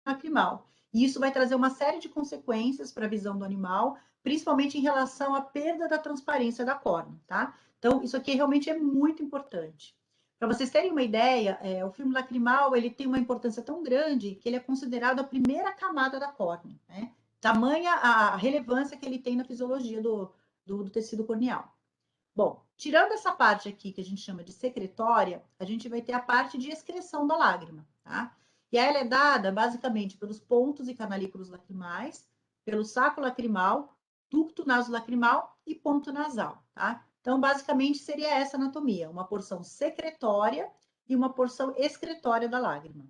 lacrimal. E isso vai trazer uma série de consequências para a visão do animal, principalmente em relação à perda da transparência da córnea, tá? Então, isso aqui realmente é muito importante. Para vocês terem uma ideia, o filme lacrimal ele tem uma importância tão grande que ele é considerado a primeira camada da córnea, né? Tamanha a relevância que ele tem na fisiologia do tecido corneal. Bom, tirando essa parte aqui que a gente chama de secretória, a gente vai ter a parte de excreção da lágrima, tá? E aí ela é dada basicamente pelos pontos e canalículos lacrimais, pelo saco lacrimal, ducto nasolacrimal e ponto nasal, tá? Então, basicamente, seria essa anatomia, uma porção secretória e uma porção excretória da lágrima.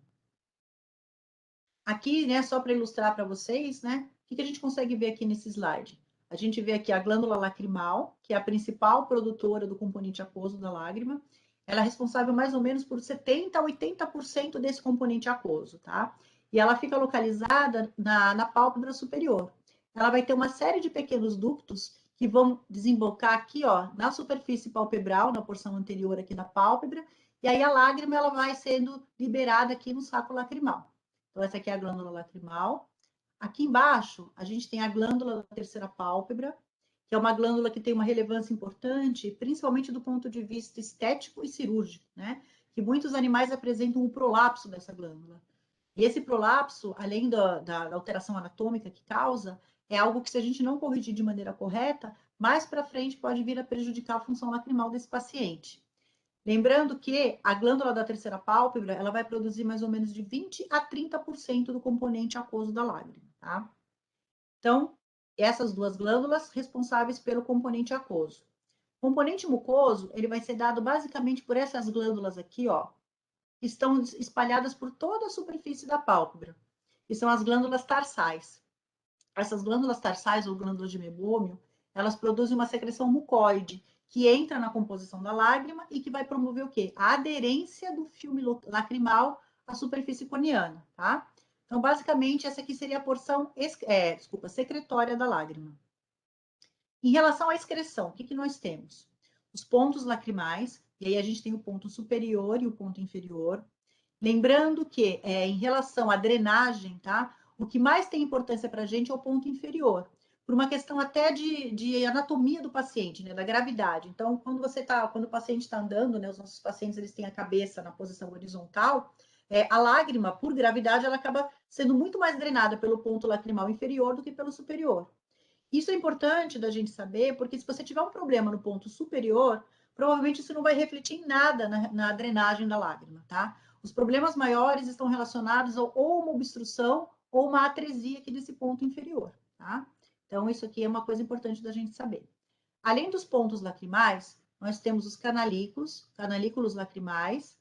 Aqui, né, só para ilustrar para vocês, né, o que a gente consegue ver aqui nesse slide? A gente vê aqui a glândula lacrimal, que é a principal produtora do componente aquoso da lágrima. Ela é responsável mais ou menos por 70% a 80% desse componente aquoso, tá? E ela fica localizada na pálpebra superior. Ela vai ter uma série de pequenos ductos que vão desembocar aqui, ó, na superfície palpebral, na porção anterior aqui da pálpebra, e aí a lágrima ela vai sendo liberada aqui no saco lacrimal. Então, essa aqui é a glândula lacrimal. Aqui embaixo, a gente tem a glândula da terceira pálpebra, que é uma glândula que tem uma relevância importante, principalmente do ponto de vista estético e cirúrgico, né? Que muitos animais apresentam o prolapso dessa glândula. E esse prolapso, além da alteração anatômica que causa, é algo que, se a gente não corrigir de maneira correta, mais para frente pode vir a prejudicar a função lacrimal desse paciente. Lembrando que a glândula da terceira pálpebra, ela vai produzir mais ou menos de 20 a 30% do componente aquoso da lágrima, tá? Então, essas duas glândulas responsáveis pelo componente aquoso. O componente mucoso, ele vai ser dado basicamente por essas glândulas aqui, ó, que estão espalhadas por toda a superfície da pálpebra, que são as glândulas tarsais. Essas glândulas tarsais ou glândulas de mebômio, elas produzem uma secreção mucoide, que entra na composição da lágrima e que vai promover o quê? A aderência do filme lacrimal à superfície corneana, tá? Então, basicamente, essa aqui seria a porção, secretória da lágrima. Em relação à excreção, o que nós temos? Os pontos lacrimais, e aí a gente tem o ponto superior e o ponto inferior. Lembrando que, em relação à drenagem, tá? O que mais tem importância para a gente é o ponto inferior, por uma questão até de anatomia do paciente, né? Da gravidade. Então, quando o paciente está andando, né? Os nossos pacientes eles têm a cabeça na posição horizontal, a lágrima, por gravidade, ela acaba sendo muito mais drenada pelo ponto lacrimal inferior do que pelo superior. Isso é importante da gente saber, porque se você tiver um problema no ponto superior, provavelmente isso não vai refletir em nada na drenagem da lágrima, tá? Os problemas maiores estão relacionados a ou uma obstrução ou uma atresia aqui desse ponto inferior, tá? Então, isso aqui é uma coisa importante da gente saber. Além dos pontos lacrimais, nós temos os canalículos lacrimais,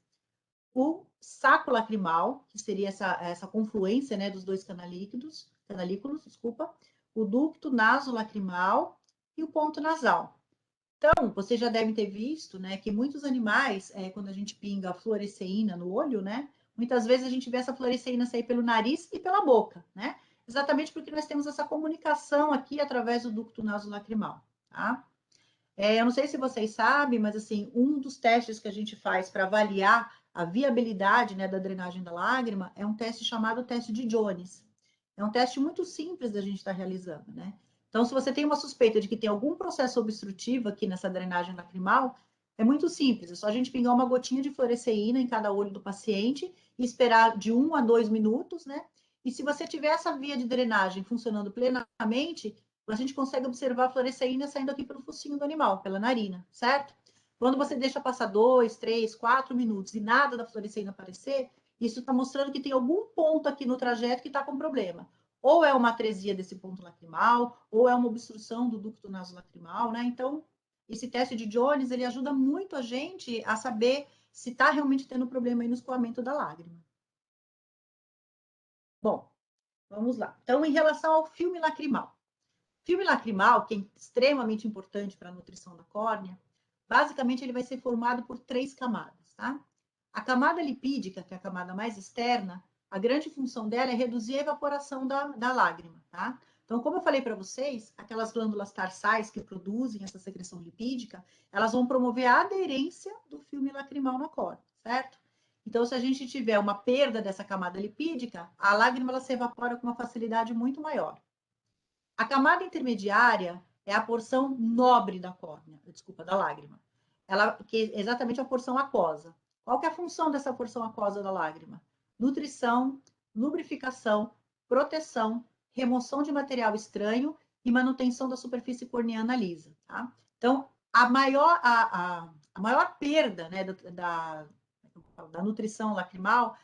o saco lacrimal, que seria essa confluência, né, dos dois canalículos, desculpa, o ducto nasolacrimal e o ponto nasal. Então, vocês já devem ter visto, né, que muitos animais, quando a gente pinga a fluoresceína no olho, né, muitas vezes a gente vê essa fluoresceína sair pelo nariz e pela boca, né? Exatamente porque nós temos essa comunicação aqui através do ducto nasolacrimal, tá? Eu não sei se vocês sabem, mas assim, um dos testes que a gente faz para avaliar a viabilidade, né, da drenagem da lágrima é um teste chamado teste de Jones. É um teste muito simples da gente estar realizando, né? Então, se você tem uma suspeita de que tem algum processo obstrutivo aqui nessa drenagem lacrimal, é muito simples, é só a gente pingar uma gotinha de fluoresceína em cada olho do paciente e esperar de 1 a 2 minutos, né? E se você tiver essa via de drenagem funcionando plenamente, a gente consegue observar a fluoresceína saindo aqui pelo focinho do animal, pela narina, certo? Quando você deixa passar 2, 3, 4 minutos e nada da fluoresceína aparecer, isso está mostrando que tem algum ponto aqui no trajeto que está com problema. Ou é uma atresia desse ponto lacrimal, ou é uma obstrução do ducto nasolacrimal, né? Então, esse teste de Jones, ele ajuda muito a gente a saber se está realmente tendo problema aí no escoamento da lágrima. Bom, vamos lá. Então, em relação ao filme lacrimal. Filme lacrimal, que é extremamente importante para a nutrição da córnea, basicamente ele vai ser formado por 3 camadas, tá? A camada lipídica, que é a camada mais externa, a grande função dela é reduzir a evaporação da lágrima, tá? Então, como eu falei para vocês, aquelas glândulas tarsais que produzem essa secreção lipídica, elas vão promover a aderência do filme lacrimal na córnea, certo? Então, se a gente tiver uma perda dessa camada lipídica, a lágrima ela se evapora com uma facilidade muito maior. A camada intermediária é a porção nobre da córnea, desculpa, da lágrima. Ela, que é exatamente a porção aquosa. Qual que é a função dessa porção aquosa da lágrima? Nutrição, lubrificação, proteção, remoção de material estranho e manutenção da superfície corneana lisa. Tá? Então, a maior perda, né, da nutrição lacrimal,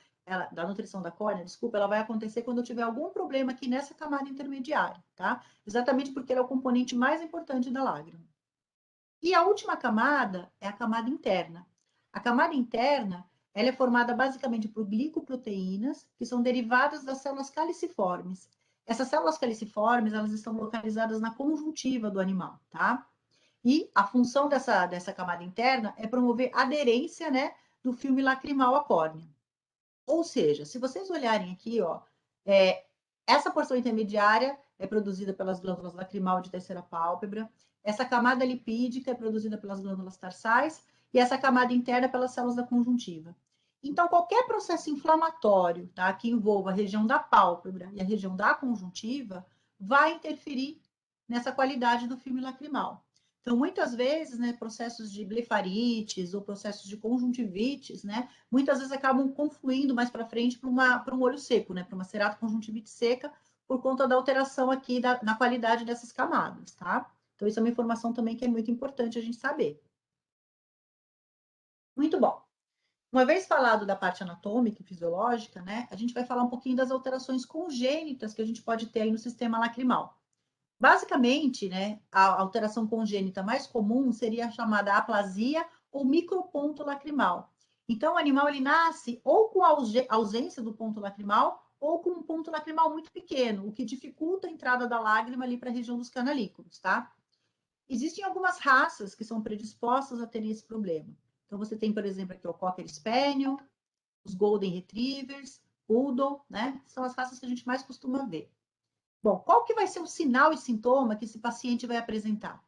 da nutrição da córnea, desculpa, ela vai acontecer quando eu tiver algum problema aqui nessa camada intermediária, tá? Exatamente porque ela é o componente mais importante da lágrima. E a última camada é a camada interna. A camada interna, ela é formada basicamente por glicoproteínas, que são derivadas das células caliciformes. Essas células caliciformes, elas estão localizadas na conjuntiva do animal, tá? E a função dessa camada interna é promover aderência, né, do filme lacrimal à córnea. Ou seja, se vocês olharem aqui, ó, essa porção intermediária é produzida pelas glândulas lacrimal de terceira pálpebra, essa camada lipídica é produzida pelas glândulas tarsais e essa camada interna pelas células da conjuntiva. Então, qualquer processo inflamatório, tá, que envolva a região da pálpebra e a região da conjuntiva vai interferir nessa qualidade do filme lacrimal. Então, muitas vezes, né, processos de blefarites ou processos de conjuntivites, né, muitas vezes acabam confluindo mais para frente para um olho seco, né, para uma ceratoconjuntivite seca, por conta da alteração aqui na qualidade dessas camadas, tá? Então, isso é uma informação também que é muito importante a gente saber. Muito bom. Uma vez falado da parte anatômica e fisiológica, né, a gente vai falar um pouquinho das alterações congênitas que a gente pode ter aí no sistema lacrimal. Basicamente, né, a alteração congênita mais comum seria a chamada aplasia ou microponto lacrimal. Então, o animal ele nasce ou com a ausência do ponto lacrimal ou com um ponto lacrimal muito pequeno, o que dificulta a entrada da lágrima ali para a região dos canalículos, tá? Existem algumas raças que são predispostas a terem esse problema. Então, você tem, por exemplo, aqui o Cocker Spaniel, os Golden Retrievers, Poodle, né? São as raças que a gente mais costuma ver. Bom, qual que vai ser o sinal e sintoma que esse paciente vai apresentar?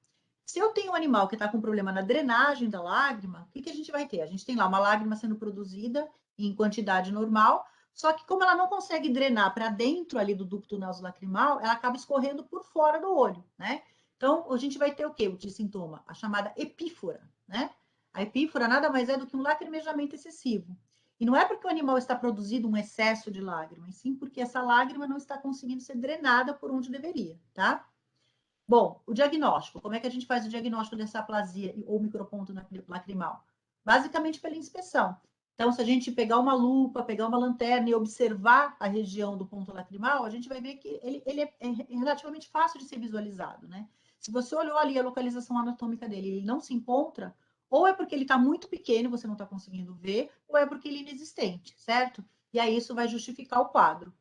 Se eu tenho um animal que está com problema na drenagem da lágrima, o que a gente vai ter? A gente tem lá uma lágrima sendo produzida em quantidade normal, só que como ela não consegue drenar para dentro ali do ducto nasolacrimal, ela acaba escorrendo por fora do olho, né? Então, a gente vai ter o quê? De sintoma? A chamada epífora, né? A epífora nada mais é do que um lacrimejamento excessivo. E não é porque o animal está produzindo um excesso de lágrima, e sim porque essa lágrima não está conseguindo ser drenada por onde deveria, tá? Bom, o diagnóstico. Como é que a gente faz o diagnóstico dessa aplasia ou microponto lacrimal? Basicamente pela inspeção. Então, se a gente pegar uma lupa, pegar uma lanterna e observar a região do ponto lacrimal, a gente vai ver que ele é relativamente fácil de ser visualizado, né? Se você olhou ali a localização anatômica dele, ele não se encontra, ou é porque ele está muito pequeno, você não está conseguindo ver, ou é porque ele é inexistente, certo? E aí isso vai justificar o quadro.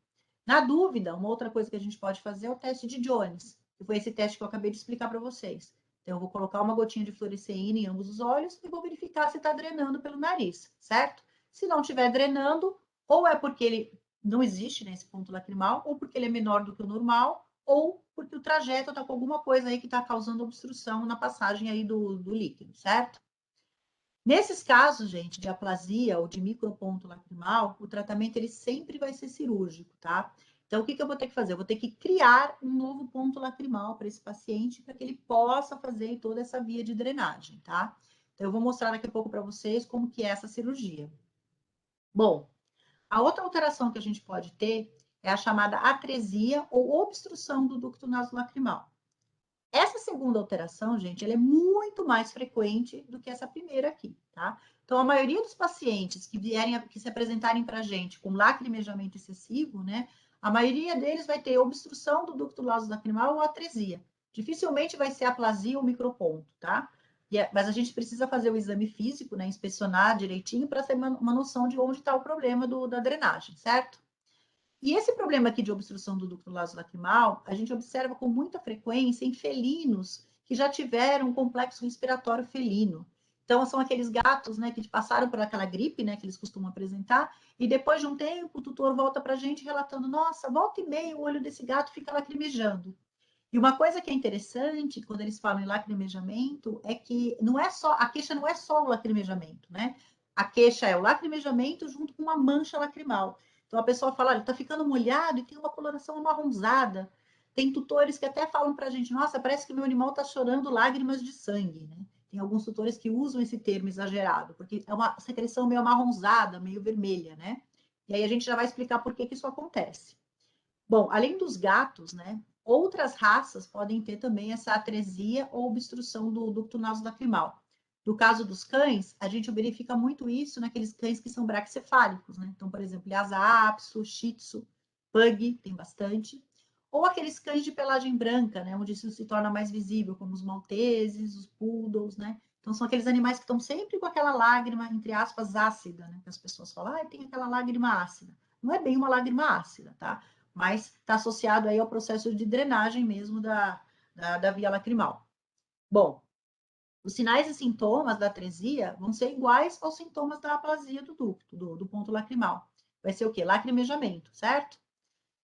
Na dúvida, uma outra coisa que a gente pode fazer é o teste de Jones, que foi esse teste que eu acabei de explicar para vocês. Então, eu vou colocar uma gotinha de fluoresceína em ambos os olhos e vou verificar se está drenando pelo nariz, certo? Se não estiver drenando, ou é porque ele não existe nesse ponto lacrimal, ou porque ele é menor do que o normal, ou porque o trajeto está com alguma coisa aí que está causando obstrução na passagem aí do líquido, certo? Nesses casos, gente, de aplasia ou de microponto lacrimal, o tratamento ele sempre vai ser cirúrgico, tá? Então, o que eu vou ter que fazer? Eu vou ter que criar um novo ponto lacrimal para esse paciente, para que ele possa fazer toda essa via de drenagem, tá? Então, eu vou mostrar daqui a pouco para vocês como que é essa cirurgia. Bom, a outra alteração que a gente pode ter é a chamada atresia ou obstrução do ducto nasolacrimal. Essa segunda alteração, gente, ela é muito mais frequente do que essa primeira aqui, tá? Então, a maioria dos pacientes que se apresentarem para a gente com lacrimejamento excessivo, né? A maioria deles vai ter obstrução do ducto nasolacrimal ou atresia. Dificilmente vai ser aplasia ou microponto, tá? Mas a gente precisa fazer o exame físico, né? Inspecionar direitinho para ter uma noção de onde está o problema da drenagem, certo? E esse problema aqui de obstrução do ducto nasolacrimal, a gente observa com muita frequência em felinos que já tiveram um complexo respiratório felino. Então, são aqueles gatos, né, que passaram por aquela gripe, né, que eles costumam apresentar, e depois de um tempo, o tutor volta para a gente relatando, nossa, volta e meia o olho desse gato fica lacrimejando. E uma coisa que é interessante, quando eles falam em lacrimejamento, é que não é só, a queixa não é só o lacrimejamento, né? A queixa é o lacrimejamento junto com uma mancha lacrimal. Então, a pessoa fala, olha, está ficando molhado e tem uma coloração amarronzada. Tem tutores que até falam para a gente, nossa, parece que meu animal está chorando lágrimas de sangue, né? Tem alguns tutores que usam esse termo exagerado, porque é uma secreção meio amarronzada, meio vermelha, né? E aí a gente já vai explicar por que isso acontece. Bom, além dos gatos, né? Outras raças podem ter também essa atresia ou obstrução do ducto nasolacrimal. No caso dos cães, a gente verifica muito isso naqueles cães que são braquicefálicos, né? Então, por exemplo, Lhasa Apso, Shih Tzu, Pug, tem bastante. Ou aqueles cães de pelagem branca, né? Onde isso se torna mais visível, como os malteses, os poodles, né? Então, são aqueles animais que estão sempre com aquela lágrima, entre aspas, ácida, né? Que as pessoas falam, ah, tem aquela lágrima ácida. Não é bem uma lágrima ácida, tá? Mas está associado aí ao processo de drenagem mesmo da via lacrimal. Bom, os sinais e sintomas da atresia vão ser iguais aos sintomas da aplasia do ducto, do ponto lacrimal. Vai ser o quê? Lacrimejamento, certo?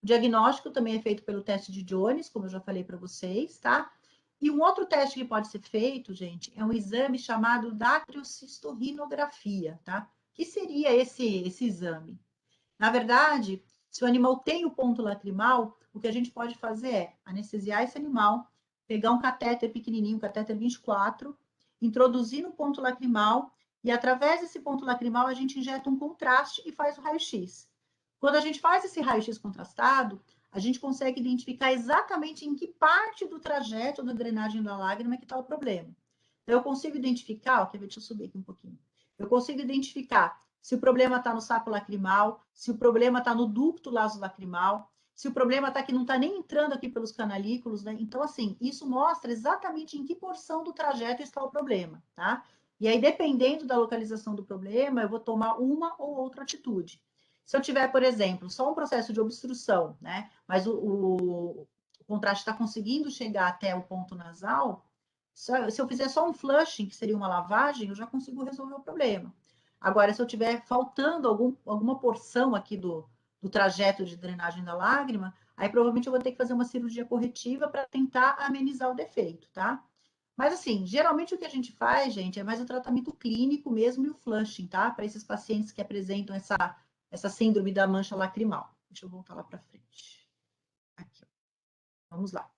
O diagnóstico também é feito pelo teste de Jones, como eu já falei para vocês, tá? E um outro teste que pode ser feito, gente, é um exame chamado dacriocistorrinografia, tá? O que seria esse exame? Na verdade, se o animal tem o ponto lacrimal, o que a gente pode fazer é anestesiar esse animal, pegar um catéter pequenininho, um catéter 24, introduzir no ponto lacrimal e através desse ponto lacrimal a gente injeta um contraste e faz o raio-x. Quando a gente faz esse raio-x contrastado, a gente consegue identificar exatamente em que parte do trajeto da drenagem da lágrima que está o problema. Então, eu consigo identificar, quer ver, deixa eu subir aqui um pouquinho. Eu consigo identificar se o problema está no saco lacrimal, se o problema está no ducto lacrimal, se o problema está que não está nem entrando aqui pelos canalículos, né? Então, assim, isso mostra exatamente em que porção do trajeto está o problema, tá? E aí, dependendo da localização do problema, eu vou tomar uma ou outra atitude. Se eu tiver, por exemplo, só um processo de obstrução, né? Mas o contraste está conseguindo chegar até o ponto nasal, se eu fizer só um flushing, que seria uma lavagem, eu já consigo resolver o problema. Agora, se eu tiver faltando alguma porção aqui do trajeto de drenagem da lágrima, aí provavelmente eu vou ter que fazer uma cirurgia corretiva para tentar amenizar o defeito, tá? Mas assim, geralmente o que a gente faz, gente, é mais o tratamento clínico mesmo e o flushing, tá? Para esses pacientes que apresentam essa síndrome da mancha lacrimal. Deixa eu voltar lá para frente. Aqui, ó. Vamos lá.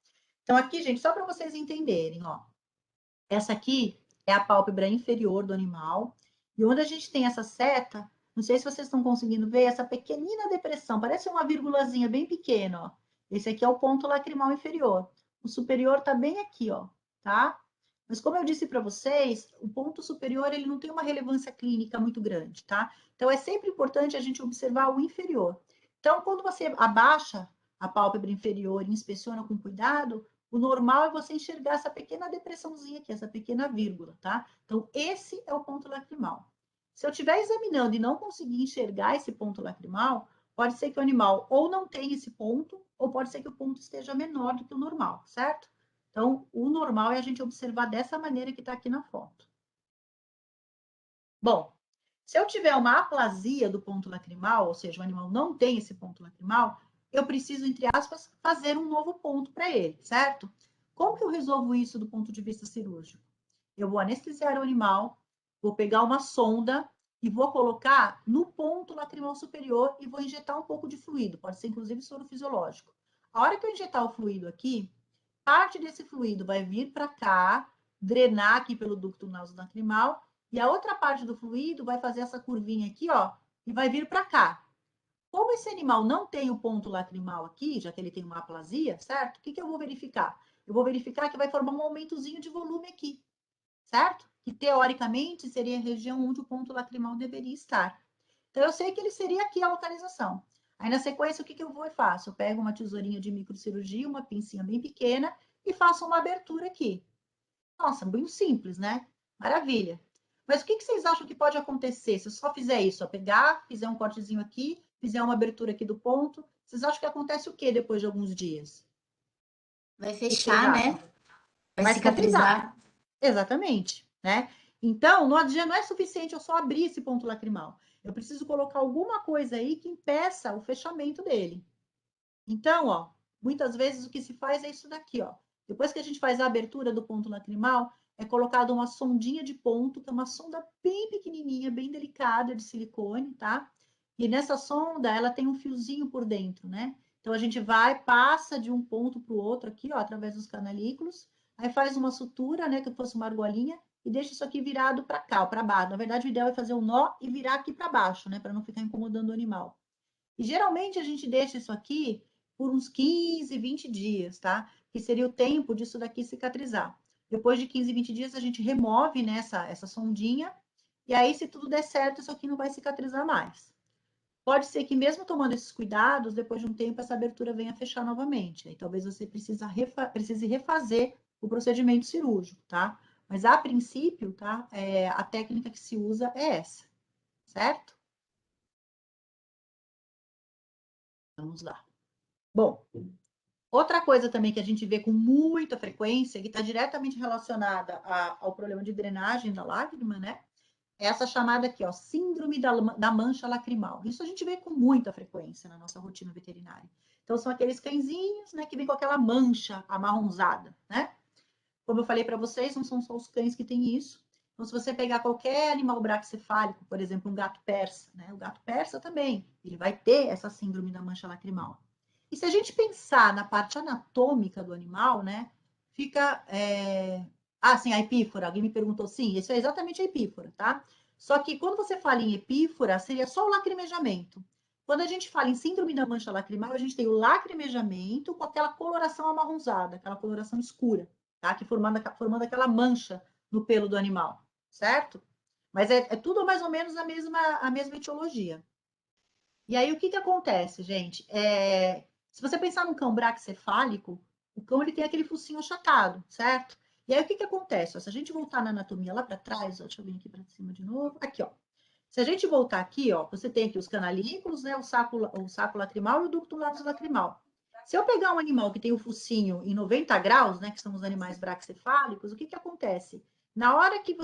Então aqui, gente, só para vocês entenderem, ó. Essa aqui é a pálpebra inferior do animal. E onde a gente tem essa seta, não sei se vocês estão conseguindo ver, essa pequenina depressão, parece uma vírgulazinha bem pequena, ó. Esse aqui é o ponto lacrimal inferior. O superior tá bem aqui, ó, tá? Mas como eu disse para vocês, o ponto superior ele não tem uma relevância clínica muito grande, tá? Então é sempre importante a gente observar o inferior. Então, quando você abaixa a pálpebra inferior e inspeciona com cuidado, o normal é você enxergar essa pequena depressãozinha aqui, essa pequena vírgula, tá? Então, esse é o ponto lacrimal. Se eu estiver examinando e não conseguir enxergar esse ponto lacrimal, pode ser que o animal ou não tenha esse ponto, ou pode ser que o ponto esteja menor do que o normal, certo? Então, o normal é a gente observar dessa maneira que está aqui na foto. Bom, se eu tiver uma aplasia do ponto lacrimal, ou seja, o animal não tem esse ponto lacrimal, eu preciso, entre aspas, fazer um novo ponto para ele, certo? Como que eu resolvo isso do ponto de vista cirúrgico? Eu vou anestesiar o animal, vou pegar uma sonda e vou colocar no ponto lacrimal superior e vou injetar um pouco de fluido, pode ser inclusive soro fisiológico. A hora que eu injetar o fluido aqui, parte desse fluido vai vir para cá, drenar aqui pelo ducto nasolacrimal, e a outra parte do fluido vai fazer essa curvinha aqui, ó, e vai vir para cá. Como esse animal não tem o ponto lacrimal aqui, já que ele tem uma aplasia, certo? O que eu vou verificar? Eu vou verificar que vai formar um aumentozinho de volume aqui, certo? Que teoricamente seria a região onde o ponto lacrimal deveria estar. Então eu sei que ele seria aqui a localização. Aí na sequência, o que eu vou e faço? Eu pego uma tesourinha de microcirurgia, uma pincinha bem pequena e faço uma abertura aqui. Nossa, bem simples, né? Maravilha. Mas o que vocês acham que pode acontecer se eu só fizer isso? Ó, pegar, fizer um cortezinho aqui, fizer uma abertura aqui do ponto. Vocês acham que acontece o que depois de alguns dias? Vai O que vocês fechar, acham? né? Vai Vai cicatrizar. cicatrizar. Exatamente, né? Então, não é suficiente eu só abrir esse ponto lacrimal. Eu preciso colocar alguma coisa aí que impeça o fechamento dele. Então, ó, muitas vezes o que se faz é isso daqui, ó. Depois que a gente faz a abertura do ponto lacrimal, é colocada uma sondinha de ponto, que é uma sonda bem pequenininha, bem delicada de silicone, tá? E nessa sonda, ela tem um fiozinho por dentro, né? Então, a gente vai, passa de um ponto para o outro aqui, ó, através dos canalículos, aí faz uma sutura, né, que fosse uma argolinha, e deixa isso aqui virado para cá, para baixo. Na verdade, o ideal é fazer um nó e virar aqui para baixo, né, para não ficar incomodando o animal. E geralmente a gente deixa isso aqui por uns 15, 20 dias, tá? Que seria o tempo disso daqui cicatrizar. Depois de 15, 20 dias, a gente remove, né, essa sondinha, e aí, se tudo der certo, isso aqui não vai cicatrizar mais. Pode ser que mesmo tomando esses cuidados, depois de um tempo, essa abertura venha a fechar novamente. Aí talvez você precise refazer o procedimento cirúrgico, tá? Mas a princípio, tá? A técnica que se usa é essa, certo? Vamos lá. Bom, outra coisa também que a gente vê com muita frequência, que está diretamente relacionada ao problema de drenagem da lágrima, né? É essa chamada aqui, ó, síndrome da mancha lacrimal. Isso a gente vê com muita frequência na nossa rotina veterinária. Então, são aqueles cãezinhos, né, que vêm com aquela mancha amarronzada, né? Como eu falei para vocês, não são só os cães que têm isso. Então, se você pegar qualquer animal braquicefálico, por exemplo, um gato persa, né? O gato persa também, ele vai ter essa síndrome da mancha lacrimal. E se a gente pensar na parte anatômica do animal, né? Fica. Ah, sim, a epífora. Alguém me perguntou, sim, isso é exatamente a epífora, tá? Só que quando você fala em epífora, seria só o lacrimejamento. Quando a gente fala em síndrome da mancha lacrimal, a gente tem o lacrimejamento com aquela coloração amarronzada, aquela coloração escura, tá? Que formando aquela mancha no pelo do animal, certo? Mas é tudo mais ou menos a mesma etiologia. E aí, o que acontece, gente? Se você pensar num cão braquicefálico, o cão ele tem aquele focinho achatado, certo? E aí, o que acontece? Ó, se a gente voltar na anatomia lá para trás, ó, deixa eu vir aqui para cima de novo. Aqui, ó. Se a gente voltar aqui, ó, você tem aqui os canalículos, né, o saco lacrimal e o ducto lacrimal. Se eu pegar um animal que tem o focinho em 90 graus, né, que são os animais braquicefálicos, o que acontece? Na hora que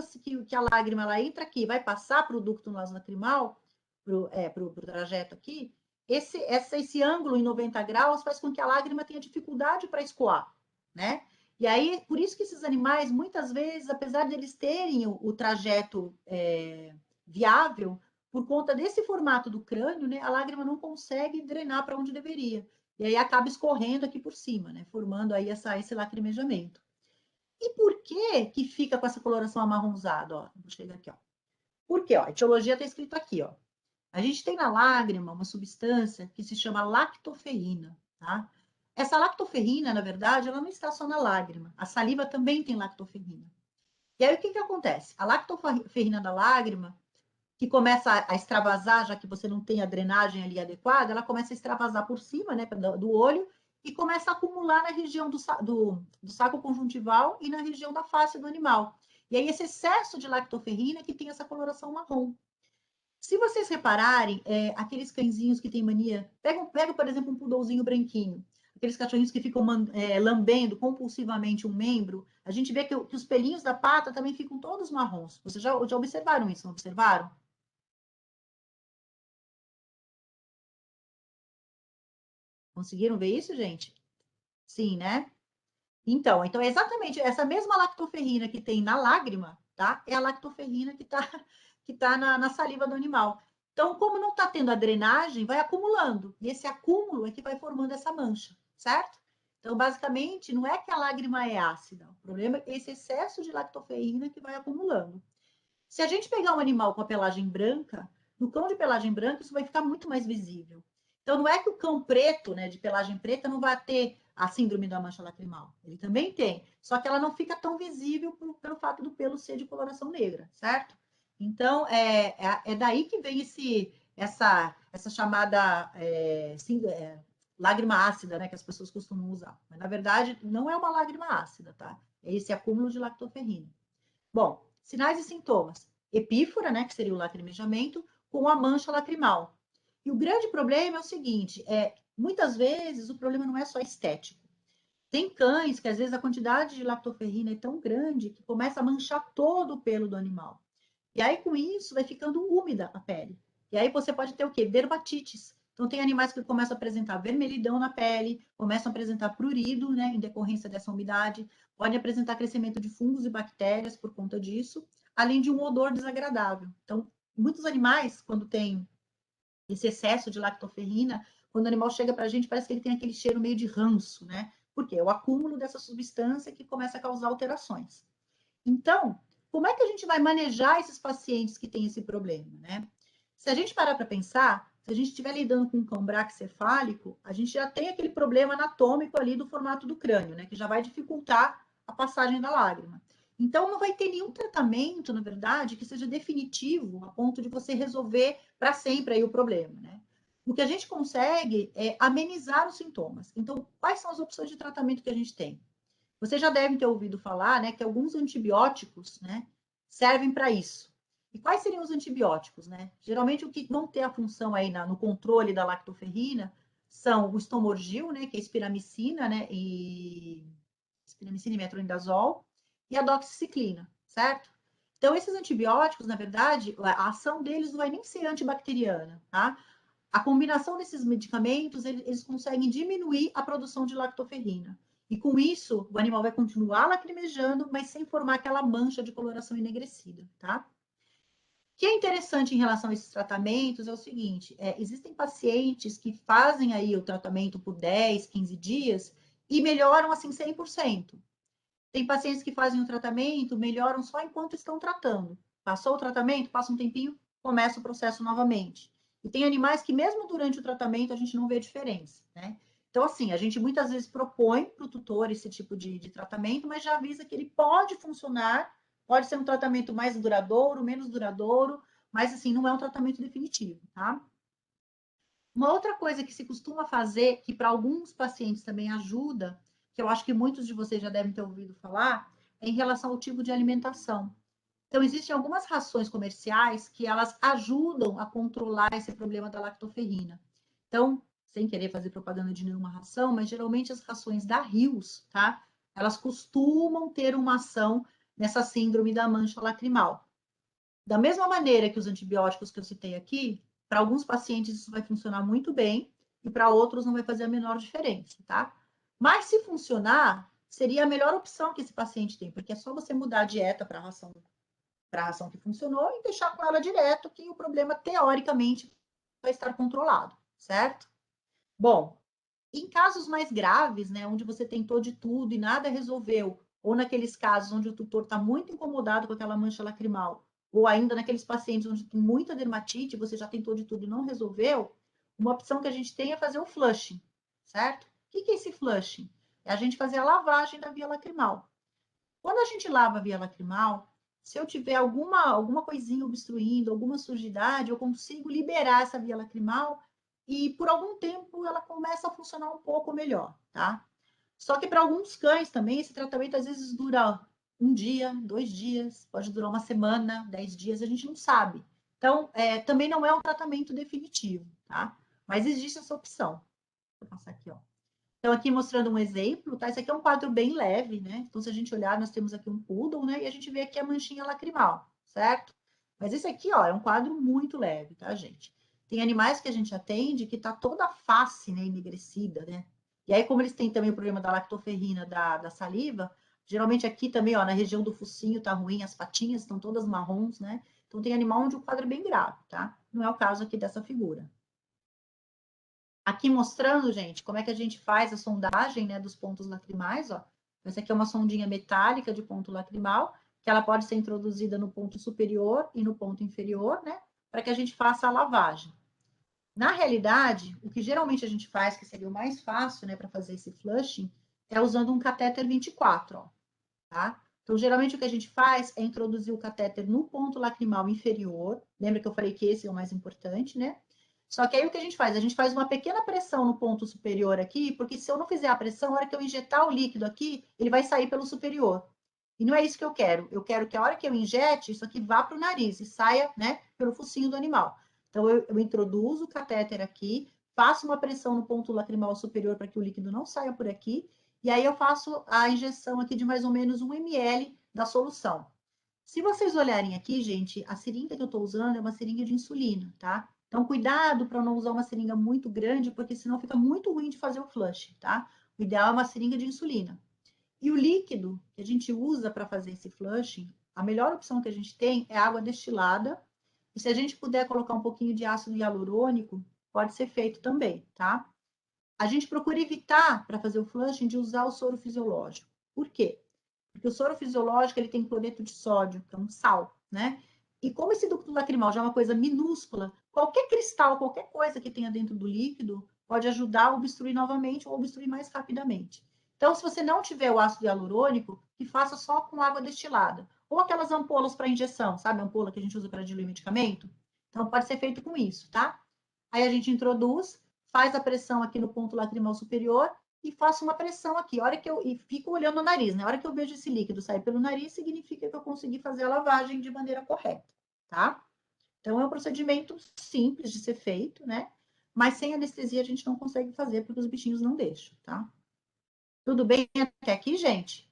a lágrima ela entra aqui, vai passar para o ducto lacrimal, para o trajeto aqui, esse ângulo em 90 graus faz com que a lágrima tenha dificuldade para escoar, né? E aí, por isso que esses animais, muitas vezes, apesar de eles terem o trajeto viável, por conta desse formato do crânio, né, a lágrima não consegue drenar para onde deveria. E aí acaba escorrendo aqui por cima, né, formando aí esse lacrimejamento. E por que fica com essa coloração amarronzada? Ó, vou chegar aqui, ó. Por quê? Ó, a etiologia está escrito aqui, ó. A gente tem na lágrima uma substância que se chama lactoferrina, tá? Essa lactoferrina, na verdade, ela não está só na lágrima. A saliva também tem lactoferrina. E aí, o que acontece? A lactoferrina da lágrima, que começa a extravasar, já que você não tem a drenagem ali adequada, ela começa a extravasar por cima, né, do olho, e começa a acumular na região do saco conjuntival e na região da face do animal. E aí, esse excesso de lactoferrina que tem essa coloração marrom. Se vocês repararem, aqueles cãezinhos que têm mania, pega, por exemplo, um poodlezinho branquinho, aqueles cachorrinhos que ficam lambendo compulsivamente um membro, a gente vê que os pelinhos da pata também ficam todos marrons. Vocês já observaram isso, não observaram? Conseguiram ver isso, gente? Sim, né? Então é exatamente essa mesma lactoferrina que tem na lágrima, tá? É a lactoferrina que tá na saliva do animal. Então, como não está tendo a drenagem, vai acumulando. E esse acúmulo é que vai formando essa mancha, certo? Então, basicamente, não é que a lágrima é ácida. O problema é esse excesso de lactoferrina que vai acumulando. Se a gente pegar um animal com a pelagem branca, no cão de pelagem branca, isso vai ficar muito mais visível. Então, não é que o cão preto, né, de pelagem preta, não vai ter a síndrome da mancha lacrimal. Ele também tem, só que ela não fica tão visível pelo fato do pelo ser de coloração negra, certo? Então, é daí que vem essa chamada lágrima ácida, né, que as pessoas costumam usar. Mas, na verdade, não é uma lágrima ácida, tá? É esse acúmulo de lactoferrina. Bom, sinais e sintomas. Epífora, né, que seria o lacrimejamento, com a mancha lacrimal. E o grande problema é o seguinte, muitas vezes o problema não é só estético. Tem cães que às vezes a quantidade de lactoferrina é tão grande que começa a manchar todo o pelo do animal. E aí com isso vai ficando úmida a pele. E aí você pode ter o quê? Dermatites. Então, tem animais que começam a apresentar vermelhidão na pele, começam a apresentar prurido, né, em decorrência dessa umidade, podem apresentar crescimento de fungos e bactérias por conta disso, além de um odor desagradável. Então, muitos animais, quando tem esse excesso de lactoferrina, quando o animal chega para a gente, parece que ele tem aquele cheiro meio de ranço, né? Porque é o acúmulo dessa substância que começa a causar alterações. Então, como é que a gente vai manejar esses pacientes que têm esse problema, né? Se a gente parar para pensar, se a gente estiver lidando com um cão braquicefálico, a gente já tem aquele problema anatômico ali do formato do crânio, né? Que já vai dificultar a passagem da lágrima. Então, não vai ter nenhum tratamento, na verdade, que seja definitivo a ponto de você resolver para sempre aí o problema, né? O que a gente consegue é amenizar os sintomas. Então, quais são as opções de tratamento que a gente tem? Você já deve ter ouvido falar, né, que alguns antibióticos, né, servem para isso. E quais seriam os antibióticos, né? Geralmente o que vão ter a função aí no controle da lactoferrina são o estomorgil, né, que é espiramicina, né, e metronidazol, e a doxiciclina, certo? Então, esses antibióticos, na verdade, a ação deles não vai nem ser antibacteriana, tá? A combinação desses medicamentos, eles conseguem diminuir a produção de lactoferrina. E com isso, o animal vai continuar lacrimejando, mas sem formar aquela mancha de coloração enegrecida, tá? O que é interessante em relação a esses tratamentos é o seguinte, existem pacientes que fazem aí o tratamento por 10, 15 dias e melhoram assim 100%. Tem pacientes que fazem o tratamento, melhoram só enquanto estão tratando. Passou o tratamento, passa um tempinho, começa o processo novamente. E tem animais que, mesmo durante o tratamento, a gente não vê diferença, né? Então, assim, a gente muitas vezes propõe para o tutor esse tipo de tratamento, mas já avisa que ele pode funcionar, pode ser um tratamento mais duradouro, menos duradouro, mas, assim, não é um tratamento definitivo, tá? Uma outra coisa que se costuma fazer, que para alguns pacientes também ajuda, que eu acho que muitos de vocês já devem ter ouvido falar, é em relação ao tipo de alimentação. Então, existem algumas rações comerciais que elas ajudam a controlar esse problema da lactoferrina. Então, sem querer fazer propaganda de nenhuma ração, mas geralmente as rações da Rios, tá? Elas costumam ter uma ação nessa síndrome da mancha lacrimal. Da mesma maneira que os antibióticos que eu citei aqui, para alguns pacientes isso vai funcionar muito bem e para outros não vai fazer a menor diferença, tá? Mas se funcionar, seria a melhor opção que esse paciente tem, porque é só você mudar a dieta para a ração que funcionou e deixar com ela direto, que o problema teoricamente vai estar controlado, certo? Bom, em casos mais graves, né, onde você tentou de tudo e nada resolveu, ou naqueles casos onde o tutor está muito incomodado com aquela mancha lacrimal, ou ainda naqueles pacientes onde tem muita dermatite, você já tentou de tudo e não resolveu, uma opção que a gente tem é fazer o flushing, certo? O que é esse flushing? É a gente fazer a lavagem da via lacrimal. Quando a gente lava a via lacrimal, se eu tiver alguma coisinha obstruindo, alguma sujidade, eu consigo liberar essa via lacrimal e por algum tempo ela começa a funcionar um pouco melhor, tá? Só que para alguns cães também esse tratamento às vezes dura um dia, 2 dias, pode durar uma semana, 10 dias, a gente não sabe. Então, também não é um tratamento definitivo, tá? Mas existe essa opção. Vou passar aqui, ó. Então, aqui mostrando um exemplo, tá? Esse aqui é um quadro bem leve, né? Então, se a gente olhar, nós temos aqui um poodle, né? E a gente vê aqui a manchinha lacrimal, certo? Mas esse aqui, ó, é um quadro muito leve, tá, gente? Tem animais que a gente atende que tá toda a face, né, enegrecida, né? E aí, como eles têm também o problema da lactoferrina da saliva, geralmente aqui também, ó, na região do focinho tá ruim, as patinhas estão todas marrons, né? Então, tem animal onde o quadro é bem grave, tá? Não é o caso aqui dessa figura. Aqui mostrando, gente, como é que a gente faz a sondagem, né, dos pontos lacrimais, ó. Essa aqui é uma sondinha metálica de ponto lacrimal, que ela pode ser introduzida no ponto superior e no ponto inferior, né, para que a gente faça a lavagem. Na realidade, o que geralmente a gente faz, que seria o mais fácil, né, para fazer esse flushing, é usando um catéter 24, ó, tá? Então, geralmente o que a gente faz é introduzir o catéter no ponto lacrimal inferior. Lembra que eu falei que esse é o mais importante, né? Só que aí o que a gente faz? A gente faz uma pequena pressão no ponto superior aqui, porque se eu não fizer a pressão, a hora que eu injetar o líquido aqui, ele vai sair pelo superior. E não é isso que eu quero. Eu quero que a hora que eu injete, isso aqui vá para o nariz e saia, né, pelo focinho do animal. Então, eu introduzo o catéter aqui, faço uma pressão no ponto lacrimal superior para que o líquido não saia por aqui, e aí eu faço a injeção aqui de mais ou menos 1 ml da solução. Se vocês olharem aqui, gente, a seringa que eu estou usando é uma seringa de insulina, tá? Então, cuidado para não usar uma seringa muito grande, porque senão fica muito ruim de fazer o flush, tá? O ideal é uma seringa de insulina. E o líquido que a gente usa para fazer esse flushing, a melhor opção que a gente tem é água destilada. E se a gente puder colocar um pouquinho de ácido hialurônico, pode ser feito também, tá? A gente procura evitar, para fazer o flushing, de usar o soro fisiológico. Por quê? Porque o soro fisiológico ele tem cloreto de sódio, que é um sal, né? E como esse ducto lacrimal já é uma coisa minúscula, qualquer cristal, qualquer coisa que tenha dentro do líquido pode ajudar a obstruir novamente ou obstruir mais rapidamente. Então, se você não tiver o ácido hialurônico, que faça só com água destilada. Ou aquelas ampolas para injeção, sabe? A ampola que a gente usa para diluir medicamento. Então, pode ser feito com isso, tá? Aí a gente introduz, faz a pressão aqui no ponto lacrimal superior e faço uma pressão aqui. A hora que eu e fico olhando o nariz, né? A hora que eu vejo esse líquido sair pelo nariz, significa que eu consegui fazer a lavagem de maneira correta, tá? Então é um procedimento simples de ser feito, né? Mas sem anestesia a gente não consegue fazer porque os bichinhos não deixam, tá? Tudo bem até aqui, gente?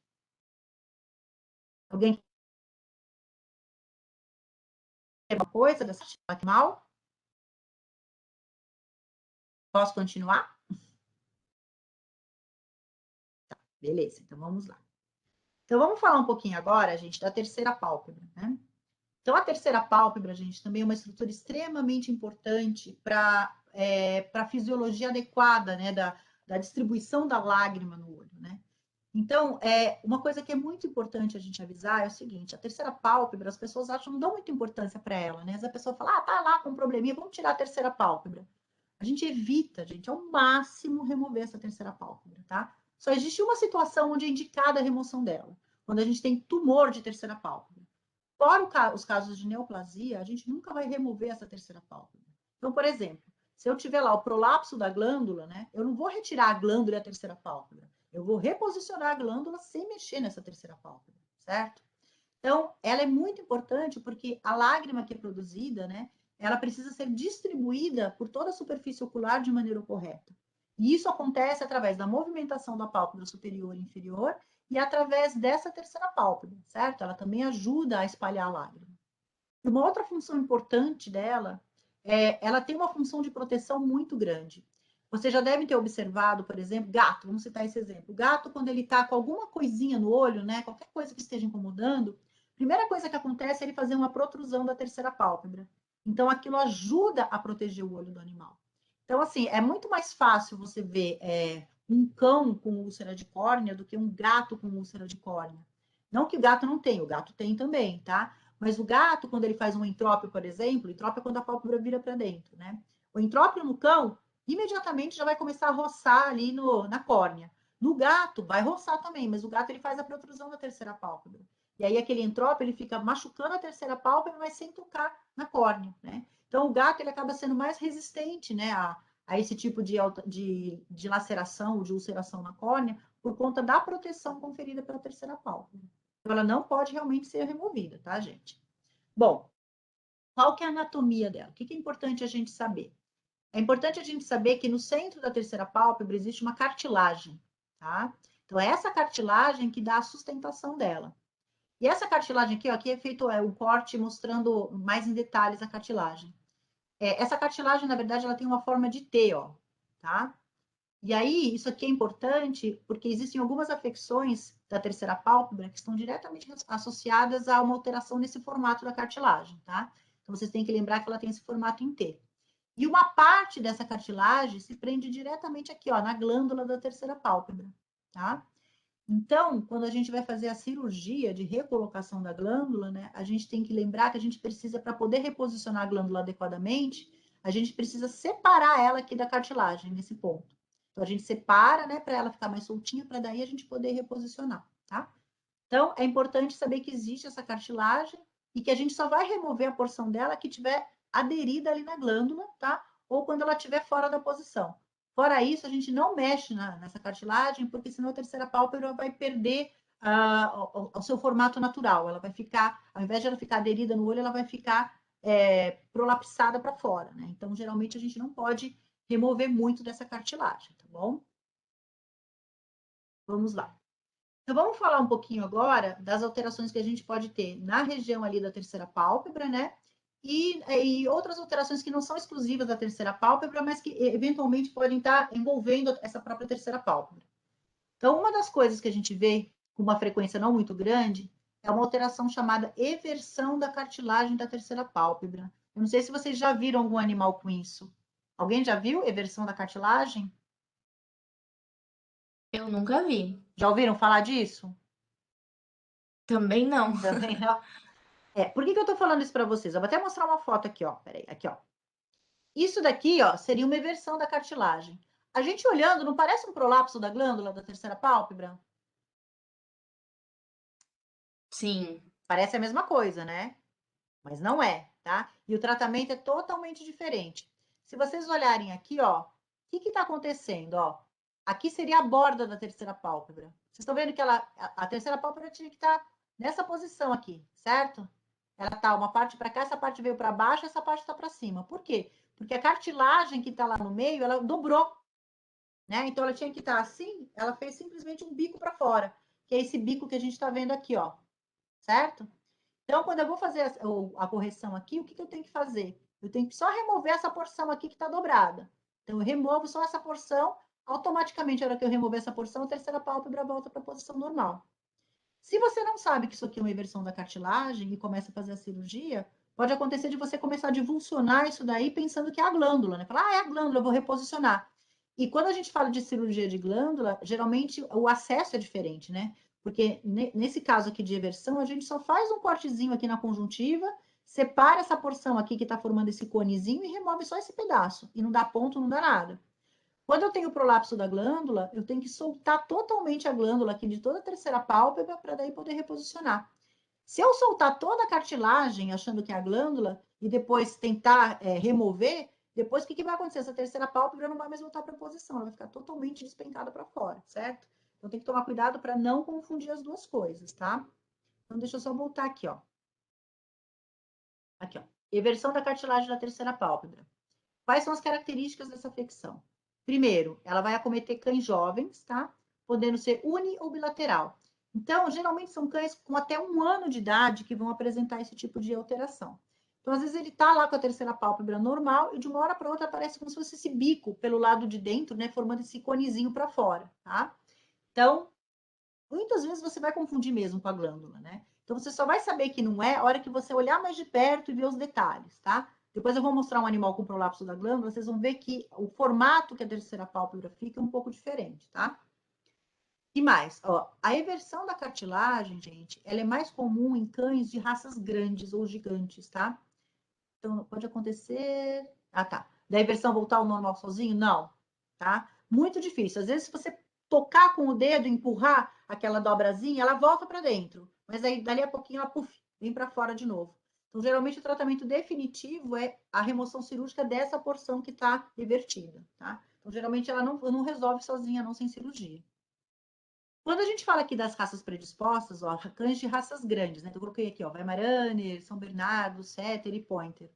Alguém quer uma coisa dessa mal? Posso continuar? Beleza, então vamos lá. Então vamos falar um pouquinho agora, gente, da terceira pálpebra, né? Então, a terceira pálpebra, gente, também é uma estrutura extremamente importante para a fisiologia adequada, né, da distribuição da lágrima no olho, né? Então, uma coisa que é muito importante a gente avisar é o seguinte: a terceira pálpebra, as pessoas acham, não dão muita importância para ela, né? A pessoa fala, tá lá com um probleminha, vamos tirar a terceira pálpebra. A gente evita, gente, ao máximo remover essa terceira pálpebra, tá? Só existe uma situação onde é indicada a remoção dela, quando a gente tem tumor de terceira pálpebra. Fora os casos de neoplasia, a gente nunca vai remover essa terceira pálpebra. Então, por exemplo, se eu tiver lá o prolapso da glândula, né, eu não vou retirar a glândula e a terceira pálpebra. Eu vou reposicionar a glândula sem mexer nessa terceira pálpebra, certo? Então, ela é muito importante porque a lágrima que é produzida, né, ela precisa ser distribuída por toda a superfície ocular de maneira correta. E isso acontece através da movimentação da pálpebra superior e inferior e através dessa terceira pálpebra, certo? Ela também ajuda a espalhar a lágrima. E uma outra função importante dela ela tem uma função de proteção muito grande. Você já deve ter observado, por exemplo, gato, vamos citar esse exemplo. O gato, quando ele está com alguma coisinha no olho, né, qualquer coisa que esteja incomodando, a primeira coisa que acontece é ele fazer uma protrusão da terceira pálpebra. Então, aquilo ajuda a proteger o olho do animal. Então, assim, é muito mais fácil você ver um cão com úlcera de córnea do que um gato com úlcera de córnea. Não que o gato não tenha, o gato tem também, tá? Mas o gato, quando ele faz um entrópio, por exemplo, entrópio é quando a pálpebra vira para dentro, né? O entrópio no cão, imediatamente já vai começar a roçar ali na córnea. No gato, vai roçar também, mas o gato ele faz a protrusão da terceira pálpebra. E aí aquele entrópio, ele fica machucando a terceira pálpebra, mas sem tocar na córnea, né? Então o gato, ele acaba sendo mais resistente, né, a esse tipo de laceração, de ulceração na córnea, por conta da proteção conferida pela terceira pálpebra. Então, ela não pode realmente ser removida, tá, gente? Bom, qual que é a anatomia dela? O que é importante a gente saber? É importante a gente saber que no centro da terceira pálpebra existe uma cartilagem, tá? Então, é essa cartilagem que dá a sustentação dela. E essa cartilagem aqui, ó, aqui é feito um corte mostrando mais em detalhes a cartilagem. Essa cartilagem, na verdade, ela tem uma forma de T, ó, tá? E aí, isso aqui é importante porque existem algumas afecções da terceira pálpebra que estão diretamente associadas a uma alteração nesse formato da cartilagem, tá? Então, vocês têm que lembrar que ela tem esse formato em T. E uma parte dessa cartilagem se prende diretamente aqui, ó, na glândula da terceira pálpebra, tá? Então, quando a gente vai fazer a cirurgia de recolocação da glândula, né, a gente tem que lembrar que a gente precisa, para poder reposicionar a glândula adequadamente, a gente precisa separar ela aqui da cartilagem, nesse ponto. Então, a gente separa, né, para ela ficar mais soltinha, para daí a gente poder reposicionar, tá? Então, é importante saber que existe essa cartilagem e que a gente só vai remover a porção dela que tiver aderida ali na glândula, tá? Ou quando ela estiver fora da posição. Fora isso, a gente não mexe nessa cartilagem, porque senão a terceira pálpebra vai perder o seu formato natural. Ela vai ficar, ao invés de ela ficar aderida no olho, ela vai ficar prolapsada para fora, né? Então, geralmente, a gente não pode remover muito dessa cartilagem, tá bom? Vamos lá. Então, vamos falar um pouquinho agora das alterações que a gente pode ter na região ali da terceira pálpebra, né? e outras alterações que não são exclusivas da terceira pálpebra, mas que eventualmente podem estar envolvendo essa própria terceira pálpebra. Então, uma das coisas que a gente vê com uma frequência não muito grande é uma alteração chamada eversão da cartilagem da terceira pálpebra. Eu não sei se vocês já viram algum animal com isso. Alguém já viu eversão da cartilagem? Eu nunca vi. Já ouviram falar disso? Também não. Também não. Por que eu estou falando isso para vocês? Eu vou até mostrar uma foto aqui, ó. Peraí, aqui, ó. Isso daqui, ó, seria uma eversão da cartilagem. A gente olhando, não parece um prolapso da glândula da terceira pálpebra? Sim. Parece a mesma coisa, né? Mas não é, tá? E o tratamento é totalmente diferente. Se vocês olharem aqui, ó, o que está acontecendo, ó? Aqui seria a borda da terceira pálpebra. Vocês estão vendo que a terceira pálpebra tinha que estar nessa posição aqui, certo? Ela tá uma parte para cá, essa parte veio para baixo, essa parte está para cima. Por quê? Porque a cartilagem que está lá no meio, ela dobrou, né? Então ela tinha que estar assim, ela fez simplesmente um bico para fora, que é esse bico que a gente está vendo aqui, ó, certo? Então, quando eu vou fazer a correção aqui, o que eu tenho que fazer? Eu tenho que só remover essa porção aqui que está dobrada. Então, eu removo só essa porção, automaticamente, na hora que eu remover essa porção, a terceira pálpebra volta para a posição normal. Se você não sabe que isso aqui é uma inversão da cartilagem e começa a fazer a cirurgia, pode acontecer de você começar a divulsionar isso daí pensando que é a glândula, né? Falar, é a glândula, eu vou reposicionar. E quando a gente fala de cirurgia de glândula, geralmente o acesso é diferente, né? Porque nesse caso aqui de eversão, a gente só faz um cortezinho aqui na conjuntiva, separa essa porção aqui que está formando esse conezinho e remove só esse pedaço. E não dá ponto, não dá nada. Quando eu tenho prolapso da glândula, eu tenho que soltar totalmente a glândula aqui de toda a terceira pálpebra para daí poder reposicionar. Se eu soltar toda a cartilagem achando que é a glândula e depois tentar remover, depois o que vai acontecer? Essa terceira pálpebra não vai mais voltar para a posição, ela vai ficar totalmente despencada para fora, certo? Então tem que tomar cuidado para não confundir as duas coisas, tá? Então deixa eu só voltar aqui, ó. Aqui, ó. Eversão da cartilagem da terceira pálpebra. Quais são as características dessa afecção? Primeiro, ela vai acometer cães jovens, tá? Podendo ser uni ou bilateral. Então, geralmente são cães com até 1 ano de idade que vão apresentar esse tipo de alteração. Então, às vezes ele tá lá com a terceira pálpebra normal e de uma hora para outra aparece como se fosse esse bico pelo lado de dentro, né? Formando esse conezinho para fora, tá? Então, muitas vezes você vai confundir mesmo com a glândula, né? Então você só vai saber que não é a hora que você olhar mais de perto e ver os detalhes, tá? Depois eu vou mostrar um animal com prolapso da glândula, vocês vão ver que o formato que a terceira pálpebra fica é um pouco diferente, tá? E mais, ó, a eversão da cartilagem, gente, ela é mais comum em cães de raças grandes ou gigantes, tá? Então pode acontecer. Ah, tá. Da eversão voltar ao normal sozinho? Não, tá? Muito difícil. Às vezes, se você tocar com o dedo, empurrar aquela dobrazinha, ela volta para dentro. Mas aí, dali a pouquinho, ela puff, vem para fora de novo. Então, geralmente, o tratamento definitivo é a remoção cirúrgica dessa porção que está revertida, tá? Então, geralmente, ela não resolve sozinha, não sem cirurgia. Quando a gente fala aqui das raças predispostas, ó, cães de raças grandes, né? Então, eu coloquei aqui, ó, Weimaraner, São Bernardo, Setter e Pointer.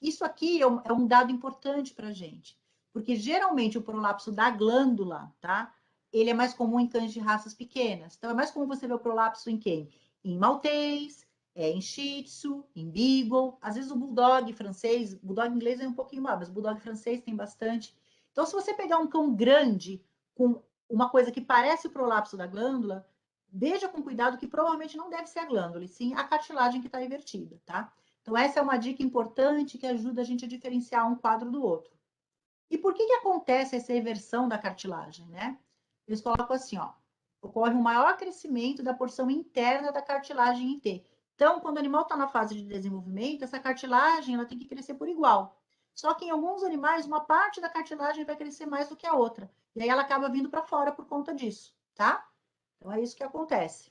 Isso aqui é um dado importante para a gente, porque geralmente o prolapso da glândula, tá? Ele é mais comum em cães de raças pequenas. Então, é mais comum você ver o prolapso em quem? Em maltês, em shih tzu, em beagle, às vezes o bulldog francês, bulldog inglês é um pouquinho mais, mas o bulldog francês tem bastante. Então, se você pegar um cão grande com uma coisa que parece o prolapso da glândula, veja com cuidado que provavelmente não deve ser a glândula, e sim a cartilagem que está invertida, tá? Então, essa é uma dica importante que ajuda a gente a diferenciar um quadro do outro. E por que acontece essa inversão da cartilagem, né? Eles colocam assim, ó, ocorre um maior crescimento da porção interna da cartilagem em T. Então, quando o animal está na fase de desenvolvimento, essa cartilagem ela tem que crescer por igual. Só que em alguns animais, uma parte da cartilagem vai crescer mais do que a outra. E aí ela acaba vindo para fora por conta disso, tá? Então, é isso que acontece.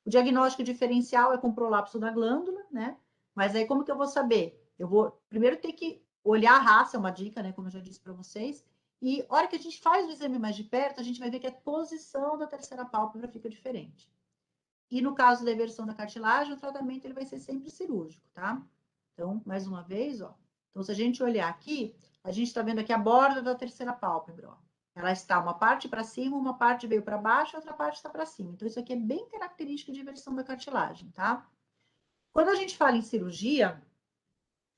O diagnóstico diferencial é com prolapso da glândula, né? Mas aí como que eu vou saber? Eu vou primeiro ter que olhar a raça, é uma dica, né? Como eu já disse para vocês. E a hora que a gente faz o exame mais de perto, a gente vai ver que a posição da terceira pálpebra fica diferente. E no caso da eversão da cartilagem, o tratamento ele vai ser sempre cirúrgico, tá? Então, mais uma vez, ó. Então, se a gente olhar aqui, a gente está vendo aqui a borda da terceira pálpebra, ó. Ela está uma parte para cima, uma parte veio para baixo, outra parte está para cima. Então, isso aqui é bem característico de inversão da cartilagem, tá? Quando a gente fala em cirurgia,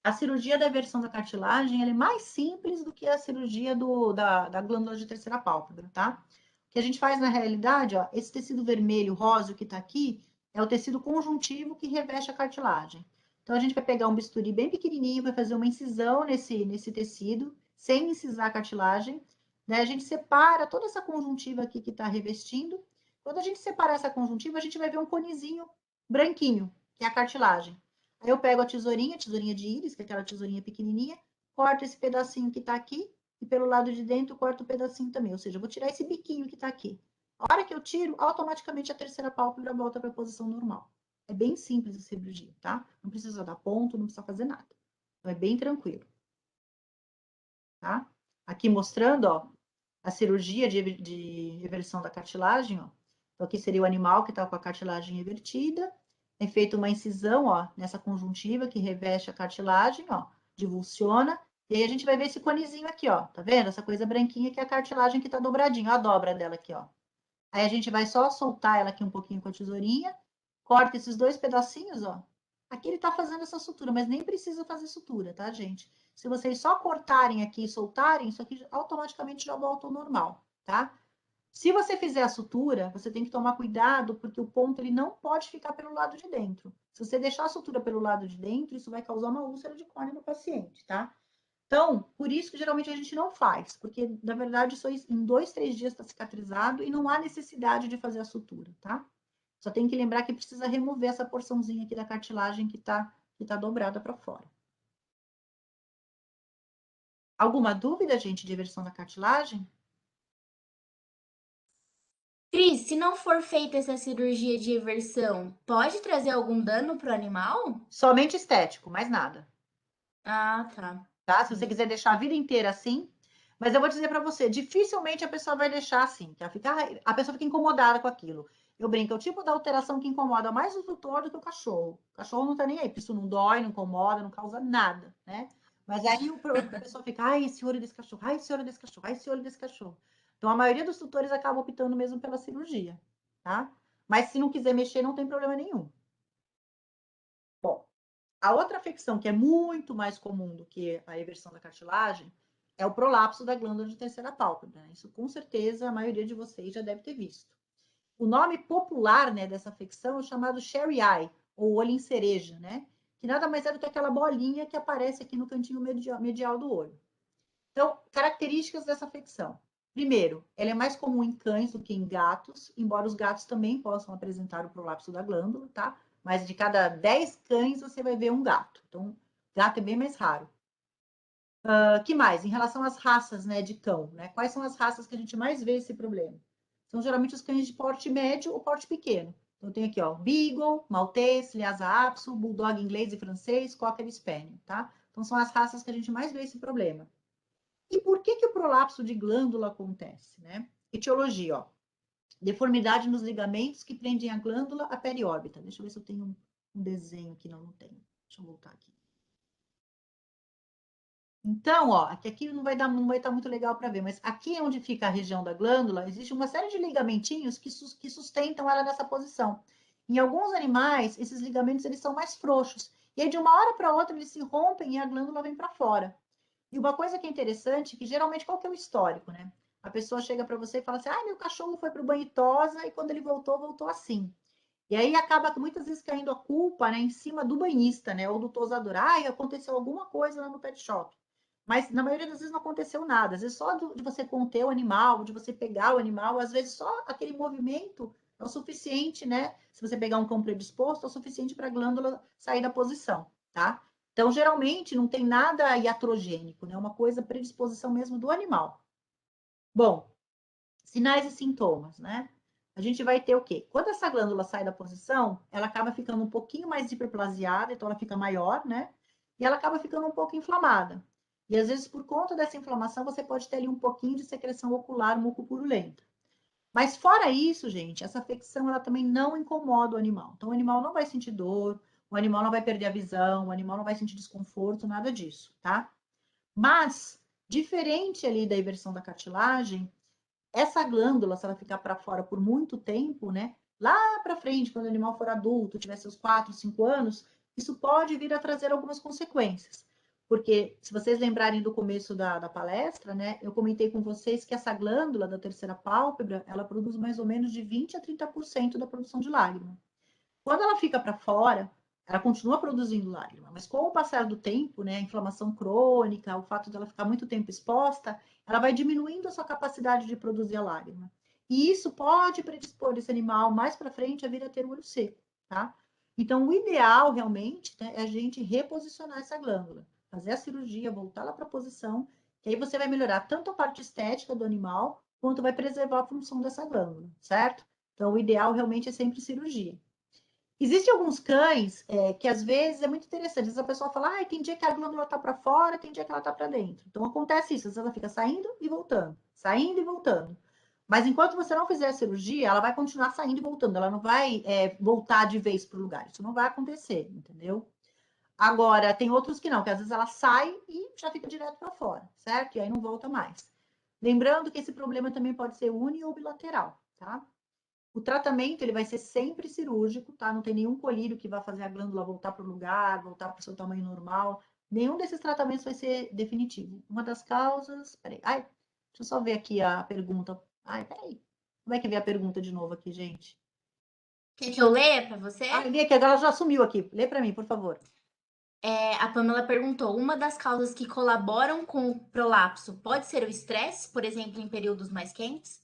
A cirurgia da eversão da cartilagem ela é mais simples do que a cirurgia da glândula de terceira pálpebra, tá? O que a gente faz na realidade, ó, esse tecido vermelho, rosa que tá aqui, é o tecido conjuntivo que reveste a cartilagem. Então, a gente vai pegar um bisturi bem pequenininho, vai fazer uma incisão nesse tecido, sem incisar a cartilagem. Né? A gente separa toda essa conjuntiva aqui que está revestindo. Quando a gente separar essa conjuntiva, a gente vai ver um conezinho branquinho, que é a cartilagem. Aí eu pego a tesourinha de íris, que é aquela tesourinha pequenininha, corto esse pedacinho que está aqui, e pelo lado de dentro corto o pedacinho também. Ou seja, eu vou tirar esse biquinho que está aqui. A hora que eu tiro, automaticamente a terceira pálpebra volta para a posição normal. É bem simples a cirurgia, tá? Não precisa dar ponto, não precisa fazer nada. Então, é bem tranquilo. Tá? Aqui mostrando, ó, a cirurgia de reversão da cartilagem, ó. Então, aqui seria o animal que está com a cartilagem revertida. É feita uma incisão, ó, nessa conjuntiva que reveste a cartilagem, ó, divulsiona. E aí a gente vai ver esse conezinho aqui, ó. Tá vendo? Essa coisa branquinha que é a cartilagem que tá dobradinha, ó, a dobra dela aqui, ó. Aí a gente vai só soltar ela aqui um pouquinho com a tesourinha, corta esses dois pedacinhos, ó. Aqui ele tá fazendo essa sutura, mas nem precisa fazer sutura, tá, gente? Se vocês só cortarem aqui e soltarem, isso aqui automaticamente já volta ao normal, tá? Se você fizer a sutura, você tem que tomar cuidado, porque o ponto ele não pode ficar pelo lado de dentro. Se você deixar a sutura pelo lado de dentro, isso vai causar uma úlcera de córnea no paciente, tá? Então, por isso que geralmente a gente não faz, porque na verdade isso em 2, 3 dias está cicatrizado e não há necessidade de fazer a sutura, tá? Só tem que lembrar que precisa remover essa porçãozinha aqui da cartilagem que tá dobrada para fora. Alguma dúvida, gente, de eversão da cartilagem? Cris, se não for feita essa cirurgia de eversão, pode trazer algum dano para o animal? Somente estético, mais nada. Ah, tá. Tá? Se você quiser deixar a vida inteira assim, mas eu vou dizer para você, dificilmente a pessoa vai deixar assim, que a pessoa fica incomodada com aquilo. Eu brinco, é o tipo da alteração que incomoda mais o tutor do que o cachorro. O cachorro não tá nem aí, porque isso não dói, não incomoda, não causa nada, né? Mas aí a pessoa fica, ai, esse olho desse cachorro, ai, esse olho desse cachorro, ai, esse olho desse cachorro. Então a maioria dos tutores acaba optando mesmo pela cirurgia, tá? Mas se não quiser mexer, não tem problema nenhum. Bom, a outra afecção que é muito mais comum do que a eversão da cartilagem é o prolapso da glândula de terceira pálpebra. Né? Isso com certeza a maioria de vocês já deve ter visto. O nome popular, né, dessa afecção é chamado cherry eye, ou olho em cereja, né? Que nada mais é do que aquela bolinha que aparece aqui no cantinho medial do olho. Então, características dessa afecção. Primeiro, ela é mais comum em cães do que em gatos, embora os gatos também possam apresentar o prolapso da glândula, tá? Mas de cada 10 cães você vai ver um gato. Então, gato é bem mais raro. Que mais? Em relação às raças, né, de cão, né? Quais são as raças que a gente mais vê esse problema? São geralmente os cães de porte médio ou porte pequeno. Então, tem aqui, ó, Beagle, Maltês, Lhasa Apso, Bulldog inglês e francês, Cocker Spaniel, tá? Então, são as raças que a gente mais vê esse problema. E por que o prolapso de glândula acontece, né? Etiologia, ó. Deformidade nos ligamentos que prendem a glândula à periórbita. Deixa eu ver se eu tenho um desenho aqui. Não, não tenho. Deixa eu voltar aqui. Então, ó, aqui não vai estar muito legal para ver, mas aqui onde fica a região da glândula, existe uma série de ligamentinhos que sustentam ela nessa posição. Em alguns animais, esses ligamentos eles são mais frouxos. E aí, de uma hora para outra, eles se rompem e a glândula vem para fora. E uma coisa que é interessante, que geralmente qual que é o histórico, né? A pessoa chega para você e fala assim: ah, meu cachorro foi para o banho e tosa, e quando ele voltou, voltou assim. E aí acaba muitas vezes caindo a culpa, né, em cima do banhista, né, ou do tosador. Ah, aconteceu alguma coisa lá no pet shop. Mas na maioria das vezes não aconteceu nada. Às vezes só de você conter o animal, de você pegar o animal, às vezes só aquele movimento é o suficiente, né? Se você pegar um cão predisposto, é o suficiente para a glândula sair da posição, tá? Então, geralmente, não tem nada iatrogênico, né? Uma coisa predisposição mesmo do animal. Bom, sinais e sintomas, né? A gente vai ter o quê? Quando essa glândula sai da posição, ela acaba ficando um pouquinho mais hiperplasiada, então ela fica maior, né? E ela acaba ficando um pouco inflamada. E às vezes, por conta dessa inflamação, você pode ter ali um pouquinho de secreção ocular mucopurulenta. Mas fora isso, gente, essa afecção ela também não incomoda o animal. Então, o animal não vai sentir dor, o animal não vai perder a visão, o animal não vai sentir desconforto, nada disso, tá? Mas, diferente ali da eversão da cartilagem, essa glândula, se ela ficar para fora por muito tempo, né? Lá para frente, quando o animal for adulto, tiver seus 4, 5 anos, isso pode vir a trazer algumas consequências. Porque, se vocês lembrarem do começo da palestra, né, eu comentei com vocês que essa glândula da terceira pálpebra, ela produz mais ou menos de 20 a 30% da produção de lágrima. Quando ela fica para fora, ela continua produzindo lágrima, mas com o passar do tempo, né, a inflamação crônica, o fato de ela ficar muito tempo exposta, ela vai diminuindo a sua capacidade de produzir a lágrima. E isso pode predispor esse animal mais para frente a vir a ter o olho seco, tá? Então, o ideal realmente, né, é a gente reposicionar essa glândula, fazer a cirurgia, voltar lá para a posição, que aí você vai melhorar tanto a parte estética do animal, quanto vai preservar a função dessa glândula, certo? Então, o ideal realmente é sempre cirurgia. Existem alguns cães que às vezes é muito interessante. Às vezes a pessoa fala, ah, tem dia que a glândula está para fora, tem dia que ela está para dentro. Então acontece isso, às vezes ela fica saindo e voltando, saindo e voltando. Mas enquanto você não fizer a cirurgia, ela vai continuar saindo e voltando. Ela não vai voltar de vez para o lugar. Isso não vai acontecer, entendeu? Agora, tem outros que não, que às vezes ela sai e já fica direto para fora, certo? E aí não volta mais. Lembrando que esse problema também pode ser uni ou bilateral, tá? O tratamento ele vai ser sempre cirúrgico, tá? Não tem nenhum colírio que vai fazer a glândula voltar para o lugar, voltar para o seu tamanho normal. Nenhum desses tratamentos vai ser definitivo. Uma das causas. Peraí. Ai, deixa eu só ver aqui a pergunta. Ai, peraí. Como é que vê a pergunta de novo aqui, gente? Quer que eu leia para você? Ah, li aqui, agora ela já sumiu aqui. Lê para mim, por favor. A Pamela perguntou: uma das causas que colaboram com o prolapso pode ser o estresse, por exemplo, em períodos mais quentes?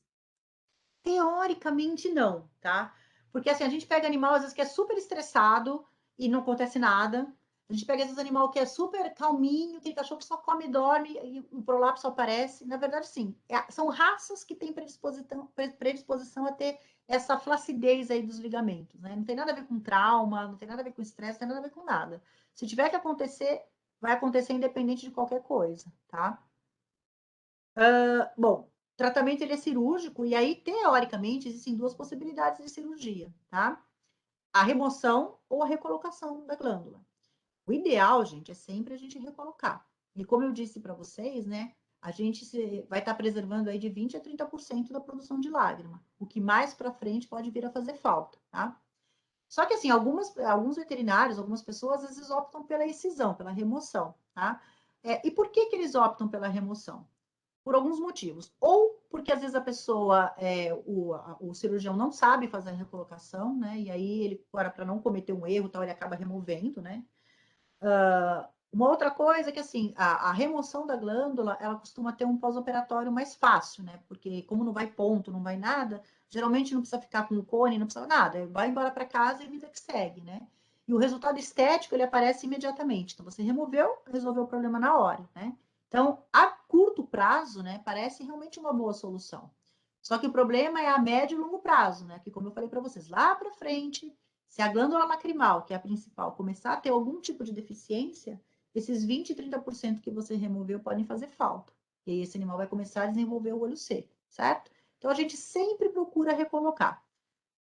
Teoricamente, não, tá? Porque assim, a gente pega animal, às vezes, que é super estressado e não acontece nada. A gente pega esses animal que é super calminho, aquele cachorro que só come e dorme e o prolapso aparece. Na verdade, sim. São raças que têm predisposição a ter essa flacidez aí dos ligamentos, né? Não tem nada a ver com trauma, não tem nada a ver com estresse, não tem nada a ver com nada. Se tiver que acontecer, vai acontecer independente de qualquer coisa, tá? Bom, o tratamento ele é cirúrgico e aí, teoricamente, existem duas possibilidades de cirurgia, tá? A remoção ou a recolocação da glândula. O ideal, gente, é sempre a gente recolocar. E como eu disse para vocês, né, a gente vai estar preservando aí de 20 a 30% da produção de lágrima, o que mais para frente pode vir a fazer falta, tá? Só que assim, alguns veterinários, algumas pessoas às vezes optam pela excisão, pela remoção, tá? E por que eles optam pela remoção? Por alguns motivos. Ou porque às vezes a pessoa, o cirurgião não sabe fazer a recolocação, né? E aí ele, para não cometer um erro, tal, ele acaba removendo, né? Uma outra coisa é que assim, a remoção da glândula, ela costuma ter um pós-operatório mais fácil, né? Porque como não vai ponto, não vai nada, geralmente não precisa ficar com o cone, não precisa nada, vai embora para casa e vida que segue, né? E o resultado estético, ele aparece imediatamente. Então, você resolveu o problema na hora, né? Então, a curto prazo, né, parece realmente uma boa solução. Só que o problema é a médio e longo prazo, né? Que como eu falei para vocês, lá para frente, se a glândula lacrimal, que é a principal, começar a ter algum tipo de deficiência, esses 20, 30% que você removeu podem fazer falta. E aí esse animal vai começar a desenvolver o olho seco, certo? Então a gente sempre procura recolocar.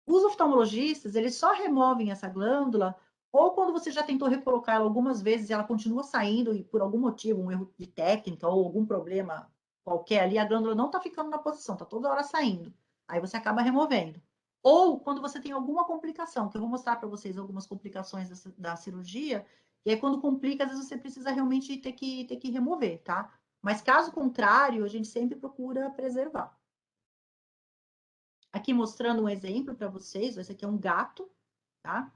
Os oftalmologistas, eles só removem essa glândula ou quando você já tentou recolocar ela algumas vezes e ela continua saindo e por algum motivo, um erro de técnica ou algum problema qualquer ali, a glândula não está ficando na posição, está toda hora saindo. Aí você acaba removendo. Ou quando você tem alguma complicação, que eu vou mostrar para vocês algumas complicações da cirurgia, e aí quando complica, às vezes você precisa realmente ter que remover, tá? Mas caso contrário, a gente sempre procura preservar. Aqui mostrando um exemplo para vocês, esse aqui é um gato, tá?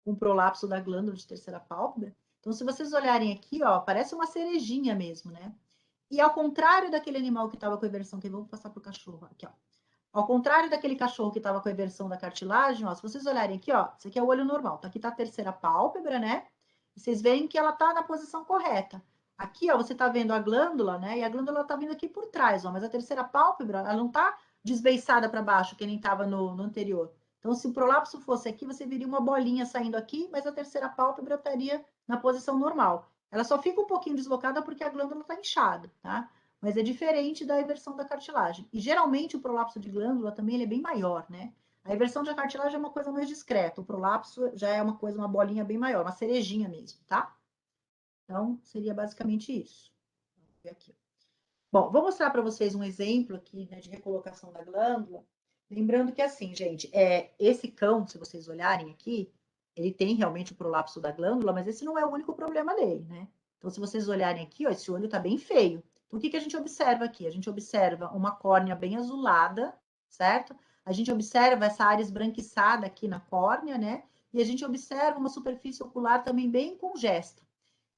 Com prolapso da glândula de terceira pálpebra. Então, se vocês olharem aqui, ó, parece uma cerejinha mesmo, né? E ao contrário daquele animal que estava com a eversão, que vamos passar para o cachorro, aqui, ó. Ao contrário daquele cachorro que estava com a eversão da cartilagem, ó, se vocês olharem aqui, ó, isso aqui é o olho normal. Então, aqui está a terceira pálpebra, né? E vocês veem que ela está na posição correta. Aqui, ó, você está vendo a glândula, né? E a glândula está vindo aqui por trás, ó. Mas a terceira pálpebra, ela não está desbeiçada para baixo, que nem estava no anterior. Então, se o prolapso fosse aqui, você viria uma bolinha saindo aqui, mas a terceira pálpebra estaria na posição normal. Ela só fica um pouquinho deslocada porque a glândula está inchada, tá? Mas é diferente da inversão da cartilagem. E geralmente o prolapso de glândula também ele é bem maior, né? A inversão da cartilagem é uma coisa mais discreta, o prolapso já é uma coisa, uma bolinha bem maior, uma cerejinha mesmo, tá? Então, seria basicamente isso. Vamos ver aqui. Bom, vou mostrar para vocês um exemplo aqui, né, de recolocação da glândula. Lembrando que assim, gente, esse cão, se vocês olharem aqui, ele tem realmente o prolapso da glândula, mas esse não é o único problema dele, né? Então, se vocês olharem aqui, ó, esse olho está bem feio. Então, o que a gente observa aqui? A gente observa uma córnea bem azulada, certo? A gente observa essa área esbranquiçada aqui na córnea, né? E a gente observa uma superfície ocular também bem congesta.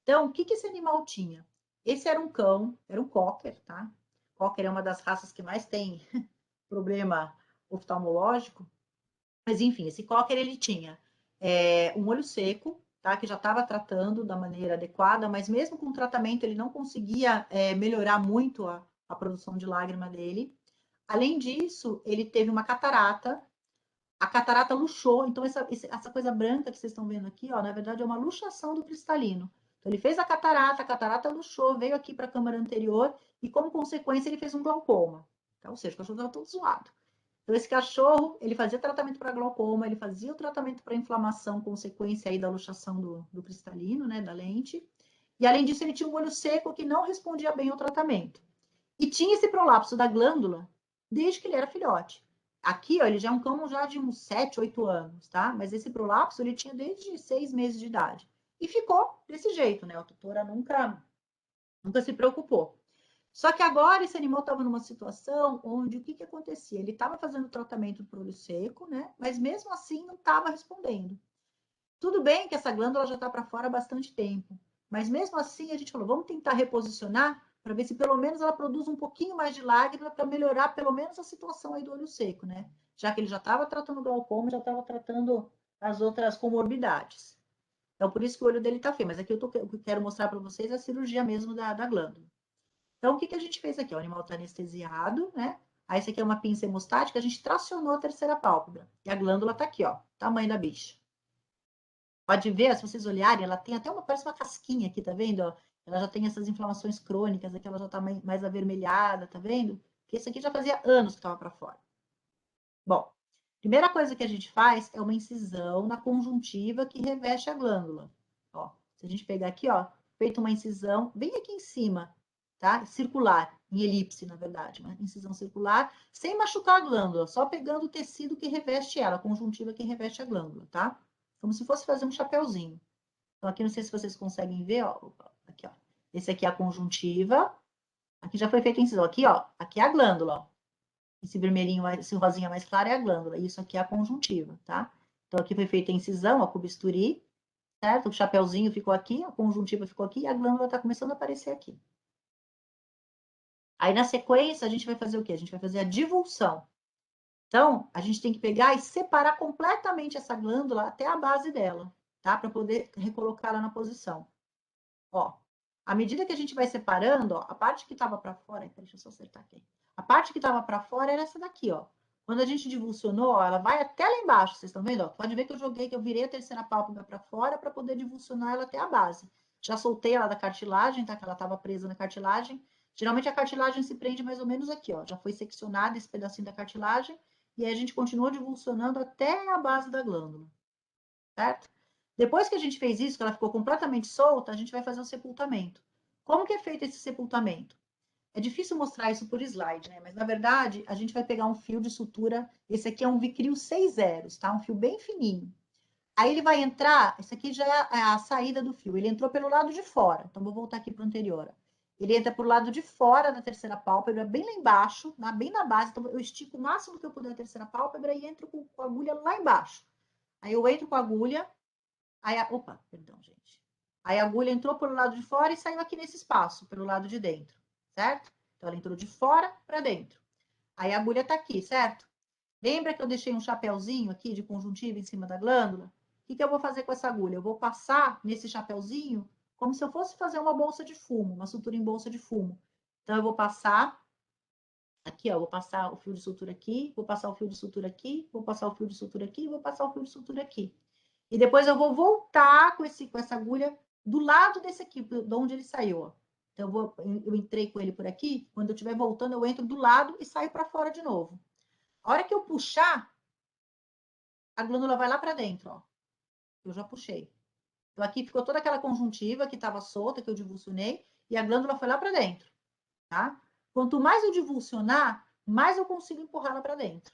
Então, o que esse animal tinha? Esse era um cão, era um cocker, tá? Cocker é uma das raças que mais tem problema oftalmológico. Mas, enfim, esse cocker, ele tinha um olho seco, tá? Que já estava tratando da maneira adequada, mas mesmo com o tratamento, ele não conseguia melhorar muito a produção de lágrima dele. Além disso, ele teve uma catarata. A catarata luxou, então essa coisa branca que vocês estão vendo aqui, ó, na verdade é uma luxação do cristalino. Então ele fez a catarata luxou, veio aqui para a câmara anterior e, como consequência, ele fez um glaucoma. Então, ou seja, o cachorro estava todo zoado. Então, esse cachorro, ele fazia tratamento para glaucoma, ele fazia o tratamento para inflamação, consequência aí da luxação do cristalino, né, da lente. E, além disso, ele tinha um olho seco que não respondia bem ao tratamento. E tinha esse prolapso da glândula desde que ele era filhote. Aqui, ó, ele já é um cão já de uns 7, 8 anos, tá? Mas esse prolapso ele tinha desde 6 meses de idade. E ficou desse jeito, né? A tutora nunca se preocupou. Só que agora esse animal estava numa situação onde o que acontecia? Ele estava fazendo tratamento para o olho seco, né? Mas mesmo assim não estava respondendo. Tudo bem que essa glândula já está para fora há bastante tempo, mas mesmo assim a gente falou, vamos tentar reposicionar para ver se pelo menos ela produz um pouquinho mais de lágrima para melhorar pelo menos a situação aí do olho seco, né? Já que ele já estava tratando o glaucoma, já estava tratando as outras comorbidades. Então, por isso que o olho dele está feio. Mas aqui o que eu quero mostrar para vocês é a cirurgia mesmo da glândula. Então, o que a gente fez aqui? O animal está anestesiado, né? Aí, essa aqui é uma pinça hemostática, a gente tracionou a terceira pálpebra. E a glândula está aqui, ó, tamanho da bicha. Pode ver, se vocês olharem, ela tem até parece uma casquinha aqui, tá vendo? Ó? Ela já tem essas inflamações crônicas, aqui ela já está mais avermelhada, tá vendo? Porque isso aqui já fazia anos que estava para fora. Bom, primeira coisa que a gente faz é uma incisão na conjuntiva que reveste a glândula. Ó, se a gente pegar aqui, ó, feita uma incisão bem aqui em cima, tá? Circular, em elipse, na verdade, uma incisão circular, sem machucar a glândula, só pegando o tecido que reveste ela, a conjuntiva que reveste a glândula, tá? Como se fosse fazer um chapéuzinho. Então, aqui não sei se vocês conseguem ver, ó, aqui, ó. Esse aqui é a conjuntiva, aqui já foi feita a incisão, aqui, ó, aqui é a glândula, ó. Esse vermelhinho, esse rosinha mais claro é a glândula. Isso aqui é a conjuntiva, tá? Então, aqui foi feita a incisão, ó, com bisturi, certo? O chapéuzinho ficou aqui, a conjuntiva ficou aqui e a glândula tá começando a aparecer aqui. Aí, na sequência, a gente vai fazer o quê? A gente vai fazer a divulsão. Então, a gente tem que pegar e separar completamente essa glândula até a base dela, tá? Para poder recolocá-la na posição. Ó, à medida que a gente vai separando, ó, a parte que estava para fora, deixa eu só acertar aqui. A parte que estava para fora era essa daqui, ó. Quando a gente divulsionou, ó, ela vai até lá embaixo, vocês estão vendo? Ó? Pode ver que eu joguei, que eu virei a terceira pálpebra para fora para poder divulsionar ela até a base. Já soltei ela da cartilagem, tá? Que ela estava presa na cartilagem. Geralmente a cartilagem se prende mais ou menos aqui, ó. Já foi seccionado esse pedacinho da cartilagem e aí a gente continuou divulsionando até a base da glândula, certo? Depois que a gente fez isso, que ela ficou completamente solta, a gente vai fazer o sepultamento. Como que é feito esse sepultamento? É difícil mostrar isso por slide, né? Mas, na verdade, a gente vai pegar um fio de sutura. Esse aqui é um Vicryl 6 zeros, tá? Um fio bem fininho. Aí ele vai entrar, esse aqui já é a saída do fio. Ele entrou pelo lado de fora. Então, vou voltar aqui para o anterior. Ele entra pelo lado de fora da terceira pálpebra, bem lá embaixo, bem na base. Então, eu estico o máximo que eu puder a terceira pálpebra e entro com a agulha lá embaixo. Aí eu entro com a agulha. Aí opa, perdão, gente. Aí a agulha entrou pelo lado de fora e saiu aqui nesse espaço, pelo lado de dentro, certo? Então, ela entrou de fora para dentro. Aí a agulha está aqui, certo? Lembra que eu deixei um chapéuzinho aqui de conjuntiva em cima da glândula? O que eu vou fazer com essa agulha? Eu vou passar nesse chapéuzinho como se eu fosse fazer uma bolsa de fumo, uma sutura em bolsa de fumo. Então, eu vou passar aqui, ó, vou passar o fio de sutura aqui, vou passar o fio de sutura aqui, vou passar o fio de sutura aqui, vou passar o fio de sutura aqui. E depois eu vou voltar com essa agulha do lado desse aqui, de onde ele saiu. Ó. Então, eu entrei com ele por aqui. Quando eu estiver voltando, eu entro do lado e saio para fora de novo. A hora que eu puxar, a glândula vai lá para dentro. Ó. Eu já puxei. Então, aqui ficou toda aquela conjuntiva que estava solta, que eu divulsionei, e a glândula foi lá para dentro. Tá? Quanto mais eu divulsionar, mais eu consigo empurrá-la para dentro.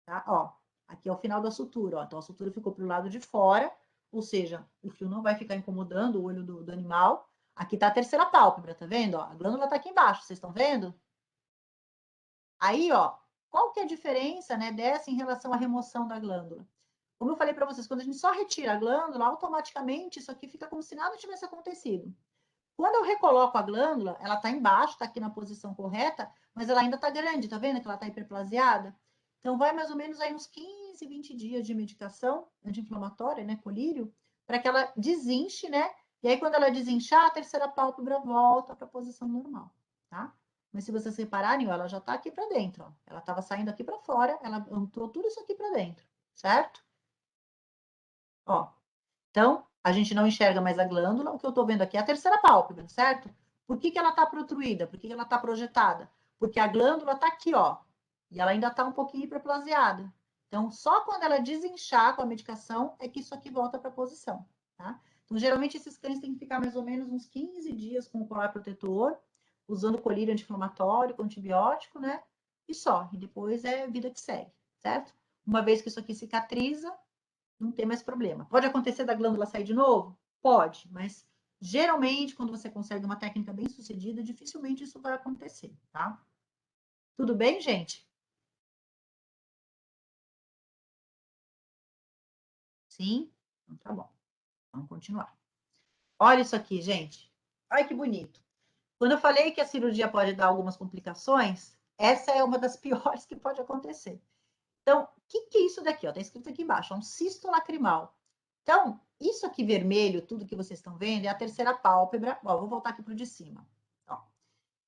Tá? Ó, aqui é o final da sutura. Ó. Então, a sutura ficou para o lado de fora, ou seja, o fio não vai ficar incomodando o olho do animal. Aqui está a terceira pálpebra, tá vendo? Ó, a glândula está aqui embaixo, vocês estão vendo? Aí, ó, qual que é a diferença, né, dessa em relação à remoção da glândula? Como eu falei para vocês, quando a gente só retira a glândula, automaticamente isso aqui fica como se nada tivesse acontecido. Quando eu recoloco a glândula, ela está embaixo, está aqui na posição correta, mas ela ainda está grande, tá vendo que ela está hiperplasiada? Então, vai mais ou menos aí uns 15, 20 dias de medicação anti-inflamatória, né, colírio, para que ela desinche, né? E aí, quando ela desinchar, a terceira pálpebra volta para a posição normal, tá? Mas se vocês repararem, ó, ela já está aqui para dentro, ó. Ela estava saindo aqui para fora, ela entrou tudo isso aqui para dentro, certo? Ó, então, a gente não enxerga mais a glândula, o que eu estou vendo aqui é a terceira pálpebra, certo? Por que, que ela está protruída? Por que, que ela está projetada? Porque a glândula está aqui, ó, e ela ainda está um pouquinho hiperplasiada. Então, só quando ela desinchar com a medicação é que isso aqui volta para a posição, tá? Então, geralmente, esses cães têm que ficar mais ou menos uns 15 dias com o colar protetor, usando colírio anti-inflamatório, com antibiótico, né? E só. E depois é vida que segue, certo? Uma vez que isso aqui cicatriza, não tem mais problema. Pode acontecer da glândula sair de novo? Pode, mas geralmente, quando você consegue uma técnica bem sucedida, dificilmente isso vai acontecer, tá? Tudo bem, gente? Sim? Então tá bom. Vamos continuar. Olha isso aqui, gente. Olha que bonito. Quando eu falei que a cirurgia pode dar algumas complicações, essa é uma das piores que pode acontecer. Então, o que é isso daqui? Está escrito aqui embaixo, é um cisto lacrimal. Então, isso aqui vermelho, tudo que vocês estão vendo, é a terceira pálpebra. Ó, vou voltar aqui para o de cima. Ó.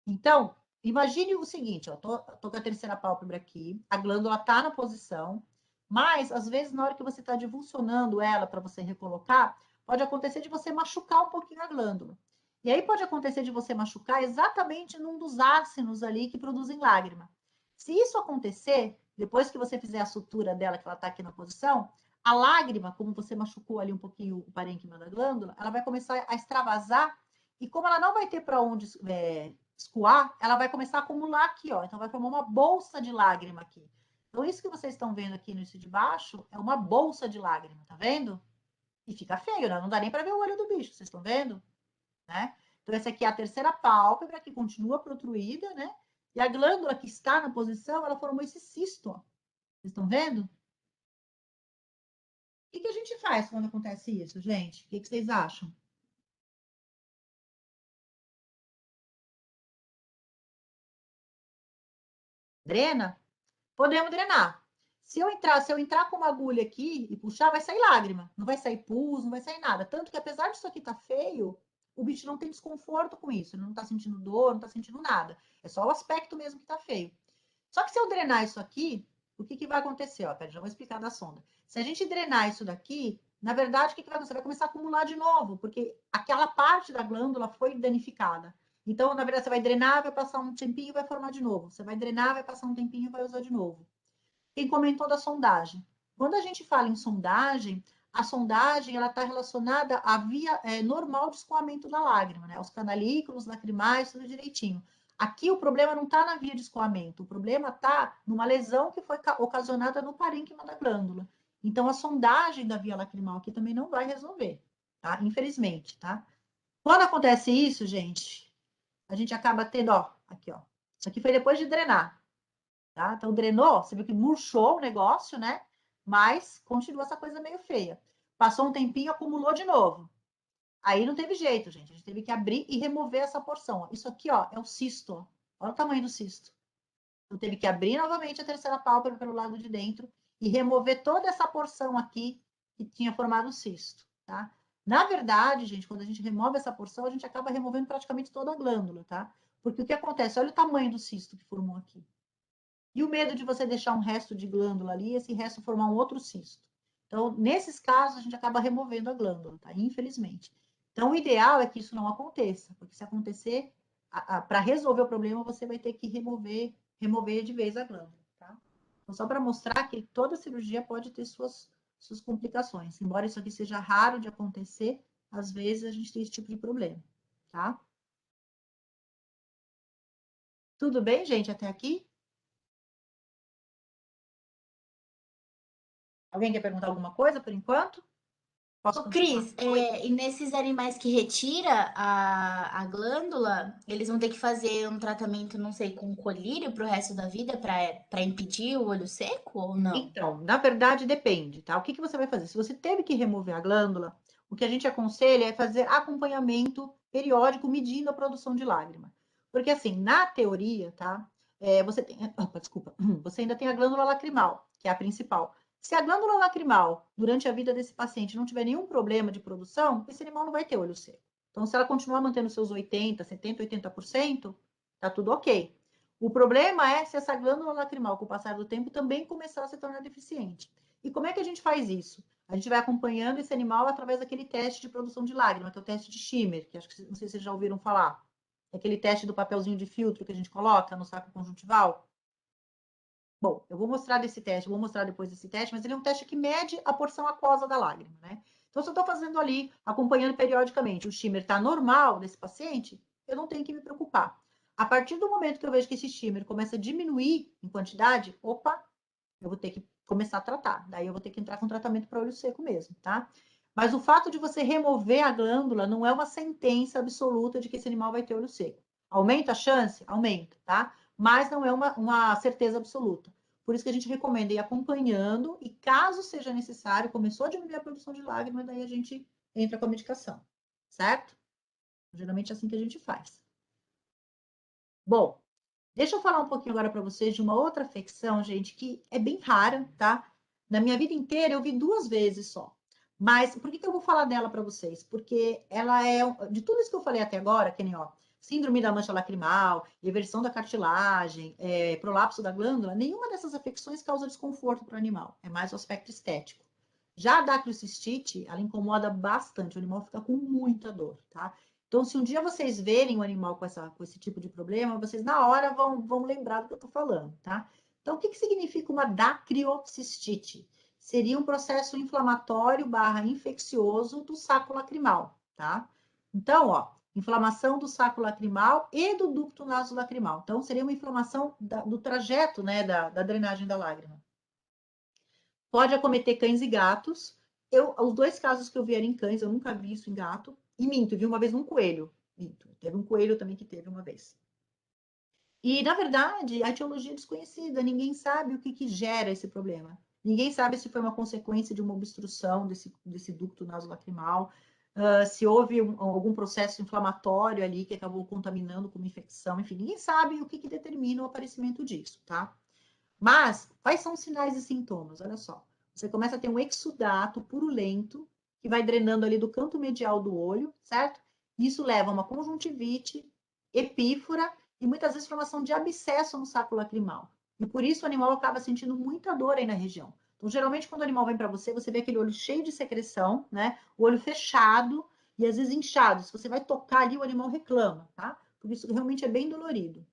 Então, imagine o seguinte, ó, tô com a terceira pálpebra aqui, a glândula está na posição, mas, às vezes, na hora que você está divulsionando ela para você recolocar, pode acontecer de você machucar um pouquinho a glândula. E aí pode acontecer de você machucar exatamente num dos ácinos ali que produzem lágrima. Se isso acontecer, depois que você fizer a sutura dela, que ela está aqui na posição, a lágrima, como você machucou ali um pouquinho o parênquima da glândula, ela vai começar a extravasar, e como ela não vai ter para onde escoar, ela vai começar a acumular aqui, ó. Então vai formar uma bolsa de lágrima aqui. Então isso que vocês estão vendo aqui no de baixo é uma bolsa de lágrima, tá vendo? E fica feio, né? Não dá nem para ver o olho do bicho, vocês estão vendo? Né? Então essa aqui é a terceira pálpebra que continua protruída, né? E a glândula que está na posição, ela formou esse cisto, ó. Vocês estão vendo? O que a gente faz quando acontece isso, gente? O que vocês acham? Drena? Podemos drenar. Se eu entrar com uma agulha aqui e puxar, vai sair lágrima. Não vai sair pus, não vai sair nada. Tanto que, apesar disso aqui estar feio, o bicho não tem desconforto com isso. Ele não está sentindo dor, não está sentindo nada. É só o aspecto mesmo que está feio. Só que se eu drenar isso aqui, o que vai acontecer? Ó, pera, já vou explicar da sonda. Se a gente drenar isso daqui, na verdade, o que vai acontecer? Vai começar a acumular de novo, porque aquela parte da glândula foi danificada. Então, na verdade, você vai drenar, vai passar um tempinho e vai formar de novo. Você vai drenar, vai passar um tempinho e vai usar de novo. Quem comentou da sondagem? Quando a gente fala em sondagem, a sondagem ela está relacionada à via normal de escoamento da lágrima, né? Os canalículos lacrimais, tudo direitinho. Aqui o problema não está na via de escoamento, o problema está numa lesão que foi ocasionada no parênquima da glândula. Então, a sondagem da via lacrimal aqui também não vai resolver, tá? Infelizmente, tá? Quando acontece isso, gente, a gente acaba tendo, ó, aqui, ó. Isso aqui foi depois de drenar. Tá? Então, drenou, você viu que murchou o negócio, né? Mas continua essa coisa meio feia. Passou um tempinho, acumulou de novo. Aí não teve jeito, gente. A gente teve que abrir e remover essa porção. Isso aqui, ó, é o cisto. Ó. Olha o tamanho do cisto. Então, teve que abrir novamente a terceira pálpebra pelo lado de dentro e remover toda essa porção aqui que tinha formado o cisto, tá? Na verdade, gente, quando a gente remove essa porção, a gente acaba removendo praticamente toda a glândula, tá? Porque o que acontece? Olha o tamanho do cisto que formou aqui. E o medo de você deixar um resto de glândula ali, esse resto formar um outro cisto. Então, nesses casos, a gente acaba removendo a glândula, tá? Infelizmente. Então, o ideal é que isso não aconteça, porque se acontecer, para resolver o problema, você vai ter que remover de vez a glândula, tá? Então, só para mostrar que toda cirurgia pode ter suas complicações. Embora isso aqui seja raro de acontecer, às vezes a gente tem esse tipo de problema, tá? Tudo bem, gente, até aqui? Alguém quer perguntar alguma coisa por enquanto? Posso Ô, continuar? Cris, e nesses animais que retira a glândula, eles vão ter que fazer um tratamento, não sei, com colírio pro resto da vida para impedir o olho seco ou não? Então, na verdade, depende, tá? O que que você vai fazer? Se você teve que remover a glândula, o que a gente aconselha é fazer acompanhamento periódico medindo a produção de lágrima. Porque, assim, na teoria, tá? Você tem. Opa, desculpa. Você ainda tem a glândula lacrimal, que é a principal. Se a glândula lacrimal, durante a vida desse paciente, não tiver nenhum problema de produção, esse animal não vai ter olho seco. Então, se ela continuar mantendo seus 80, 70, 80%, tá tudo ok. O problema é se essa glândula lacrimal, com o passar do tempo, também começar a se tornar deficiente. E como é que a gente faz isso? A gente vai acompanhando esse animal através daquele teste de produção de lágrima, que é o teste de Schimmer, que acho que não sei se vocês já ouviram falar. É aquele teste do papelzinho de filtro que a gente coloca no saco conjuntival. Bom, eu vou mostrar desse teste, vou mostrar depois desse teste, mas ele é um teste que mede a porção aquosa da lágrima, né? Então, se eu estou fazendo ali, acompanhando periodicamente, o shimmer está normal desse paciente, eu não tenho que me preocupar. A partir do momento que eu vejo que esse shimmer começa a diminuir em quantidade, opa, eu vou ter que começar a tratar. Daí eu vou ter que entrar com tratamento para olho seco mesmo, tá? Mas o fato de você remover a glândula não é uma sentença absoluta de que esse animal vai ter olho seco. Aumenta a chance? Aumenta, tá? Mas não é uma certeza absoluta. Por isso que a gente recomenda ir acompanhando e, caso seja necessário, começou a diminuir a produção de lágrimas, daí a gente entra com a medicação, certo? Geralmente é assim que a gente faz. Bom, deixa eu falar um pouquinho agora para vocês de uma outra afecção, gente, que é bem rara, tá? Na minha vida inteira eu vi 2 vezes só. Mas por que que eu vou falar dela para vocês? Porque ela é, de tudo isso que eu falei até agora, que nem, ó, síndrome da mancha lacrimal, eversão da cartilagem, prolapso da glândula, nenhuma dessas afecções causa desconforto para o animal. É mais o aspecto estético. Já a dacrocistite, ela incomoda bastante, o animal fica com muita dor, tá? Então, se um dia vocês verem o animal com esse tipo de problema, vocês na hora vão lembrar do que eu estou falando, tá? Então, o que significa uma dacriocistite? Seria um processo inflamatório / infeccioso do saco lacrimal, tá? Então, ó, inflamação do saco lacrimal e do ducto nasolacrimal. Então, seria uma inflamação do trajeto, né, da drenagem da lágrima. Pode acometer cães e gatos. Os 2 casos que eu vi eram em cães, eu nunca vi isso em gato. E minto, vi uma vez num coelho. Minto. Teve um coelho também que teve uma vez. E, na verdade, a etiologia é desconhecida. Ninguém sabe o que gera esse problema. Ninguém sabe se foi uma consequência de uma obstrução desse ducto nasolacrimal, se houve algum processo inflamatório ali que acabou contaminando com uma infecção. Enfim, ninguém sabe o que determina o aparecimento disso, tá? Mas, quais são os sinais e sintomas? Olha só. Você começa a ter um exudato purulento, que vai drenando ali do canto medial do olho, certo? Isso leva a uma conjuntivite, epífora e muitas vezes formação de abscesso no saco lacrimal. E por isso o animal acaba sentindo muita dor aí na região. Então, geralmente, quando o animal vem para você, você vê aquele olho cheio de secreção, né? O olho fechado e às vezes inchado. Se você vai tocar ali, o animal reclama, tá? Por isso realmente é bem dolorido.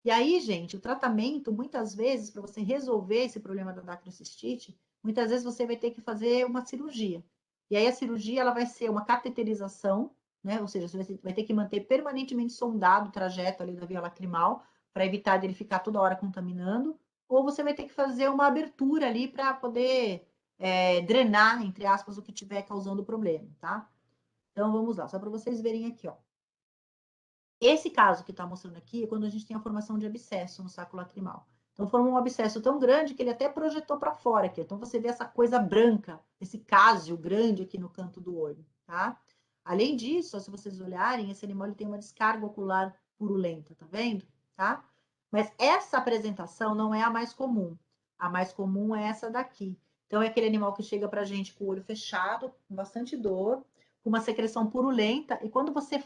E aí, gente, o tratamento, muitas vezes, para você resolver esse problema da dacrocistite, muitas vezes você vai ter que fazer uma cirurgia. E aí a cirurgia ela vai ser uma cateterização, né? Ou seja, você vai ter que manter permanentemente sondado o trajeto ali da via lacrimal para evitar dele ficar toda hora contaminando, ou você vai ter que fazer uma abertura ali para poder drenar, entre aspas, o que estiver causando o problema, tá? Então vamos lá, só para vocês verem aqui, ó. Esse caso que está mostrando aqui é quando a gente tem a formação de abscesso no saco lacrimal. Então, formou um abscesso tão grande que ele até projetou para fora aqui. Então, você vê essa coisa branca, esse cásio grande aqui no canto do olho, tá? Além disso, se vocês olharem, esse animal ele tem uma descarga ocular purulenta, tá vendo? Tá? Mas essa apresentação não é a mais comum. A mais comum é essa daqui. Então, é aquele animal que chega para a gente com o olho fechado, com bastante dor, com uma secreção purulenta, e quando você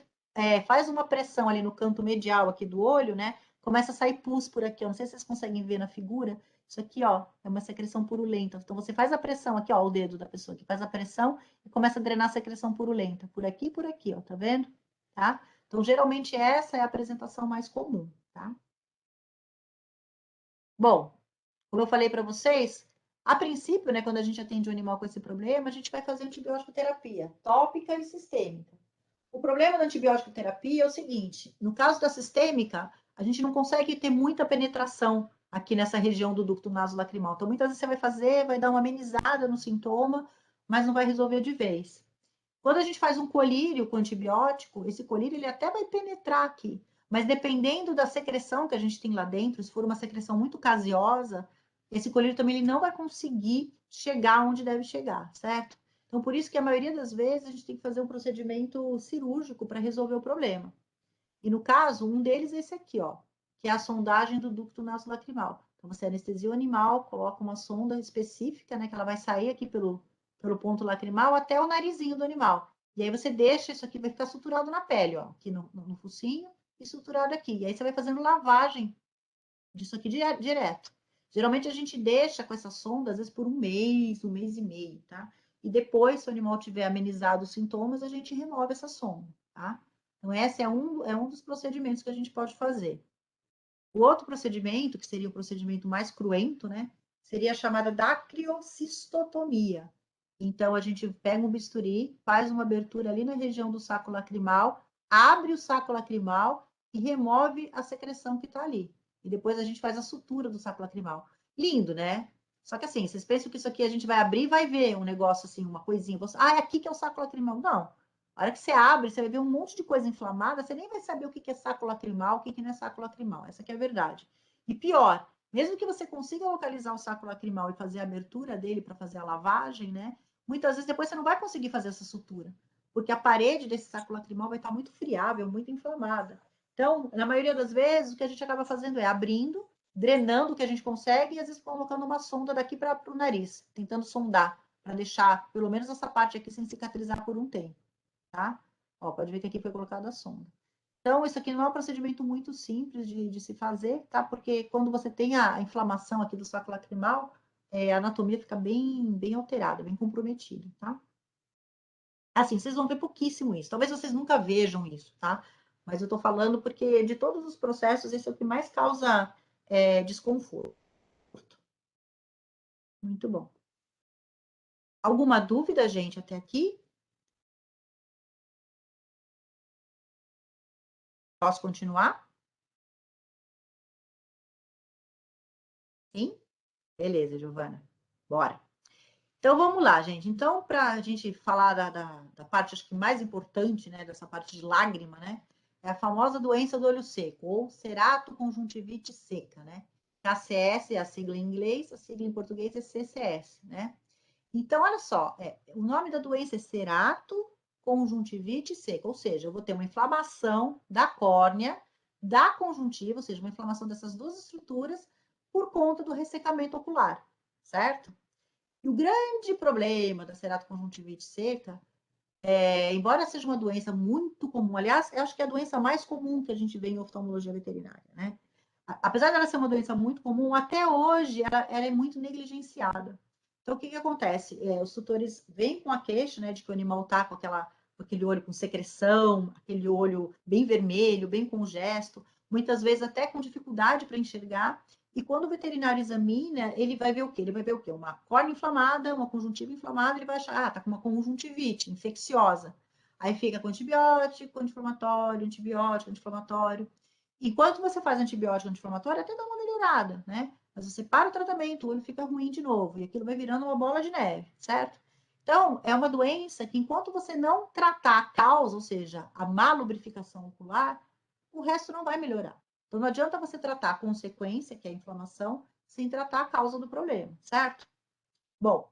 faz uma pressão ali no canto medial aqui do olho, né? Começa a sair pus por aqui, ó. Não sei se vocês conseguem ver na figura. Isso aqui, ó, é uma secreção purulenta. Então, você faz a pressão aqui, ó, o dedo da pessoa que faz a pressão e começa a drenar a secreção purulenta. Por aqui e por aqui, ó, tá vendo? Tá? Então, geralmente, essa é a apresentação mais comum, tá? Bom, como eu falei para vocês, a princípio, né, quando a gente atende um animal com esse problema, a gente vai fazer antibiótico terapia tópica e sistêmica. O problema da antibiótico terapia é o seguinte: no caso da sistêmica, a gente não consegue ter muita penetração aqui nessa região do ducto nasolacrimal. Então, muitas vezes você vai fazer, vai dar uma amenizada no sintoma, mas não vai resolver de vez. Quando a gente faz um colírio com antibiótico, esse colírio ele até vai penetrar aqui, mas dependendo da secreção que a gente tem lá dentro, se for uma secreção muito caseosa, esse colírio também ele não vai conseguir chegar onde deve chegar, certo? Então, por isso que a maioria das vezes a gente tem que fazer um procedimento cirúrgico para resolver o problema. E no caso, um deles é esse aqui, ó, que é a sondagem do ducto nasolacrimal. Então, você anestesia o animal, coloca uma sonda específica, né, que ela vai sair aqui pelo ponto lacrimal até o narizinho do animal. E aí você deixa isso aqui, vai ficar suturado na pele, ó, aqui no focinho e suturado aqui. E aí você vai fazendo lavagem disso aqui direto. Geralmente a gente deixa com essa sonda, às vezes por um mês e meio, tá? E depois, se o animal tiver amenizado os sintomas, a gente remove essa sonda, tá? Então, esse é um dos procedimentos que a gente pode fazer. O outro procedimento, que seria o procedimento mais cruento, né? Seria a chamada dacriocistotomia. Então, a gente pega um bisturi, faz uma abertura ali na região do saco lacrimal, abre o saco lacrimal e remove a secreção que está ali. E depois a gente faz a sutura do saco lacrimal. Lindo, né? Só que assim, vocês pensam que isso aqui a gente vai abrir e vai ver um negócio assim, uma coisinha. É aqui que é o saco lacrimal. Não. A hora que você abre, você vai ver um monte de coisa inflamada, você nem vai saber o que é saco lacrimal, o que não é saco lacrimal. Essa aqui é a verdade. E pior, mesmo que você consiga localizar o saco lacrimal e fazer a abertura dele para fazer a lavagem, né? Muitas vezes depois você não vai conseguir fazer essa sutura, porque a parede desse saco lacrimal vai estar muito friável, muito inflamada. Então, na maioria das vezes, o que a gente acaba fazendo é abrindo, drenando o que a gente consegue e às vezes colocando uma sonda daqui para o nariz, tentando sondar, para deixar pelo menos essa parte aqui sem cicatrizar por um tempo, tá? Ó, pode ver que aqui foi colocada a sonda. Então, isso aqui não é um procedimento muito simples de se fazer, tá? Porque quando você tem a inflamação aqui do saco lacrimal, a anatomia fica bem alterada, bem comprometida, tá? Assim, vocês vão ver pouquíssimo isso. Talvez vocês nunca vejam isso, tá? Mas eu tô falando porque de todos os processos, esse é o que mais causa desconforto. Muito bom. Alguma dúvida, gente, até aqui? Posso continuar? Sim? Beleza, Giovana. Bora. Então, vamos lá, gente. Então, para a gente falar da parte, acho que mais importante, né, dessa parte de lágrima, né, é a famosa doença do olho seco, ou ceratoconjuntivite seca, né? KCS é a sigla em inglês, a sigla em português é CCS, né? Então, olha só, o nome da doença é ceratoconjuntivite seca, ou seja, eu vou ter uma inflamação da córnea, da conjuntiva, ou seja, uma inflamação dessas duas estruturas por conta do ressecamento ocular, certo? E o grande problema da ceratoconjuntivite seca, embora seja uma doença muito comum, aliás, eu acho que é a doença mais comum que a gente vê em oftalmologia veterinária, né? Apesar dela ser uma doença muito comum, até hoje ela é muito negligenciada. Então, o que acontece? Os tutores vêm com a queixa, né, de que o animal está com aquele olho com secreção, aquele olho bem vermelho, bem congesto, muitas vezes até com dificuldade para enxergar. E quando o veterinário examina, ele vai ver o quê? Ele vai ver o quê? Uma córnea inflamada, uma conjuntiva inflamada, ele vai achar, tá com uma conjuntivite infecciosa. Aí fica com antibiótico, anti-inflamatório, antibiótico, anti-inflamatório. Enquanto você faz antibiótico anti-inflamatório, até dá uma melhorada, né? Mas você para o tratamento, o olho fica ruim de novo, e aquilo vai virando uma bola de neve, certo? Então, é uma doença que, enquanto você não tratar a causa, ou seja, a má lubrificação ocular, o resto não vai melhorar. Então, não adianta você tratar a consequência, que é a inflamação, sem tratar a causa do problema, certo? Bom,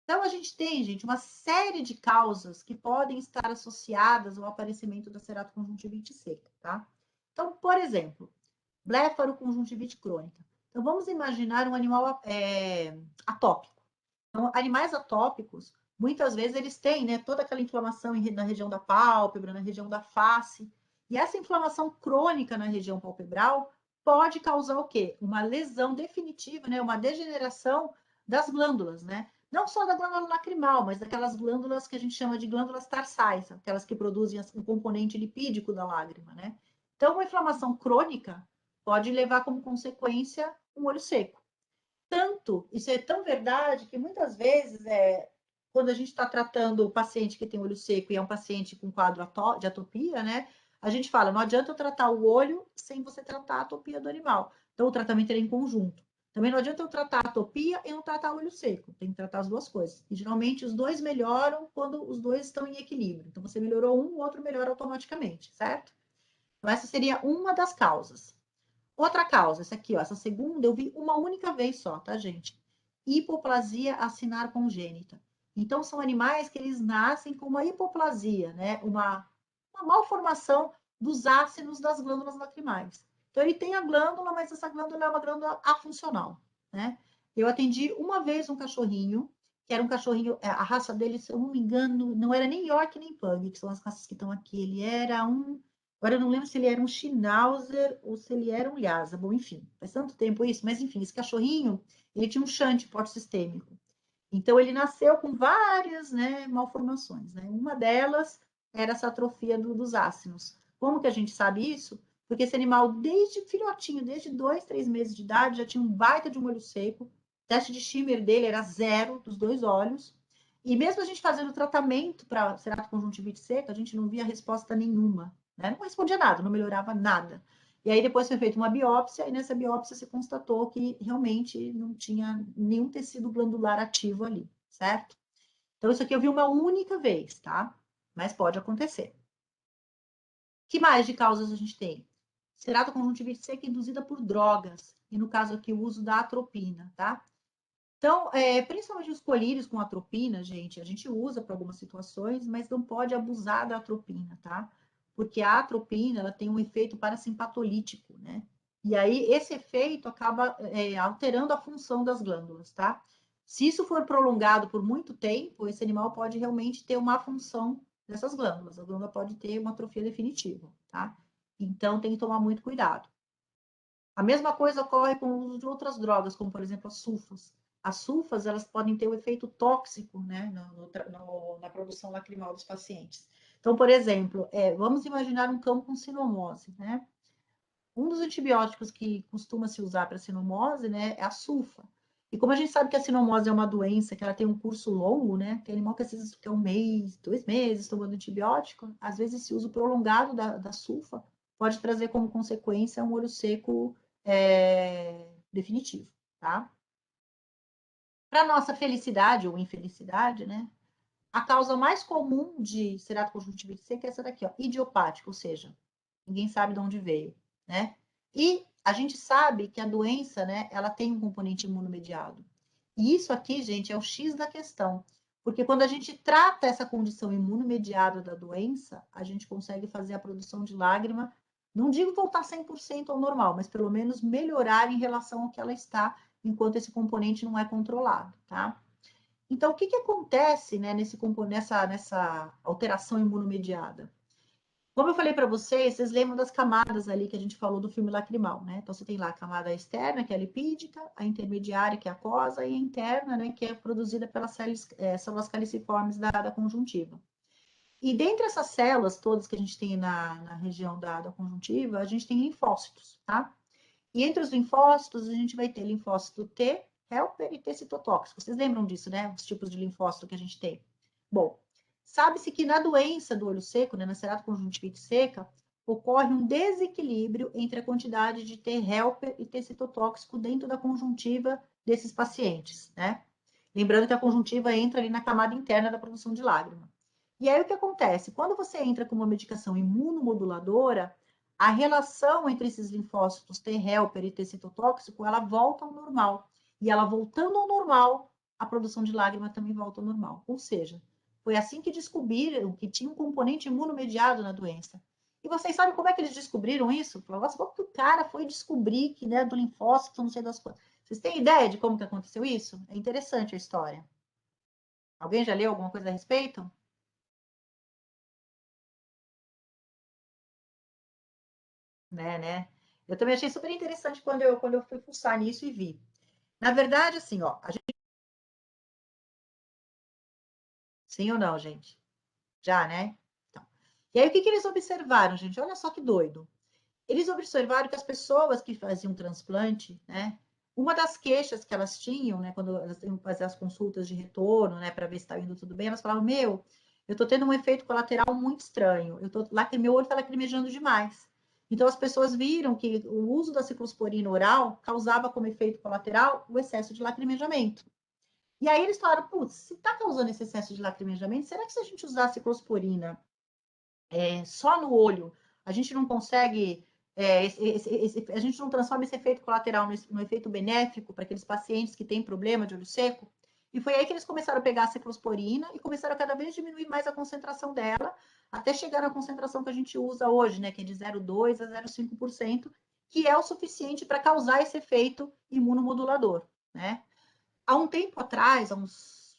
então a gente tem, gente, uma série de causas que podem estar associadas ao aparecimento da ceratoconjuntivite seca, tá? Então, por exemplo, blefaroconjuntivite crônica. Então, vamos imaginar um animal atópico. Então, animais atópicos, muitas vezes eles têm, né, toda aquela inflamação na região da pálpebra, na região da face. E essa inflamação crônica na região palpebral pode causar o quê? Uma lesão definitiva, né, uma degeneração das glândulas, né? Não só da glândula lacrimal, mas daquelas glândulas que a gente chama de glândulas tarsais, aquelas que produzem o componente lipídico da lágrima, né? Então, uma inflamação crônica pode levar como consequência um olho seco. Tanto, isso é tão verdade que muitas vezes, quando a gente está tratando o paciente que tem olho seco e é um paciente com quadro de atopia, né? A gente fala, não adianta eu tratar o olho sem você tratar a atopia do animal. Então, o tratamento é em conjunto. Também não adianta eu tratar a atopia e não tratar o olho seco. Tem que tratar as duas coisas. E geralmente os dois melhoram quando os dois estão em equilíbrio. Então você melhorou um, o outro melhora automaticamente, certo? Então essa seria uma das causas. Outra causa, essa aqui, ó, essa segunda eu vi uma única vez só, tá, gente? Hipoplasia acinar congênita. Então são animais que eles nascem com uma hipoplasia, né? Uma malformação dos ácidos das glândulas lacrimais. Então, ele tem a glândula, mas essa glândula é uma glândula afuncional, né? Eu atendi uma vez um cachorrinho, que era um cachorrinho, a raça dele, se eu não me engano, não era nem York nem Pug, que são as raças que estão aqui. Ele era agora eu não lembro se ele era um Schnauzer ou se ele era um Lhasa. Bom, enfim, faz tanto tempo isso, mas enfim, esse cachorrinho, ele tinha um shunt porte-sistêmico. Então, ele nasceu com várias, né, malformações, né? Uma delas era essa atrofia dos ácidos. Como que a gente sabe isso? Porque esse animal, desde filhotinho, desde 2, 3 meses de idade, já tinha um baita de um olho seco. O teste de Schimmer dele era 0 dos 2 olhos. E mesmo a gente fazendo tratamento para ceratoconjuntivite seca, a gente não via resposta nenhuma, né? Não respondia nada, não melhorava nada. E aí depois foi feita uma biópsia, e nessa biópsia se constatou que realmente não tinha nenhum tecido glandular ativo ali, certo? Então, isso aqui eu vi uma única vez, tá? Mas pode acontecer. Que mais de causas a gente tem? Ceratoconjuntivite seca induzida por drogas, e no caso aqui o uso da atropina, tá? Então, principalmente os colírios com atropina, gente, a gente usa para algumas situações, mas não pode abusar da atropina, tá? Porque a atropina, ela tem um efeito parasimpatolítico, né? E aí, esse efeito acaba alterando a função das glândulas, tá? Se isso for prolongado por muito tempo, esse animal pode realmente ter uma função dessas glândulas. A glândula pode ter uma atrofia definitiva, tá? Então, tem que tomar muito cuidado. A mesma coisa ocorre com o uso de outras drogas, como, por exemplo, as sulfas. As sulfas, elas podem ter um efeito tóxico, né, na produção lacrimal dos pacientes. Então, por exemplo, vamos imaginar um cão com sinomose, né? Um dos antibióticos que costuma se usar para sinomose, né, é a sulfa. E como a gente sabe que a sinomose é uma doença que ela tem um curso longo, né? Tem animal que às vezes fica 1 mês, 2 meses tomando antibiótico. Às vezes esse uso prolongado da sulfa pode trazer como consequência um olho seco definitivo, tá? Para nossa felicidade ou infelicidade, né? A causa mais comum de ceratoconjuntivite seca é essa daqui, ó, idiopática, ou seja, ninguém sabe de onde veio, né? E a gente sabe que a doença, né, ela tem um componente imunomediado. E isso aqui, gente, é o X da questão. Porque quando a gente trata essa condição imunomediada da doença, a gente consegue fazer a produção de lágrima, não digo voltar 100% ao normal, mas pelo menos melhorar em relação ao que ela está, enquanto esse componente não é controlado, tá? Então, o que acontece, né, nessa alteração imunomediada? Como eu falei para vocês, vocês lembram das camadas ali que a gente falou do filme lacrimal, né? Então, você tem lá a camada externa, que é a lipídica, a intermediária, que é a aquosa, e a interna, né, que é produzida pelas células caliciformes da conjuntiva. E dentre essas células todas que a gente tem na região da conjuntiva, a gente tem linfócitos, tá? E entre os linfócitos, a gente vai ter linfócito T, helper e T citotóxico. Vocês lembram disso, né? Os tipos de linfócito que a gente tem. Bom, sabe-se que na doença do olho seco, né, na ceratoconjuntivite seca, ocorre um desequilíbrio entre a quantidade de T helper e T citotóxico dentro da conjuntiva desses pacientes, né? Lembrando que a conjuntiva entra ali na camada interna da produção de lágrima. E aí o que acontece? Quando você entra com uma medicação imunomoduladora, a relação entre esses linfócitos T helper e T citotóxico, ela volta ao normal. E ela voltando ao normal, a produção de lágrima também volta ao normal. Ou seja, foi assim que descobriram que tinha um componente imunomediado na doença. E vocês sabem como é que eles descobriram isso? Nossa, como que o cara foi descobrir que, né, do linfócito, não sei das coisas. Vocês têm ideia de como que aconteceu isso? É interessante a história. Alguém já leu alguma coisa a respeito? Né? Eu também achei super interessante quando eu fui fuçar nisso e vi. Na verdade, assim, ó, a gente... Sim ou não, gente? Já, né? Então. E aí, o que eles observaram, gente? Olha só que doido. Eles observaram que as pessoas que faziam transplante, né? Uma das queixas que elas tinham, né, quando elas iam fazer as consultas de retorno, né, para ver se estava indo tudo bem, elas falavam: Meu, eu tô tendo um efeito colateral muito estranho. Meu olho tá lacrimejando demais. Então, as pessoas viram que o uso da ciclosporina oral causava como efeito colateral o excesso de lacrimejamento. E aí eles falaram, putz, se está causando esse excesso de lacrimejamento, será que se a gente usar a ciclosporina só no olho, a gente não consegue, a gente não transforma esse efeito colateral no efeito benéfico para aqueles pacientes que têm problema de olho seco? E foi aí que eles começaram a pegar a ciclosporina e começaram a cada vez diminuir mais a concentração dela, até chegar na concentração que a gente usa hoje, né, que é de 0,2 a 0,5%, que é o suficiente para causar esse efeito imunomodulador, né? Há um tempo atrás, há uns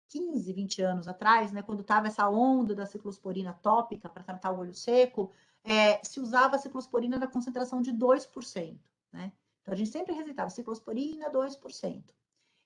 15, 20 anos atrás, né, quando estava essa onda da ciclosporina tópica para tratar o olho seco, se usava a ciclosporina na concentração de 2%, né? Então, a gente sempre receitava ciclosporina 2%.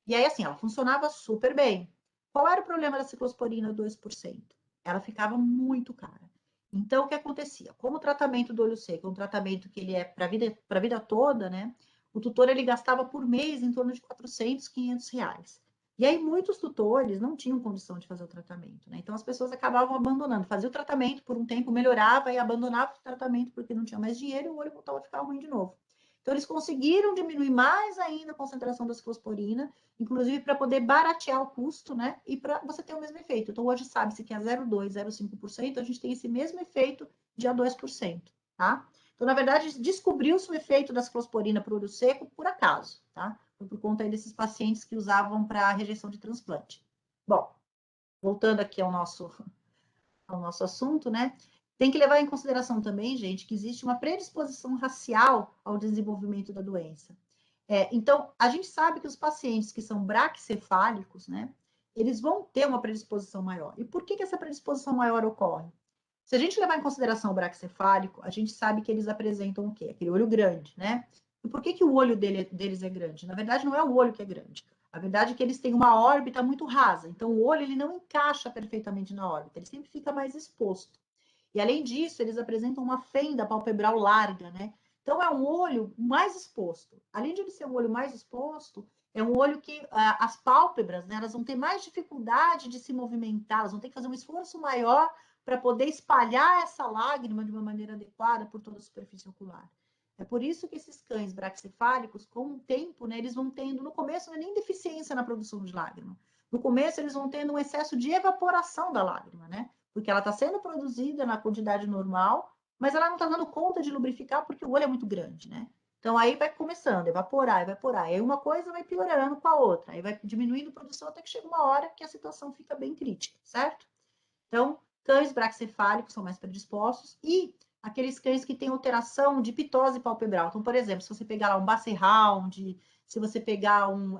E aí, assim, ela funcionava super bem. Qual era o problema da ciclosporina 2%? Ela ficava muito cara. Então, o que acontecia? Como o tratamento do olho seco é um tratamento que ele é para a vida toda, né? O tutor, ele gastava por mês em torno de 400, 500 reais. E aí, muitos tutores não tinham condição de fazer o tratamento, né? Então, as pessoas acabavam abandonando. Fazia o tratamento por um tempo, melhorava e abandonava o tratamento porque não tinha mais dinheiro e o olho voltava a ficar ruim de novo. Então, eles conseguiram diminuir mais ainda a concentração da ciclosporina, inclusive para poder baratear o custo, né? E para você ter o mesmo efeito. Então, hoje sabe-se que a 0,2, 0,5%, a gente tem esse mesmo efeito de A2%, tá? Então, na verdade, descobriu-se o efeito da ciclosporina para o olho seco por acaso, tá? Foi por conta aí desses pacientes que usavam para rejeição de transplante. Bom, voltando aqui ao nosso assunto, né? Tem que levar em consideração também, gente, que existe uma predisposição racial ao desenvolvimento da doença. Então, a gente sabe que os pacientes que são braquicefálicos, né, eles vão ter uma predisposição maior. E por que essa predisposição maior ocorre? Se a gente levar em consideração o braquicefálico, a gente sabe que eles apresentam o quê? Aquele olho grande, né? E por que o olho deles é grande? Na verdade, não é o olho que é grande. A verdade é que eles têm uma órbita muito rasa. Então, o olho ele não encaixa perfeitamente na órbita. Ele sempre fica mais exposto. E, além disso, eles apresentam uma fenda palpebral larga, né? Então, é um olho mais exposto. Além de ele ser um olho mais exposto, é um olho que as pálpebras, né, elas vão ter mais dificuldade de se movimentar, elas vão ter que fazer um esforço maior para poder espalhar essa lágrima de uma maneira adequada por toda a superfície ocular. É por isso que esses cães braquicefálicos, com o tempo, né, eles vão tendo, no começo não é nem deficiência na produção de lágrima. No começo eles vão tendo um excesso de evaporação da lágrima, né? Porque ela está sendo produzida na quantidade normal, mas ela não está dando conta de lubrificar porque o olho é muito grande, né? Então aí vai começando a evaporar, evaporar. E aí uma coisa vai piorando com a outra, aí vai diminuindo a produção até que chega uma hora que a situação fica bem crítica, certo? Então, cães braquicefálicos são mais predispostos e aqueles cães que têm alteração de pitose palpebral. Então, por exemplo, se você pegar lá um Basset Hound, se você pegar um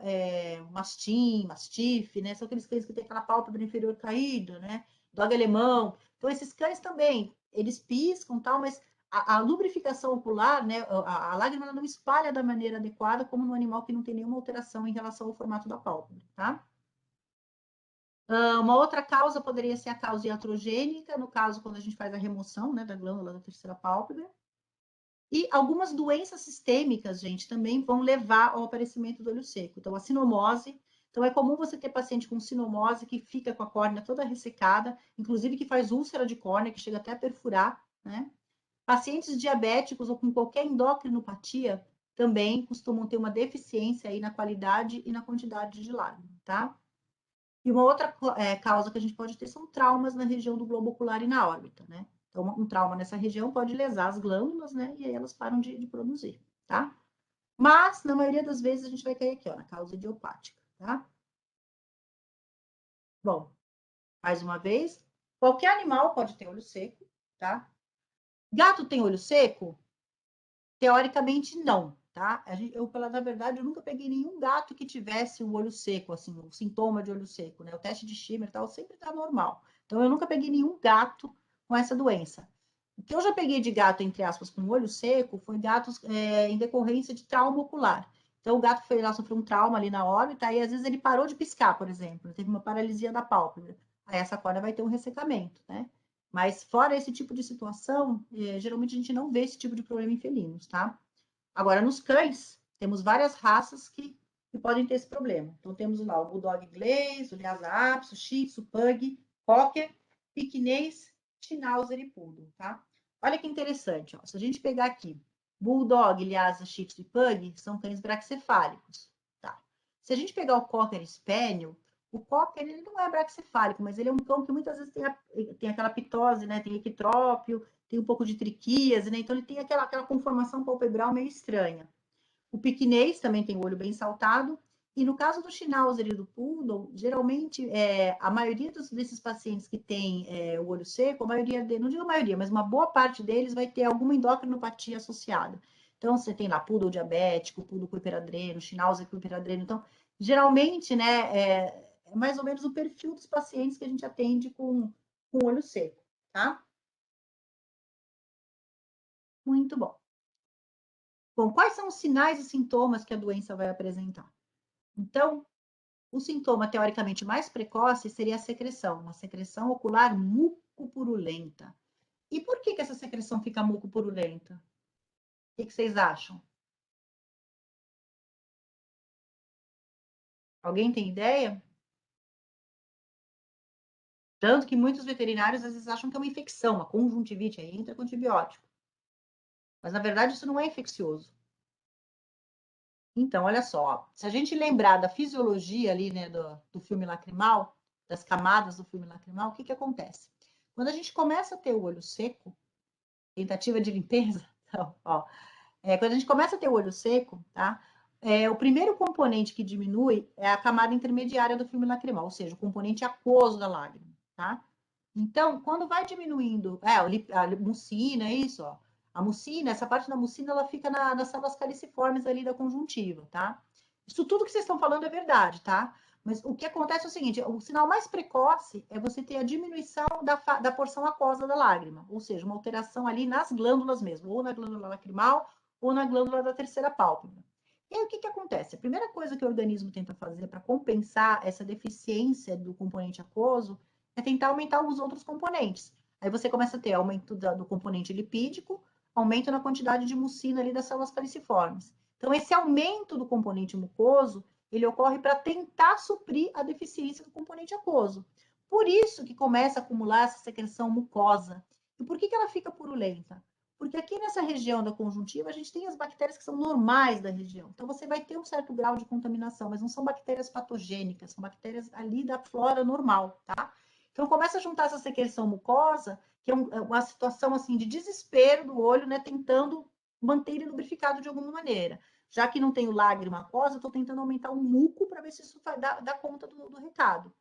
Mastim, Mastiff, né? São aqueles cães que têm aquela pálpebra inferior caída, né? Dog alemão. Então, esses cães também, eles piscam tal, mas a lubrificação ocular, né? A lágrima não espalha da maneira adequada, como no animal que não tem nenhuma alteração em relação ao formato da pálpebra, tá? Uma outra causa poderia ser a causa iatrogênica, no caso, quando a gente faz a remoção, né, da glândula da terceira pálpebra. E algumas doenças sistêmicas, gente, também vão levar ao aparecimento do olho seco. Então, a sinomose. Então, é comum você ter paciente com sinomose que fica com a córnea toda ressecada, inclusive que faz úlcera de córnea, que chega até a perfurar, né? Pacientes diabéticos ou com qualquer endocrinopatia também costumam ter uma deficiência aí na qualidade e na quantidade de lágrima, tá? E uma outra causa que a gente pode ter são traumas na região do globo ocular e na órbita, né? Então, um trauma nessa região pode lesar as glândulas, né? E aí elas param de produzir, tá? Mas, na maioria das vezes, a gente vai cair aqui, ó, na causa idiopática, tá? Bom, mais uma vez, qualquer animal pode ter olho seco, tá? Gato tem olho seco? Teoricamente, não, tá? Na verdade, eu nunca peguei nenhum gato que tivesse o olho seco, assim, o sintoma de olho seco, né? O teste de Schirmer e tal sempre tá normal. Então, eu nunca peguei nenhum gato com essa doença. O que eu já peguei de gato, entre aspas, com olho seco, foi gatos em decorrência de trauma ocular. Então, o gato foi lá, sofreu um trauma ali na órbita, e às vezes ele parou de piscar, por exemplo, teve uma paralisia da pálpebra. Aí essa córnea vai ter um ressecamento, né? Mas fora esse tipo de situação, geralmente a gente não vê esse tipo de problema em felinos, tá? Agora, nos cães, temos várias raças que podem ter esse problema. Então, temos lá o Bulldog inglês, o Lhasa Apso, o Shih Tzu, Pug, Cocker, Piquinês, Schnauzer e Poodle, tá? Olha que interessante, ó. Se a gente pegar aqui, Bulldog, Lhasa, Shih Tzu e Pug são cães braquicefálicos, tá? Se a gente pegar o Cocker Spaniel, o Cocker ele não é braquicefálico, mas ele é um cão que muitas vezes tem aquela pitose, né? Tem equitrópio, tem um pouco de triquíase, né? Então ele tem aquela conformação palpebral meio estranha. O piquinês também tem o olho bem saltado. E no caso do Schnauzer e do Poodle, geralmente, a maioria desses pacientes que tem o olho seco, a maioria, não digo a maioria, mas uma boa parte deles vai ter alguma endocrinopatia associada. Então, você tem lá Poodle diabético, Poodle com hiperadreno, Schnauzer com hiperadreno. Então, geralmente, né, é mais ou menos o perfil dos pacientes que a gente atende com olho seco, tá? Muito bom. Bom, quais são os sinais e sintomas que a doença vai apresentar? Então, o sintoma teoricamente mais precoce seria a secreção, uma secreção ocular mucopurulenta. E por que essa secreção fica mucopurulenta? O que vocês acham? Alguém tem ideia? Tanto que muitos veterinários às vezes acham que é uma infecção, uma conjuntivite, aí entra com antibiótico. Mas na verdade isso não é infeccioso. Então, olha só, se a gente lembrar da fisiologia ali, né, do filme lacrimal, das camadas do filme lacrimal, o que acontece? Quando a gente começa a ter o olho seco, tentativa de limpeza, então, ó, quando a gente começa a ter o olho seco, tá? O primeiro componente que diminui é a camada intermediária do filme lacrimal, ou seja, o componente aquoso da lágrima, tá? Então, quando vai diminuindo, a mucina, é isso, ó. A mucina, essa parte da mucina, ela fica nas células caliciformes ali da conjuntiva, tá? Isso tudo que vocês estão falando é verdade, tá? Mas o que acontece é o seguinte, o sinal mais precoce é você ter a diminuição da porção aquosa da lágrima, ou seja, uma alteração ali nas glândulas mesmo, ou na glândula lacrimal, ou na glândula da terceira pálpebra. E aí, o que acontece? A primeira coisa que o organismo tenta fazer para compensar essa deficiência do componente aquoso é tentar aumentar os outros componentes. Aí você começa a ter aumento do componente lipídico, aumento na quantidade de mucina ali das células caliciformes. Então, esse aumento do componente mucoso, ele ocorre para tentar suprir a deficiência do componente aquoso. Por isso que começa a acumular essa secreção mucosa. E por que ela fica purulenta? Porque aqui nessa região da conjuntiva, a gente tem as bactérias que são normais da região. Então, você vai ter um certo grau de contaminação, mas não são bactérias patogênicas, são bactérias ali da flora normal, tá? Então, começa a juntar essa secreção mucosa, que é uma situação assim de desespero do olho, né, tentando manter ele lubrificado de alguma maneira. Já que não tenho lágrima aquosa, eu estou tentando aumentar o muco para ver se isso dá conta do recado.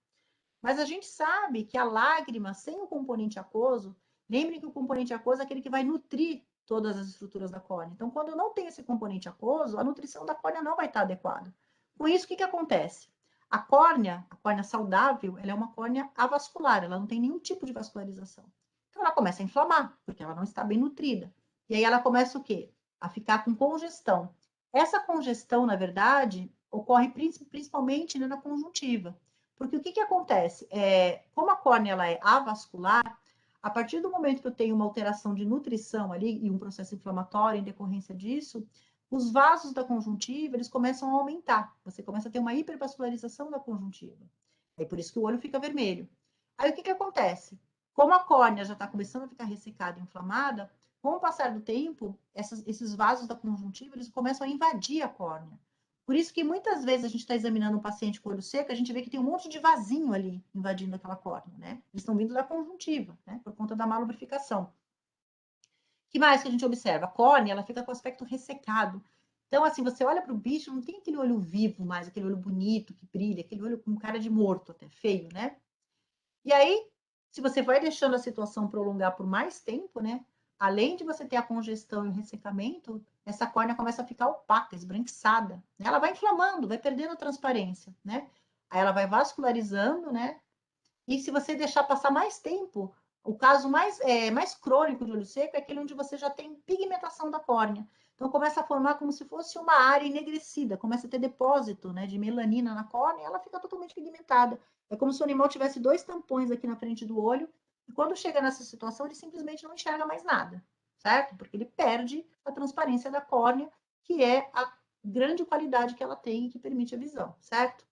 Mas a gente sabe que a lágrima, sem o componente aquoso, lembrem que o componente aquoso é aquele que vai nutrir todas as estruturas da córnea. Então, quando não tem esse componente aquoso, a nutrição da córnea não vai estar adequada. Com isso, o que acontece? A córnea saudável, ela é uma córnea avascular, ela não tem nenhum tipo de vascularização. Então, ela começa a inflamar, porque ela não está bem nutrida. E aí ela começa o quê? A ficar com congestão. Essa congestão, na verdade, ocorre principalmente na conjuntiva. Porque o que acontece? Como a córnea ela é avascular, a partir do momento que eu tenho uma alteração de nutrição ali e um processo inflamatório em decorrência disso, os vasos da conjuntiva eles começam a aumentar. Você começa a ter uma hipervascularização da conjuntiva. É por isso que o olho fica vermelho. Aí o que acontece? Como a córnea já está começando a ficar ressecada e inflamada, com o passar do tempo, esses vasos da conjuntiva eles começam a invadir a córnea. Por isso que muitas vezes a gente está examinando um paciente com olho seco, a gente vê que tem um monte de vasinho ali invadindo aquela córnea, né? Eles estão vindo da conjuntiva, né? Por conta da má lubrificação. O que mais que a gente observa? A córnea, ela fica com o aspecto ressecado. Então, assim, você olha para o bicho, não tem aquele olho vivo mais, aquele olho bonito que brilha, aquele olho com cara de morto, até feio, né? E aí, se você vai deixando a situação prolongar por mais tempo, né? Além de você ter a congestão e o ressecamento, essa córnea começa a ficar opaca, esbranquiçada. Né? Ela vai inflamando, vai perdendo a transparência, né? Aí ela vai vascularizando, né? E se você deixar passar mais tempo, o caso mais crônico de olho seco é aquele onde você já tem pigmentação da córnea. Então começa a formar como se fosse uma área enegrecida, começa a ter depósito, né, de melanina na córnea e ela fica totalmente pigmentada. É como se o animal tivesse 2 tampões aqui na frente do olho e quando chega nessa situação ele simplesmente não enxerga mais nada, certo? Porque ele perde a transparência da córnea, que é a grande qualidade que ela tem e que permite a visão, certo?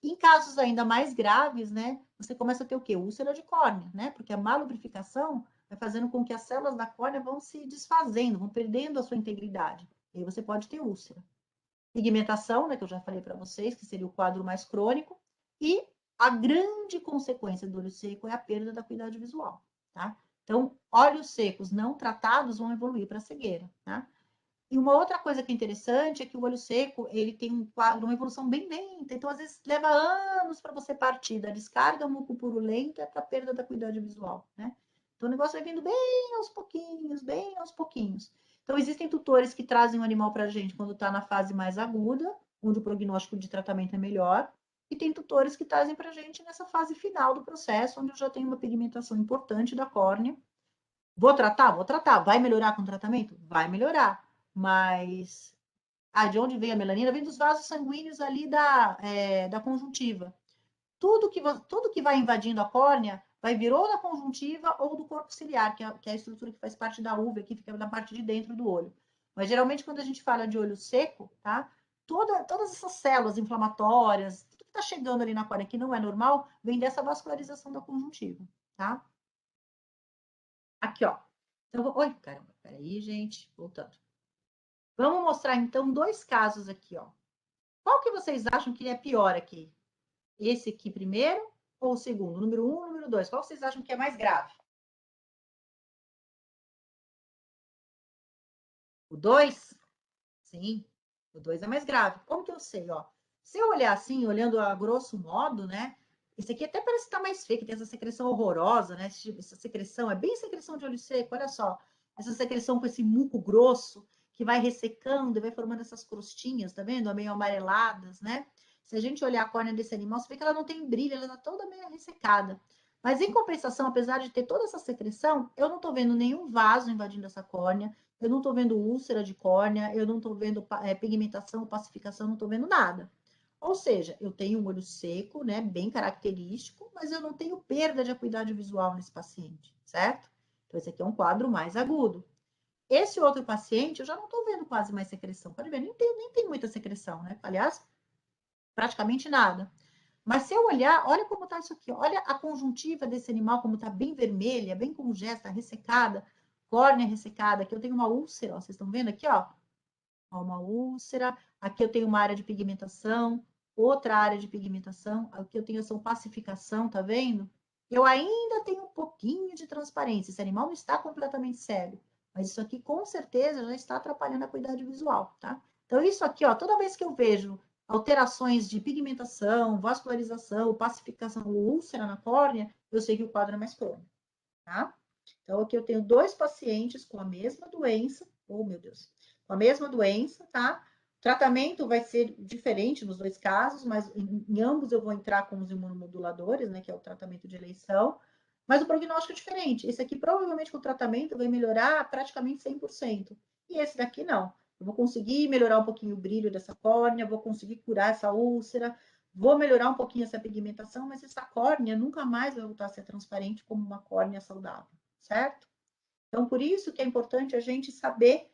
Em casos ainda mais graves, né, você começa a ter o quê? Úlcera de córnea, né? Porque a má lubrificação vai fazendo com que as células da córnea vão se desfazendo, vão perdendo a sua integridade. E aí você pode ter úlcera. Pigmentação, né, que eu já falei para vocês, que seria o quadro mais crônico, e a grande consequência do olho seco é a perda da acuidade visual, tá? Então, olhos secos não tratados vão evoluir para cegueira, tá? E uma outra coisa que é interessante é que o olho seco, ele tem uma evolução bem lenta, então às vezes leva anos para você partir da descarga mucopurulenta para a perda da acuidade visual, né? Então o negócio vai vindo bem aos pouquinhos, bem aos pouquinhos. Então existem tutores que trazem o animal para a gente quando está na fase mais aguda, onde o prognóstico de tratamento é melhor, e tem tutores que trazem para a gente nessa fase final do processo, onde eu já tenho uma pigmentação importante da córnea. Vou tratar? Vou tratar. Vai melhorar com o tratamento? Vai melhorar. Mas de onde vem a melanina? Vem dos vasos sanguíneos ali da conjuntiva. Tudo que vai invadindo a córnea vai vir ou da conjuntiva ou do corpo ciliar, que é a estrutura que faz parte da uva, que fica na parte de dentro do olho. Mas geralmente quando a gente fala de olho seco, tá? Todas essas células inflamatórias, tudo que está chegando ali na córnea que não é normal, vem dessa vascularização da conjuntiva, tá? Aqui, ó. Então, oi, caramba, peraí, gente, voltando. Vamos mostrar, então, dois casos aqui, ó. Qual que vocês acham que é pior aqui? Esse aqui primeiro ou o segundo? Número 1 ou número 2? Qual vocês acham que é mais grave? O 2? Sim, o 2 é mais grave. Como que eu sei, ó? Se eu olhar assim, olhando a grosso modo, né? Esse aqui até parece estar mais feio, que tem essa secreção horrorosa, né? Essa secreção é bem secreção de olho seco, olha só. Essa secreção com esse muco grosso que vai ressecando e vai formando essas crostinhas, tá vendo? Meio amareladas, né? Se a gente olhar a córnea desse animal, você vê que ela não tem brilho, ela tá toda meio ressecada. Mas em compensação, apesar de ter toda essa secreção, eu não tô vendo nenhum vaso invadindo essa córnea, eu não tô vendo úlcera de córnea, eu não tô vendo pigmentação, pacificação, não tô vendo nada. Ou seja, eu tenho um olho seco, né, bem característico, mas eu não tenho perda de acuidade visual nesse paciente, certo? Então, esse aqui é um quadro mais agudo. Esse outro paciente, eu já não estou vendo quase mais secreção. Pode ver, nem tem muita secreção, né? Aliás, praticamente nada. Mas se eu olhar, olha como está isso aqui. Olha a conjuntiva desse animal, como está bem vermelha, bem congesta, ressecada, córnea ressecada. Aqui eu tenho uma úlcera, ó, vocês estão vendo aqui, ó? Uma úlcera. Aqui eu tenho uma área de pigmentação, outra área de pigmentação. Aqui eu tenho essa pacificação, tá vendo? Eu ainda tenho um pouquinho de transparência. Esse animal não está completamente cego. Mas isso aqui, com certeza, já está atrapalhando a acuidade visual, tá? Então, isso aqui, ó, toda vez que eu vejo alterações de pigmentação, vascularização, pacificação, úlcera na córnea, eu sei que o quadro é mais crônico, tá? Então, aqui eu tenho dois pacientes com a mesma doença. Oh, meu Deus. Com a mesma doença, tá? O tratamento vai ser diferente nos dois casos, mas em ambos eu vou entrar com os imunomoduladores, né? Que é o tratamento de eleição. Mas o prognóstico é diferente. Esse aqui, provavelmente, com o tratamento, vai melhorar praticamente 100%. E esse daqui, não. Eu vou conseguir melhorar um pouquinho o brilho dessa córnea, vou conseguir curar essa úlcera, vou melhorar um pouquinho essa pigmentação, mas essa córnea nunca mais vai voltar a ser transparente como uma córnea saudável, certo? Então, por isso que é importante a gente saber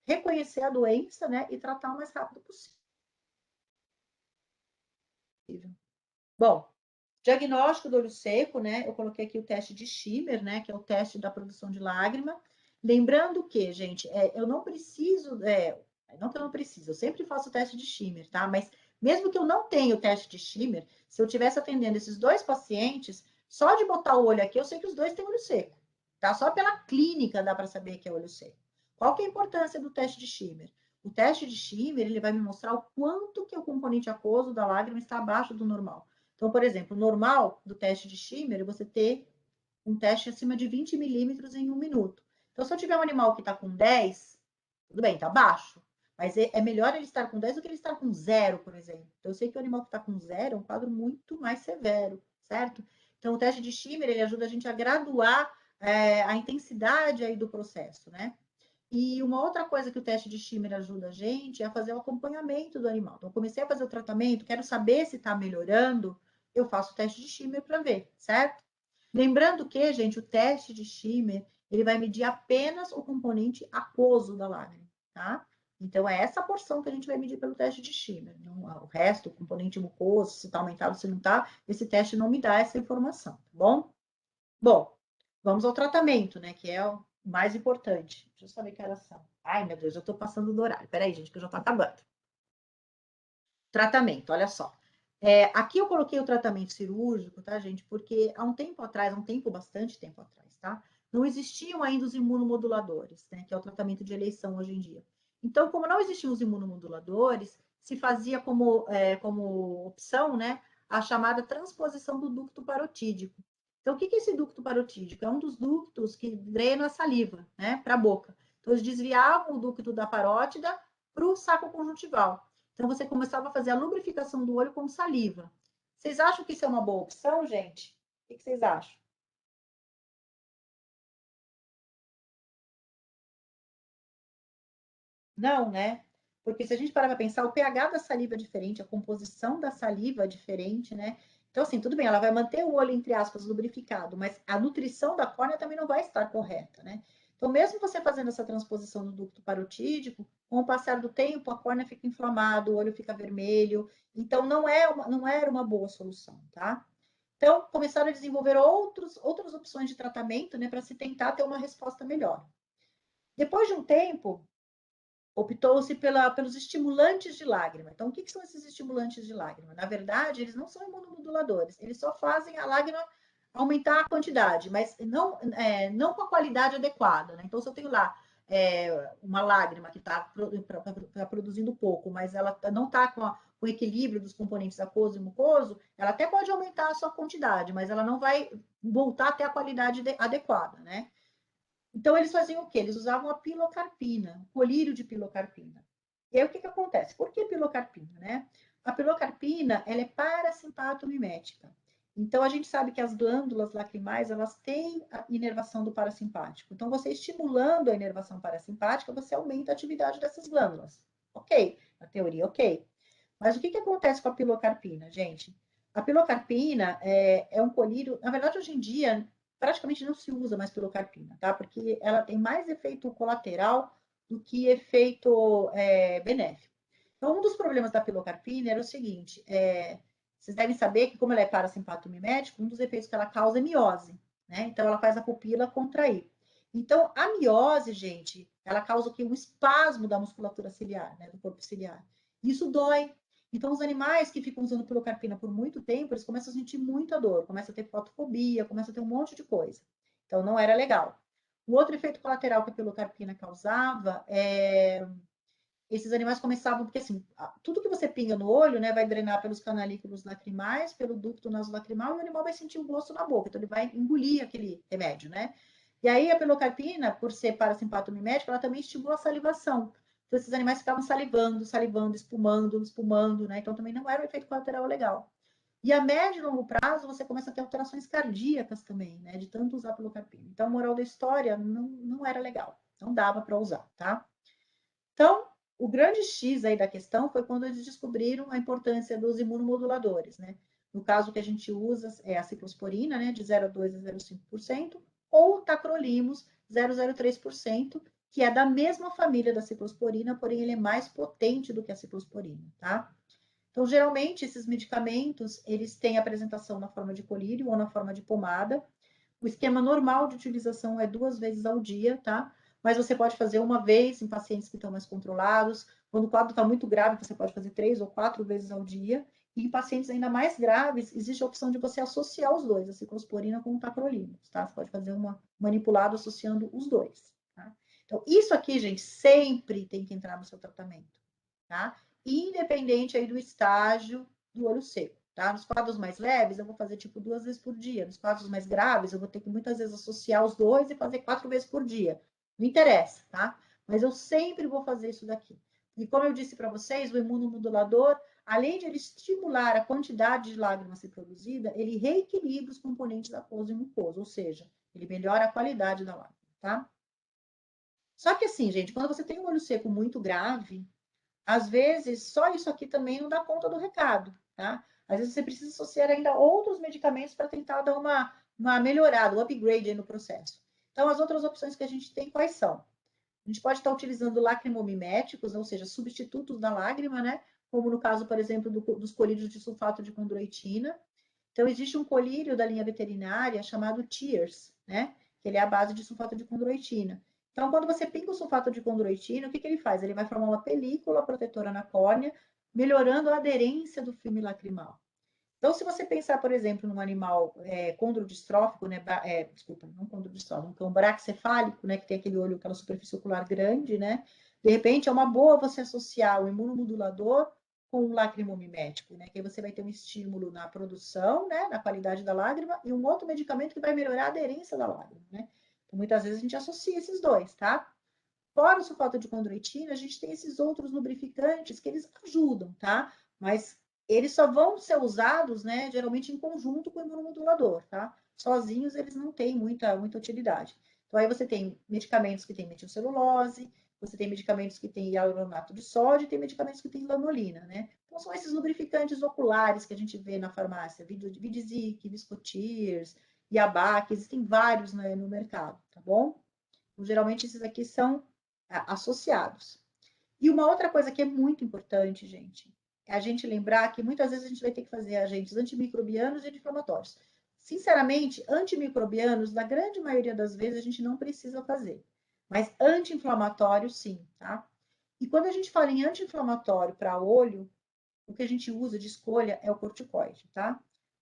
reconhecer a doença, né, e tratar o mais rápido possível. Bom, diagnóstico do olho seco, né? Eu coloquei aqui o teste de Schimmer, né? Que é o teste da produção de lágrima. Lembrando que, gente, eu não preciso, não que eu não preciso, eu sempre faço o teste de Schimmer, tá? Mas mesmo que eu não tenha o teste de Schimmer, se eu estivesse atendendo esses dois pacientes, só de botar o olho aqui, eu sei que os dois têm olho seco, tá? Só pela clínica dá para saber que é olho seco. Qual que é a importância do teste de Schimmer? O teste de Schimmer, ele vai me mostrar o quanto que o componente aquoso da lágrima está abaixo do normal. Então, por exemplo, o normal do teste de Schimmer é você ter um teste acima de 20 milímetros em 1 minuto. Então, se eu tiver um animal que está com 10, tudo bem, está baixo. Mas é melhor ele estar com 10 do que ele estar com 0, por exemplo. Então, eu sei que o animal que está com 0 é um quadro muito mais severo, certo? Então, o teste de Schimmer, ele ajuda a gente a graduar a intensidade aí do processo, né? E uma outra coisa que o teste de Schimmer ajuda a gente é a fazer o acompanhamento do animal. Então, eu comecei a fazer o tratamento, quero saber se está melhorando, eu faço o teste de Schimmer para ver, certo? Lembrando que, gente, o teste de Schimmer, ele vai medir apenas o componente aquoso da lágrima, tá? Então, é essa porção que a gente vai medir pelo teste de Schimmer. Não, o resto, o componente mucoso, se está aumentado, se não está, esse teste não me dá essa informação, tá bom? Bom, Vamos ao tratamento, né? Que é o mais importante. Deixa eu saber que horas são. Ai, meu Deus, eu tô passando do horário. Peraí, gente, que eu já tô acabando. Tratamento, olha só. Aqui eu coloquei o tratamento cirúrgico, tá, gente? Porque há um tempo atrás, bastante tempo atrás, tá? Não existiam ainda os imunomoduladores, né? Que é o tratamento de eleição hoje em dia. Então, como não existiam os imunomoduladores, se fazia como opção, né? A chamada transposição do ducto parotídico. Então, o que é esse ducto parotídico? É um dos ductos que drena a saliva, né? Para a boca. Então, eles desviavam o ducto da parótida para o saco conjuntival. Então, você começava a fazer a lubrificação do olho com saliva. Vocês acham que isso é uma boa opção, gente? O que vocês acham? Não, né? Porque se a gente parar para pensar, o pH da saliva é diferente, a composição da saliva é diferente, né? Então, assim, tudo bem, ela vai manter o olho, entre aspas, lubrificado, mas a nutrição da córnea também não vai estar correta, né? Então, mesmo você fazendo essa transposição do ducto parotídico, com o passar do tempo, a córnea fica inflamada, o olho fica vermelho. Então, não era uma boa solução, tá? Então, começaram a desenvolver outras opções de tratamento, né, para se tentar ter uma resposta melhor. Depois de um tempo, optou-se pelos estimulantes de lágrima. Então, o que são esses estimulantes de lágrima? Na verdade, eles não são imunomoduladores, eles só fazem a lágrima aumentar a quantidade, mas não com a qualidade adequada. Né? Então, se eu tenho lá uma lágrima que está produzindo pouco, mas ela não está com o equilíbrio dos componentes aquoso e mucoso, ela até pode aumentar a sua quantidade, mas ela não vai voltar até a qualidade adequada, né? Então, eles faziam o quê? Eles usavam a pilocarpina, o colírio de pilocarpina. E aí, o que acontece? Por que pilocarpina, né? A pilocarpina, ela é parasimpatomimética. Então, a gente sabe que as glândulas lacrimais, elas têm a inervação do parasimpático. Então, você estimulando a inervação parasimpática, você aumenta a atividade dessas glândulas. Ok, na teoria, ok. Mas o que acontece com a pilocarpina, gente? A pilocarpina é um colírio, na verdade, hoje em dia, praticamente não se usa mais pilocarpina, tá? Porque ela tem mais efeito colateral do que efeito benéfico. Então, um dos problemas da pilocarpina era o seguinte: vocês devem saber que, como ela é parasimpatomimética, um dos efeitos que ela causa é miose, né? Então, ela faz a pupila contrair. Então, a miose, gente, ela causa o quê? Um espasmo da musculatura ciliar, né? Do corpo ciliar. Isso dói. Então, os animais que ficam usando pilocarpina por muito tempo, eles começam a sentir muita dor, começam a ter fotofobia, começam a ter um monte de coisa. Então, não era legal. O outro efeito colateral que a pilocarpina causava esses animais começavam, porque assim, tudo que você pinga no olho, né, vai drenar pelos canalículos lacrimais, pelo ducto nasolacrimal, e o animal vai sentir o gosto na boca, então ele vai engolir aquele remédio, né? E aí a pilocarpina, por ser parasimpatomimética, ela também estimula a salivação. Então esses animais ficavam salivando, salivando, espumando, espumando, né? Então também não era um efeito colateral legal. E a médio e longo prazo, você começa a ter alterações cardíacas também, né? De tanto usar pilocarpina. Então, a moral da história, não era legal. Não dava para usar, tá? Então, o grande X aí da questão foi quando eles descobriram a importância dos imunomoduladores, né? No caso que a gente usa é a ciclosporina, né, de 0,2 a 0,5%, ou tacrolimus 0,03%, que é da mesma família da ciclosporina, porém ele é mais potente do que a ciclosporina, tá? Então, geralmente, esses medicamentos, eles têm apresentação na forma de colírio ou na forma de pomada. O esquema normal de utilização é 2 vezes ao dia, tá? Mas você pode fazer uma vez em pacientes que estão mais controlados. Quando o quadro está muito grave, você pode fazer 3 ou 4 vezes ao dia. E em pacientes ainda mais graves, existe a opção de você associar os dois, a ciclosporina com o tacrolimus, tá? Você pode fazer uma manipulada associando os dois, tá? Então, isso aqui, gente, sempre tem que entrar no seu tratamento, tá? Independente aí do estágio do olho seco. Tá? Nos quadros mais leves, eu vou fazer tipo 2 vezes por dia. Nos quadros mais graves, eu vou ter que muitas vezes associar os dois e fazer 4 vezes por dia. Não interessa, tá? Mas eu sempre vou fazer isso daqui. E como eu disse para vocês, o imunomodulador, além de ele estimular a quantidade de lágrima a ser produzida, ele reequilibra os componentes aquoso e mucoso, ou seja, ele melhora a qualidade da lágrima, tá? Só que assim, gente, quando você tem um olho seco muito grave, às vezes, só isso aqui também não dá conta do recado, tá? Às vezes você precisa associar ainda outros medicamentos para tentar dar uma melhorada, um upgrade aí no processo. Então, as outras opções que a gente tem, quais são? A gente pode estar utilizando lacrimomiméticos, ou seja, substitutos da lágrima, né? Como no caso, por exemplo, dos colírios de sulfato de condroitina. Então, existe um colírio da linha veterinária chamado Tears, né? que ele é a base de sulfato de condroitina. Então, quando você pinga o sulfato de condroitina, o que ele faz? Ele vai formar uma película protetora na córnea, melhorando a aderência do filme lacrimal. Então, se você pensar, por exemplo, num animal condrodistrófico, né, desculpa, não condrodistrófico, um cão braquicefálico, né, que tem aquele olho, aquela superfície ocular grande, né, de repente é uma boa você associar o imunomodulador com um lacrimomimético, né, que aí você vai ter um estímulo na produção, né, na qualidade da lágrima, e um outro medicamento que vai melhorar a aderência da lágrima, né. Então, muitas vezes a gente associa esses dois, tá? Fora o sulfato de condroitina, a gente tem esses outros lubrificantes que eles ajudam, tá? Mas eles só vão ser usados, né, geralmente em conjunto com o imunomodulador, tá? Sozinhos eles não têm muita utilidade. Então aí você tem medicamentos que têm metilcelulose, você tem medicamentos que têm hialuronato de sódio e tem medicamentos que têm lanolina, né? Então são esses lubrificantes oculares que a gente vê na farmácia, Vidizic, Viscotirs, Yabac, existem vários, né, no mercado, tá bom? Então, geralmente esses aqui são associados. E uma outra coisa que é muito importante, gente, é a gente lembrar que muitas vezes a gente vai ter que fazer agentes antimicrobianos e anti-inflamatórios. Sinceramente, antimicrobianos, na grande maioria das vezes, a gente não precisa fazer. Mas anti-inflamatório, sim, tá? E quando a gente fala em anti-inflamatório para olho, o que a gente usa de escolha é o corticoide, tá?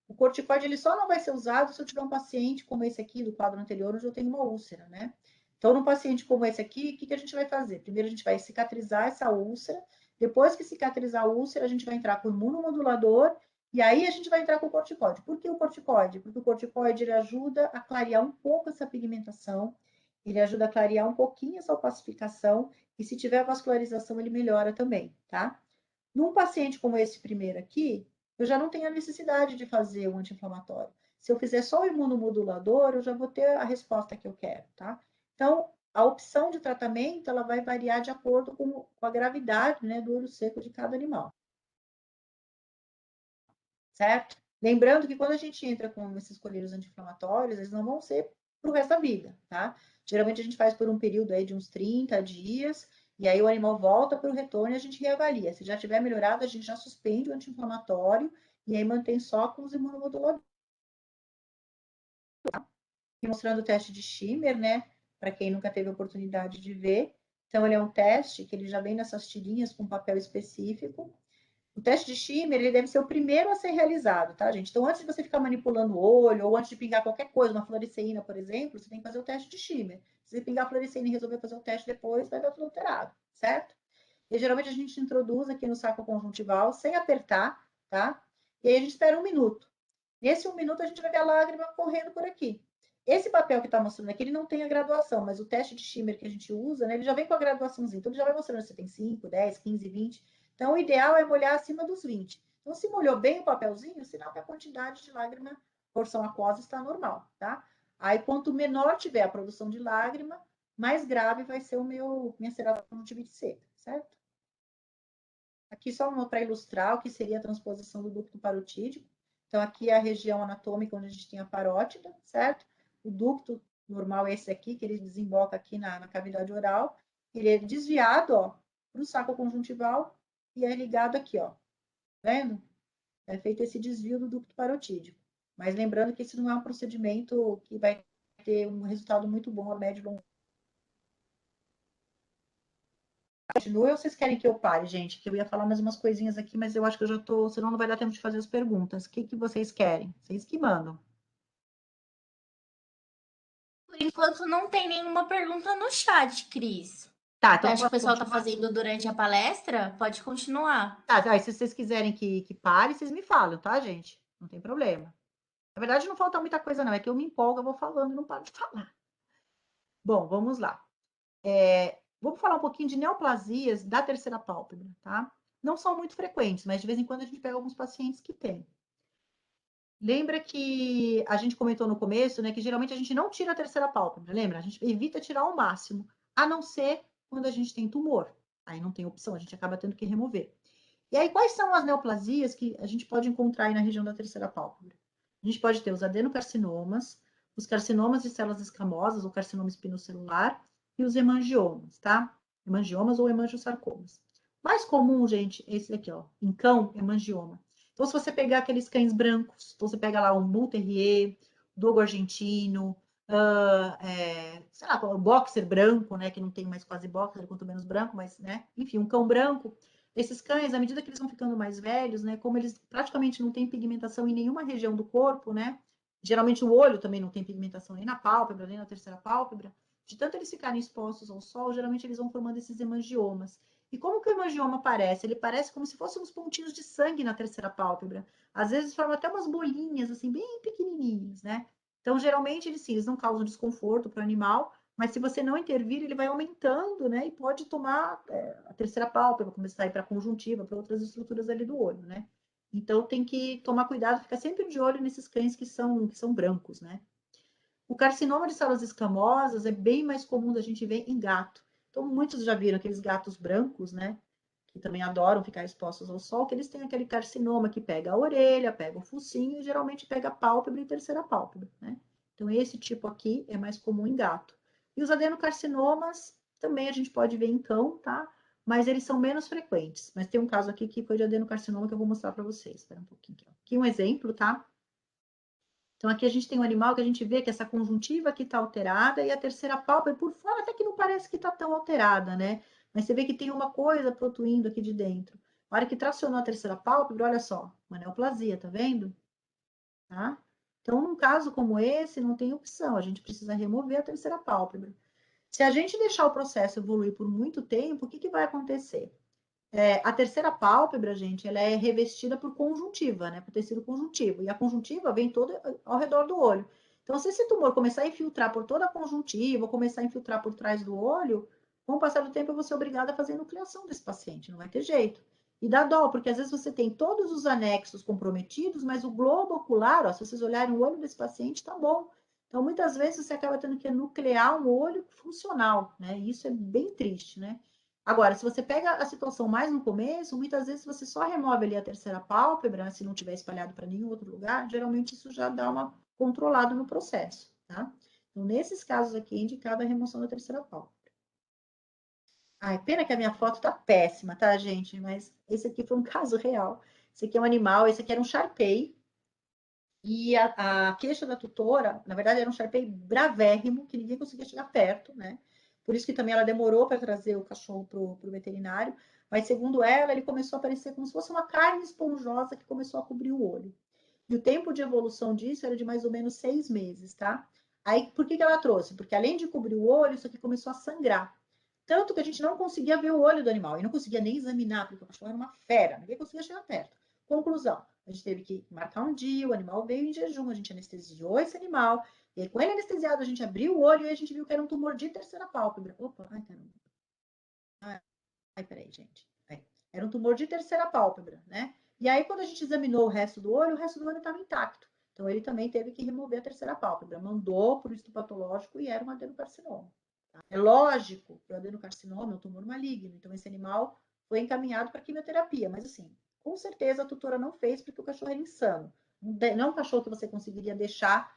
O corticoide ele só não vai ser usado se eu tiver um paciente como esse aqui do quadro anterior, onde eu tenho uma úlcera, né? Então, num paciente como esse aqui, o que a gente vai fazer? Primeiro, a gente vai cicatrizar essa úlcera. Depois que cicatrizar a úlcera, a gente vai entrar com o imunomodulador e aí a gente vai entrar com o corticoide. Por que o corticoide? Porque o corticoide ele ajuda a clarear um pouco essa pigmentação, ele ajuda a clarear um pouquinho essa opacificação e se tiver vascularização, ele melhora também, tá? Num paciente como esse primeiro aqui, eu já não tenho a necessidade de fazer um anti-inflamatório. Se eu fizer só o imunomodulador, eu já vou ter a resposta que eu quero, tá? Então, a opção de tratamento, ela vai variar de acordo com a gravidade, né, do olho seco de cada animal. Certo? Lembrando que quando a gente entra com esses colírios anti-inflamatórios, eles não vão ser para o resto da vida, tá? Geralmente a gente faz por um período aí de uns 30 dias, e aí o animal volta para o retorno e a gente reavalia. Se já tiver melhorado, a gente já suspende o anti-inflamatório e aí mantém só com os imunomoduladores. Aqui mostrando o teste de Schimmer, né? Para quem nunca teve a oportunidade de ver. Então, ele é um teste que ele já vem nessas tirinhas com papel específico. O teste de Schimmer, ele deve ser o primeiro a ser realizado, tá, gente? Então, antes de você ficar manipulando o olho, ou antes de pingar qualquer coisa, uma fluoresceína, por exemplo, você tem que fazer o teste de Schimmer. Se você pingar a fluoresceína e resolver fazer o teste depois, vai dar tudo alterado, certo? E geralmente a gente introduz aqui no saco conjuntival sem apertar, tá? E aí a gente espera 1 minuto. Nesse 1 minuto a gente vai ver a lágrima correndo por aqui. Esse papel que está mostrando aqui, ele não tem a graduação, mas o teste de Schimmer que a gente usa, né, ele já vem com a graduaçãozinha. Então, ele já vai mostrando se tem 5, 10, 15, 20. Então, o ideal é molhar acima dos 20. Então, se molhou bem o papelzinho, sinal que a quantidade de lágrima, porção aquosa, está normal, tá? Aí, quanto menor tiver a produção de lágrima, mais grave vai ser minha ceratoconjuntivite conjuntivite seca, certo? Aqui só uma para ilustrar o que seria a transposição do ducto parotídico. Então, aqui é a região anatômica onde a gente tem a parótida, certo? O ducto normal é esse aqui, que ele desemboca aqui na cavidade oral. Ele é desviado, ó, para o saco conjuntival e é ligado aqui, ó. Tá vendo? É feito esse desvio do ducto parotídico. Mas lembrando que esse não é um procedimento que vai ter um resultado muito bom a médio e longo. Continua ou vocês querem que eu pare, gente? Que eu ia falar mais umas coisinhas aqui, mas eu acho que eu já tô, senão não vai dar tempo de fazer as perguntas. O que que vocês querem? Vocês que mandam. Por enquanto não tem nenhuma pergunta no chat, Cris. Tá, Você então acha que o posso pessoal tá continuar? fazendo durante a palestra? Pode continuar. Tá, se vocês quiserem que pare, vocês me falam, tá, gente? Não tem problema. Na verdade, não falta muita coisa, não. É que eu me empolgo, eu vou falando e não paro de falar. Bom, vamos lá. Vamos falar um pouquinho de neoplasias da terceira pálpebra, tá? Não são muito frequentes, mas de vez em quando a gente pega alguns pacientes que têm. Lembra que a gente comentou no começo, né, que geralmente a gente não tira a terceira pálpebra, lembra? A gente evita tirar ao máximo, a não ser quando a gente tem tumor. Aí não tem opção, a gente acaba tendo que remover. E aí, quais são as neoplasias que a gente pode encontrar aí na região da terceira pálpebra? A gente pode ter os adenocarcinomas, os carcinomas de células escamosas, ou carcinoma espinocelular, e os hemangiomas, tá? Hemangiomas ou hemangiosarcomas. Mais comum, gente, é esse daqui, ó, em cão, hemangioma. Então, se você pegar aqueles cães brancos, então você pega lá um Bull Terrier, Dogo argentino, sei lá, o boxer branco, né, que não tem mais quase boxer, quanto menos branco, mas, né, enfim, um cão branco. Esses cães, à medida que eles vão ficando mais velhos, né, como eles praticamente não têm pigmentação em nenhuma região do corpo, né, geralmente o olho também não tem pigmentação nem na pálpebra, nem na terceira pálpebra, de tanto eles ficarem expostos ao sol, geralmente eles vão formando esses hemangiomas. E como que o hemangioma aparece? Ele parece como se fossem uns pontinhos de sangue na terceira pálpebra. Às vezes forma até umas bolinhas, assim, bem pequenininhas, né? Então, geralmente, eles, sim, eles não causam desconforto para o animal, mas se você não intervir, ele vai aumentando, né? E pode tomar a terceira pálpebra, começar a ir para a conjuntiva, para outras estruturas ali do olho, né? Então, tem que tomar cuidado, ficar sempre de olho nesses cães que são brancos, né? O carcinoma de células escamosas é bem mais comum da gente ver em gato. Então, muitos já viram aqueles gatos brancos, né? Que também adoram ficar expostos ao sol, que eles têm aquele carcinoma que pega a orelha, pega o focinho e geralmente pega a pálpebra e terceira pálpebra, né? Então, esse tipo aqui é mais comum em gato. E os adenocarcinomas também a gente pode ver em cão, tá? Mas eles são menos frequentes. Mas tem um caso aqui que foi de adenocarcinoma que eu vou mostrar para vocês. Espera um pouquinho aqui. Aqui um exemplo, tá? Então, aqui a gente tem um animal que a gente vê que essa conjuntiva aqui está alterada e a terceira pálpebra, por fora, até que não parece que está tão alterada, né? Mas você vê que tem uma coisa protuindo aqui de dentro. Na hora que tracionou a terceira pálpebra, olha só, uma neoplasia, tá vendo? Tá? Então, num caso como esse, não tem opção, a gente precisa remover a terceira pálpebra. Se a gente deixar o processo evoluir por muito tempo, o que vai acontecer? A terceira pálpebra, gente, ela é revestida por conjuntiva, né? Por tecido conjuntivo. E a conjuntiva vem toda ao redor do olho. Então, se esse tumor começar a infiltrar por toda a conjuntiva, ou começar a infiltrar por trás do olho, com o passar do tempo, eu vou ser obrigada a fazer nucleação desse paciente, não vai ter jeito. E dá dó, porque às vezes você tem todos os anexos comprometidos, mas o globo ocular, ó, se vocês olharem o olho desse paciente, tá bom. Então, muitas vezes você acaba tendo que nuclear um olho funcional, né? E isso é bem triste, né? Agora, se você pega a situação mais no começo, muitas vezes você só remove ali a terceira pálpebra, se não tiver espalhado para nenhum outro lugar, geralmente isso já dá uma controlada no processo, tá? Então, nesses casos aqui, é indicada a remoção da terceira pálpebra. Ai, pena que a minha foto tá péssima, tá, gente? Mas esse aqui foi um caso real. Esse aqui é um animal, esse aqui era um Shar-Pei. E a queixa da tutora, na verdade, era um Shar-Pei bravérrimo, que ninguém conseguia chegar perto, né? Por isso que também ela demorou para trazer o cachorro para o veterinário. Mas, segundo ela, ele começou a aparecer como se fosse uma carne esponjosa que começou a cobrir o olho. E o tempo de evolução disso era de mais ou menos 6 meses, tá? Aí, por que ela trouxe? Porque além de cobrir o olho, isso aqui começou a sangrar. Tanto que a gente não conseguia ver o olho do animal. E não conseguia nem examinar, porque o cachorro era uma fera. Ninguém conseguia chegar perto. Conclusão. A gente teve que marcar um dia, o animal veio em jejum, a gente anestesiou esse animal. E aí, com ele anestesiado, a gente abriu o olho e a gente viu que era um tumor de terceira pálpebra. Opa, ai, caramba. Ai, peraí, gente. Era um tumor de terceira pálpebra, né? E aí, quando a gente examinou o resto do olho estava intacto. Então, ele também teve que remover a terceira pálpebra. Mandou para o histopatológico e era um adenocarcinoma. Tá? É lógico que o adenocarcinoma é um tumor maligno. Então, esse animal foi encaminhado para quimioterapia. Mas, assim, com certeza a tutora não fez porque o cachorro era insano. Não é um cachorro que você conseguiria deixar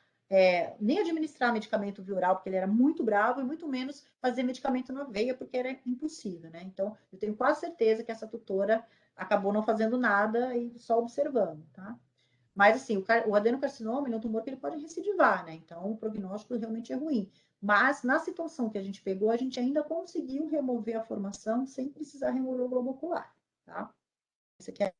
nem administrar medicamento via oral, porque ele era muito bravo, e muito menos fazer medicamento na veia, porque era impossível, né? Então, eu tenho quase certeza que essa tutora acabou não fazendo nada e só observando, tá? Mas, assim, o adenocarcinoma é um tumor que ele pode recidivar, né? Então, o prognóstico realmente é ruim. Mas, na situação que a gente pegou, a gente ainda conseguiu remover a formação sem precisar remover o globo ocular, tá? Esse aqui é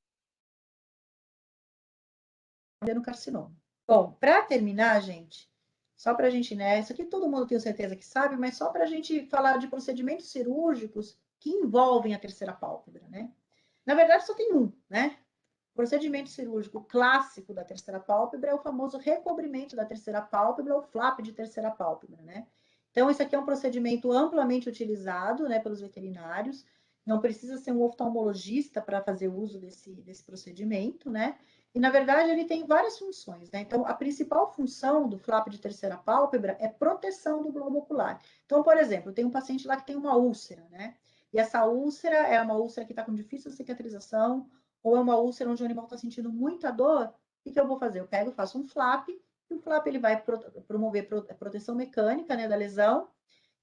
o adenocarcinoma. Bom, para terminar, gente, só para a gente, né? Isso aqui todo mundo tem certeza que sabe, mas só para a gente falar de procedimentos cirúrgicos que envolvem a terceira pálpebra, né? Na verdade, só tem um, né? O procedimento cirúrgico clássico da terceira pálpebra é o famoso recobrimento da terceira pálpebra, ou flap de terceira pálpebra, né? Então, isso aqui é um procedimento amplamente utilizado, né, pelos veterinários. Não precisa ser um oftalmologista para fazer uso desse procedimento, né? E, na verdade, ele tem várias funções, né? Então, a principal função do flap de terceira pálpebra é proteção do globo ocular. Então, por exemplo, tem um paciente lá que tem uma úlcera, né? E essa úlcera é uma úlcera que está com difícil cicatrização, ou é uma úlcera onde o animal está sentindo muita dor. O que eu vou fazer? Eu pego, faço um flap, e o flap ele vai promover proteção mecânica, né, da lesão,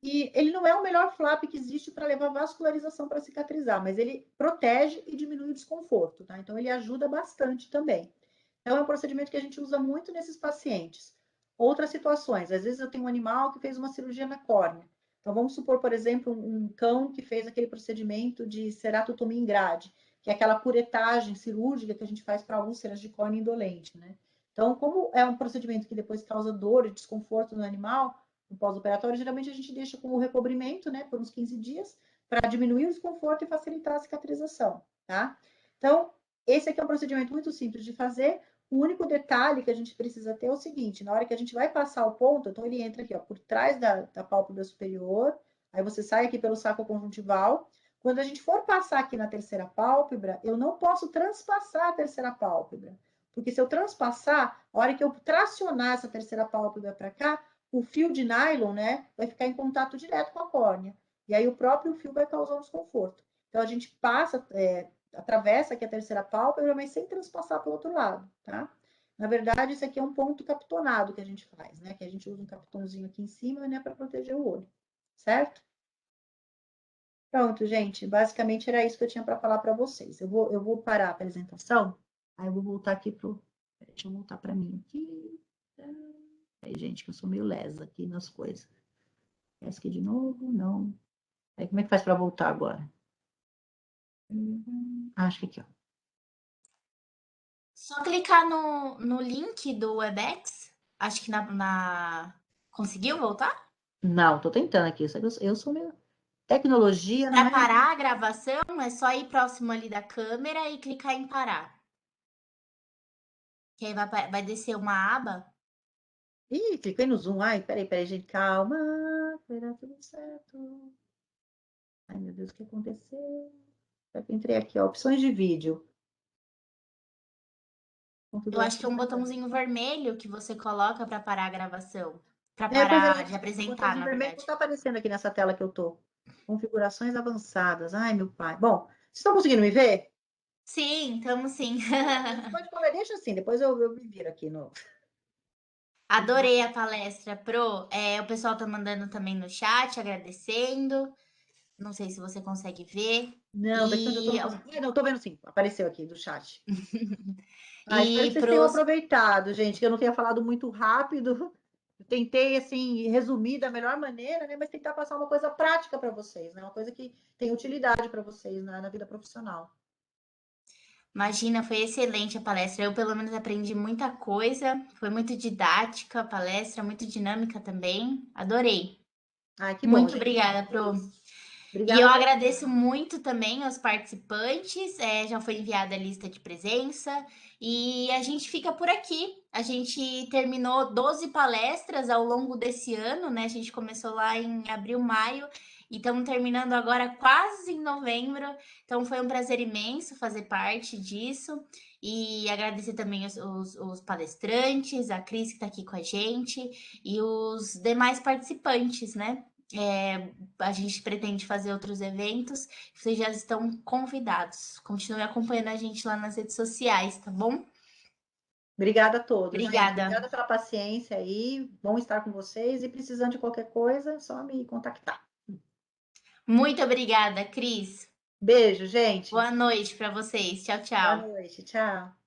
e ele não é o melhor flap que existe para levar vascularização para cicatrizar, mas ele protege e diminui o desconforto, tá? Então, ele ajuda bastante também. Então, é um procedimento que a gente usa muito nesses pacientes. Outras situações, às vezes eu tenho um animal que fez uma cirurgia na córnea. Então, vamos supor, por exemplo, um cão que fez aquele procedimento de ceratotomia em grade, que é aquela curetagem cirúrgica que a gente faz para úlceras de córnea indolente, né? Então, como é um procedimento que depois causa dor e desconforto no animal, no pós-operatório, geralmente a gente deixa com o recobrimento, né, por uns 15 dias, para diminuir o desconforto e facilitar a cicatrização, tá? Então, esse aqui é um procedimento muito simples de fazer. O único detalhe que a gente precisa ter é o seguinte: na hora que a gente vai passar o ponto, então ele entra aqui, ó, por trás da pálpebra superior, aí você sai aqui pelo saco conjuntival. Quando a gente for passar aqui na terceira pálpebra, eu não posso transpassar a terceira pálpebra, porque se eu transpassar, a hora que eu tracionar essa terceira pálpebra para cá, o fio de nylon, né, vai ficar em contato direto com a córnea. E aí o próprio fio vai causar um desconforto. Então a gente passa, atravessa aqui a terceira pálpebra, mas sem transpassar para o outro lado, tá? Na verdade, isso aqui é um ponto capitonado que a gente faz, né? Que a gente usa um capitonzinho aqui em cima, né, para proteger o olho, certo? Pronto, gente. Basicamente era isso que eu tinha para falar para vocês. Eu vou parar a apresentação, aí eu vou voltar aqui pro. Deixa eu voltar para mim aqui. Aí, gente, que eu sou meio lesa aqui nas coisas. Essa aqui de novo, não. Aí, como é que faz para voltar agora? Acho que aqui, ó. Só clicar no link do Webex. Acho que Conseguiu voltar? Não, tô tentando aqui. Só que eu sou meio. Tecnologia não Para é. parar a gravação, é só ir próximo ali da câmera e clicar em parar. Que aí vai descer uma aba. Ih, cliquei no Zoom. Ai, peraí, gente, calma. Vai dar tudo certo. Ai, meu Deus, o que aconteceu? Eu entrei aqui, ó, opções de vídeo. Eu acho que é Configurações um avançadas. botãozinho vermelho que você coloca para parar a gravação. Para Pois é, parar de o apresentar, botãozinho na vermelho não verdade. está aparecendo aqui nessa tela que eu tô. Configurações avançadas. Ai, meu pai. Bom, vocês estão conseguindo me ver? Sim, estamos sim. Pode comer, deixa assim, depois eu me viro aqui no. Adorei a palestra, Pro. O pessoal tá mandando também no chat, agradecendo. Não sei se você consegue ver. Não, daqui onde eu tô E, não consigo. Ai, não, tô vendo sim. Apareceu aqui do chat. Ah, espero que e vocês tenham pros. aproveitado, gente, que eu não tenha falado muito rápido. Eu tentei, assim, resumir da melhor maneira, né? Mas tentar passar uma coisa prática para vocês, né? Uma coisa que tem utilidade para vocês na vida profissional. Imagina, foi excelente a palestra. Eu, pelo menos, aprendi muita coisa. Foi muito didática a palestra, muito dinâmica também. Adorei. Ai, que bom, Muito gente. Fico obrigada, Pro. feliz. E eu Obrigada a você. agradeço muito também aos participantes. Já foi enviada a lista de presença. E a gente fica por aqui. A gente terminou 12 palestras ao longo desse ano, né? A gente começou lá em abril, maio. E estamos terminando agora quase em novembro. Então foi um prazer imenso fazer parte disso. E agradecer também os palestrantes, a Cris que está aqui com a gente, e os demais participantes, né? A gente pretende fazer outros eventos, vocês já estão convidados. Continue acompanhando a gente lá nas redes sociais, tá bom? Obrigada a todos, gente. Obrigada. Obrigada pela paciência aí. Bom estar com vocês. E precisando de qualquer coisa, é só me contactar. Muito obrigada, Cris. Beijo, gente. Boa noite para vocês. Tchau, Boa tchau. noite. Tchau.